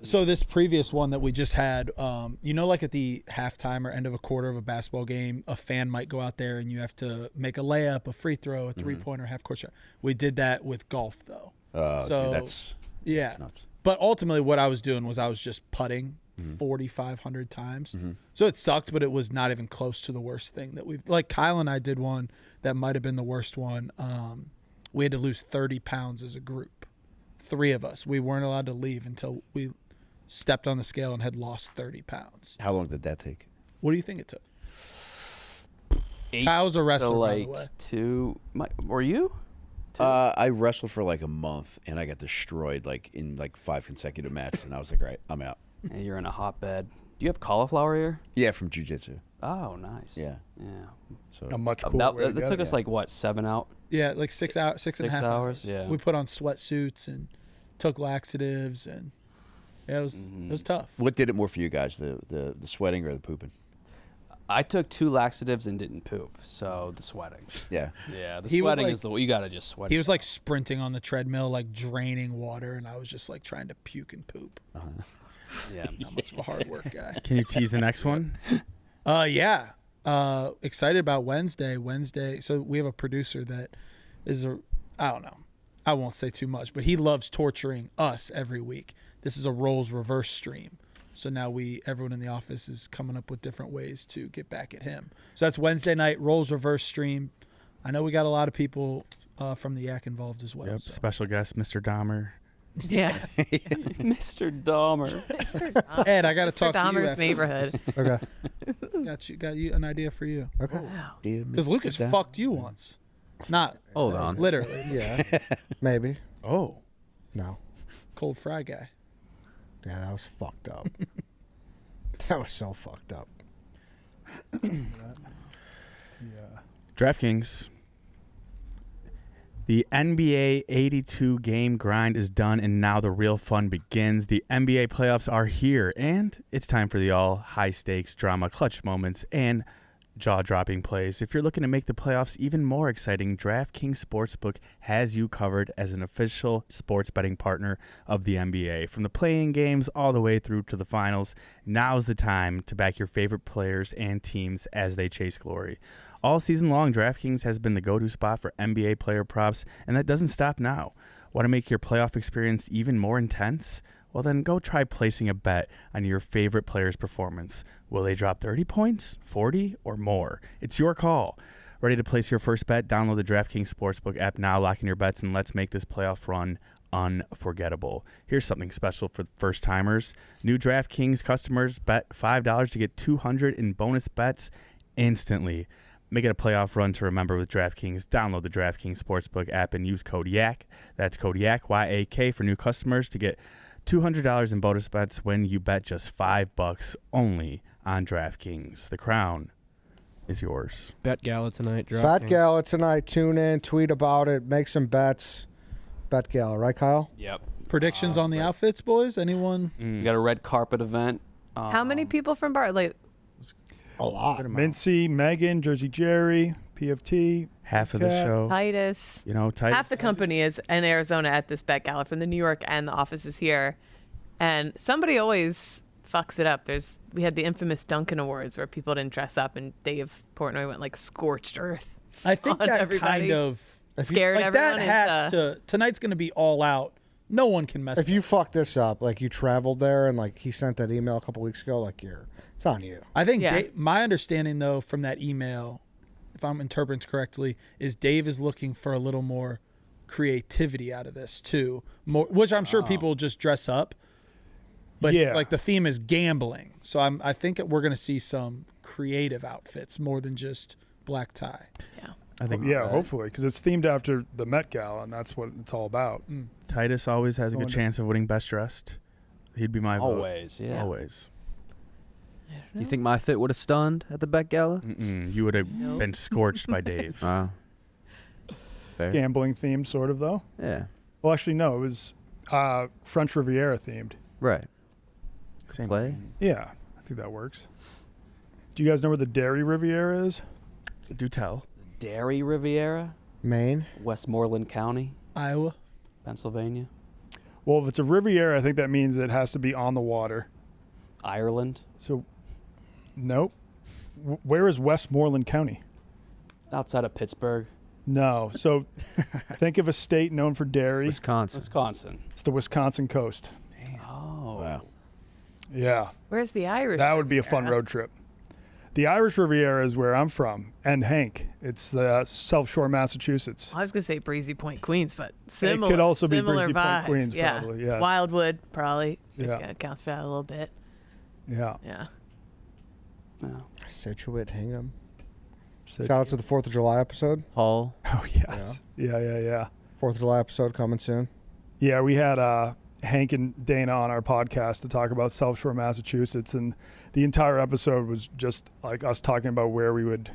So this previous one that we just had, like at the halftime or end of a quarter of a basketball game, a fan might go out there and you have to make a layup, a free throw, a three-pointer, half-court shot. We did that with golf, though. So that's nuts. But ultimately, what I was doing was I was just putting 4,500 times. So it sucked, but it was not even close to the worst thing that we've. Like Kyle and I did one that might have been the worst one. We had to lose 30 pounds as a group. 3 of us. We weren't allowed to leave until we stepped on the scale and had lost 30 pounds. How long did that take? What do you think it took? 8 Kyle's a to wrestler, by the like way. 2. Were you? too? I wrestled for like a month, and I got destroyed like in like 5 consecutive matches, and I was like, right, I'm out. Hey, you're in a hotbed. Do you have cauliflower ear? Yeah, from jiu-jitsu. Oh, nice. Yeah. Yeah. So A much cooler way to that go. took us like what, 7 out? Yeah, like 6 hours, 6.5 hours. Yeah. We put on sweatsuits and took laxatives, and yeah, it was tough. What did it more for you guys, the sweating or the pooping? I took 2 laxatives and didn't poop, so the sweating. Yeah. Yeah, the He was sweating like- is the you gotta just sweat. He it was like sprinting on the treadmill, like draining water, and I was just like trying to puke and poop. out. Yeah. Not much of a hard work guy. Can you tease the next one? Yeah. Excited about Wednesday. So we have a producer that is I don't know. I won't say too much, but he loves torturing us every week. This is a roles reverse stream. So now everyone in the office is coming up with different ways to get back at him. So that's Wednesday night, roles reverse stream. I know we got a lot of people from the Yak involved as well. Yep. So. Special guest, Mr. Dahmer. Yeah. Mr. Dahmer. Ed, I got to talk to you Dahmer's after. neighborhood. Okay. Got you an idea for you. Okay. Because Lucas fucked you once. Not Hold on. literally. Yeah. Maybe. Oh. No. Cold fry guy. Yeah, that was fucked up. That was so fucked up. DraftKings. The NBA 82 game grind is done, and now the real fun begins. The NBA playoffs are here, and it's time for the all high stakes drama, clutch moments, and jaw-dropping plays. If you're looking to make the playoffs even more exciting, DraftKings Sportsbook has you covered as an official sports betting partner of the NBA. From the play-in games all the way through to the finals, now's the time to back your favorite players and teams as they chase glory. All season long, DraftKings has been the go-to spot for NBA player props, and that doesn't stop now. Want to make your playoff experience even more intense? Well, then go try placing a bet on your favorite player's performance. Will they drop 30 points, 40, or more? It's your call. Ready to place your first bet? Download the DraftKings Sportsbook app now, lock in your bets, and let's make this playoff run unforgettable. Here's something special for first-timers. New DraftKings customers bet $5 to get $200 in bonus bets instantly. Make it a playoff run to remember with DraftKings. Download the DraftKings Sportsbook app and use code YAK. That's code YAK, Y-A-K, for new customers to get $200 in bonus bets when you bet just $5 only on DraftKings. The crown is yours. Bet Gala tonight. Bet Gala tonight. Tune in, tweet about it, make some bets. Bet Gala, right, Kyle? Yep. Predictions on the outfits, boys? Anyone? We got a red carpet event. How many people from Bar? Like, A lot. Mincy, Megan, Jersey Jerry, PFT. Half of the Cat. show. Titus. You know, Titus. Half the company is in Arizona at this Bet Gala from the New York, and the office is here. And somebody always fucks it up. We had the infamous Duncan Awards where people didn't dress up, and Dave Portnoy went like scorched earth. I think on that everybody. kind of Scared like everyone that has into- to. Tonight's going to be all out. No one can mess. If you fuck this up, like you traveled there and like he sent that email a couple weeks ago, like it's on you. I think Yeah. my understanding though from that email, if I'm interpreting correctly, is Dave is looking for a little more creativity out of this too. More, which I'm sure people just dress up. But Yeah. it's like the theme is gambling, so I think we're going to see some creative outfits more than just black tie. Yeah. I think Yeah, hopefully, because it's themed after the Met Gala, and that's what it's all about. Titus always has a good Wonder- chance of winning best dressed. He'd be my vote. Always, yeah. Always. You think my fit would have stunned at the Bet Gala? Mm-mm. You would have been scorched by Dave. Wow. Fair. Gambling themed, sort of, though. Yeah. Well, actually, no, it was French Riviera themed. Right. Same. Play. Yeah, I think that works. Do you guys know where the Dairy Riviera is? Do tell. Dairy Riviera, Maine. Westmoreland County, Iowa. Pennsylvania, Well, if it's a Riviera, I think that means it has to be on the water. Ireland, So, nope. Where is Westmoreland County? outside of Pittsburgh, No. So, think of a state known for dairy. Wisconsin. Wisconsin. It's the Wisconsin coast. Oh. Wow. Yeah. Where's the Irish? That would be a fun Riviera? road trip. The Irish Riviera is where I'm from, and Hank. It's the South Shore, Massachusetts. I was gonna say Breezy Point, Queens, but similar. It could also be similar Breezy Point, vibe. Queens, yeah. probably, yes. Wildwood probably. Yeah. Accounts for that a little bit. Yeah. Yeah. Yeah. Situate, Hingham. So- Shout out to the 4th of July episode. Hall. Oh, yes. Yeah. 4th of July episode coming soon. Yeah, we had Hank and Dana on our podcast to talk about South Shore, Massachusetts, and the entire episode was just like us talking about where we would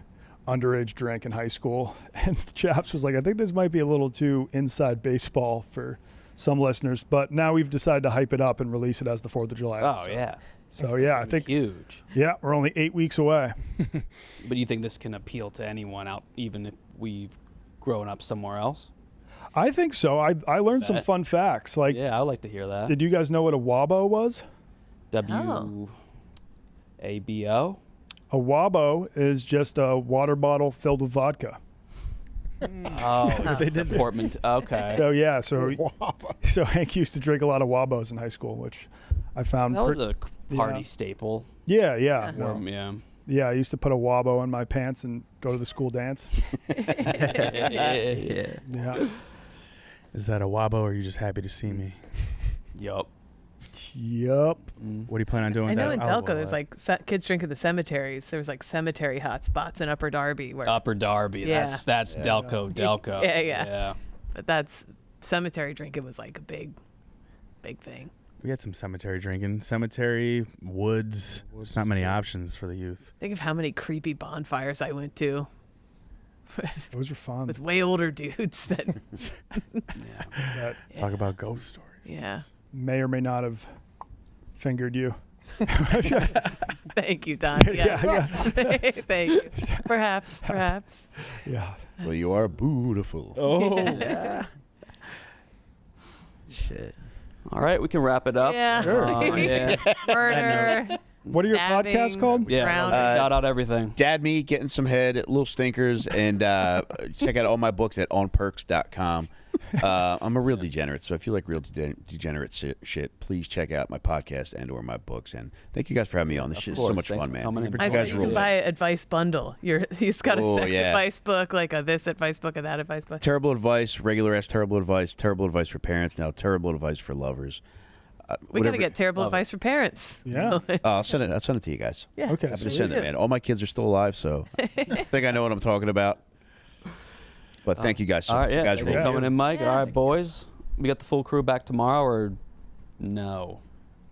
underage drink in high school. And Chaps was like, I think this might be a little too inside baseball for some listeners, but now we've decided to hype it up and release it as the 4th of July episode. yeah. So yeah, I think huge. Yeah, we're only 8 weeks away. But you think this can appeal to anyone out, even if we've grown up somewhere else? I think so. I learned some fun facts. Like, yeah, I'd like to hear that. Did you guys know what a wabo was? WABO? A wabo is just a water bottle filled with vodka. Oh, they did portmanteau. Okay. So yeah, so Hank used to drink a lot of wabos in high school, which I found That was a party staple. Yeah, yeah. Yeah. I used to put a wabo in my pants and go to the school dance. Yeah. Is that a wabo, or are you just happy to see me? Yup. Yup. What do you plan on doing? I know in that? Delco, there's like kids drink at the cemeteries. There was like cemetery hot spots in Upper Darby. Where, Upper Darby. Yeah. That's Delco. Yeah. But that's cemetery drinking was like a big thing. We had some cemetery drinking. Cemetery, woods. There's not many options for the youth. Think of how many creepy bonfires I went to. Those are fun. With way older dudes that Talk about ghost stories. Yeah. May or may not have fingered you. Thank you, Don. Yes. Yeah. Thank you. Perhaps. Yeah. Well, you are beautiful. Oh. Yeah. Shit. All right, we can wrap it up. Yeah. Yeah. Murder. What are your stabbing, podcasts called? Yeah. drowning. Shout out everything. Dad Me, Getting Some Head, Little Stinkers, and check out all my books at onperks.com. I'm a real degenerate, so if you like real degenerate shit, please check out my podcast and or my books. And thank you guys for having me on. This shit is so much Thanks fun, for man. coming in. I said you can buy an advice bundle. He's got a sex advice book, like a this advice book, a that advice book. Terrible advice, regular ass terrible advice for parents, now terrible advice for lovers. We got to get terrible advice for parents. Yeah. I'll send it to you guys. Yeah. Okay. Happy to send it, man. All my kids are still alive, so I think I know what I'm talking about. But thank you guys so All right, much. yeah. You guys Thanks for roll. coming in, Mike. Yeah. All right, boys. We got the full crew back tomorrow, or no?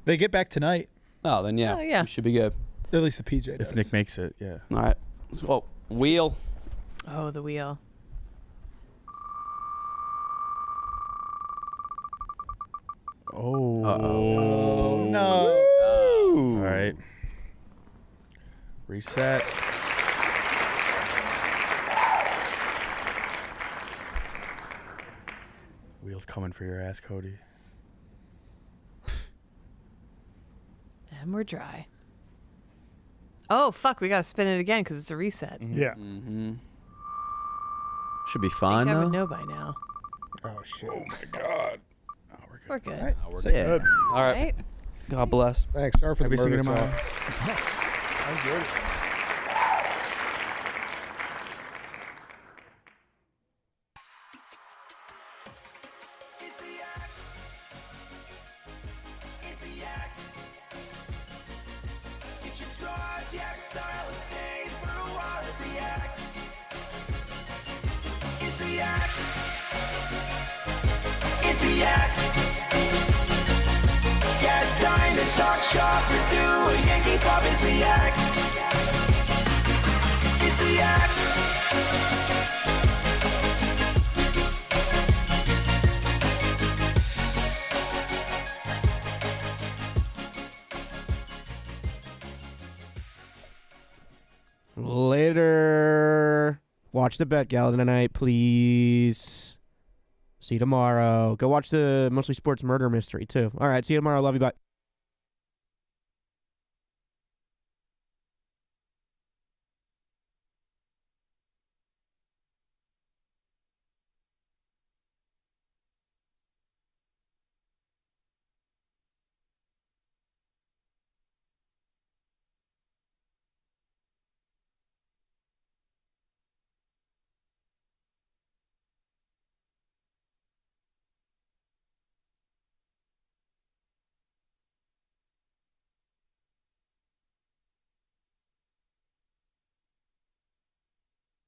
They get back tonight. Oh, then yeah. Oh, yeah. We should be good. At least the PJ does. If Nick makes it, yeah. All right. So, wheel. Oh, the wheel. Oh. No. All right. Reset. Wheels coming for your ass, Cody. And we're dry. Oh, fuck. We got to spin it again because it's a reset. Yeah. Mm-hmm. Should be I fun, think I though. would know by now. Oh shit. We're good. Yeah. Good. All right. Right? God bless. Thanks. Sorry for Maybe the see me murder tomorrow. talk. It's the act. It's the act. Get your stride, the act style, and stay for a while. It's the act. It's the act. It's the act. Yeah, it's time to talk shop or do a Yankee stop. It's the act. It's the act. Later. Watch the Bet Gala tonight, please. See you tomorrow. Go watch the Mostly Sports Murder Mystery, too. All right, see you tomorrow. Love you. Bye.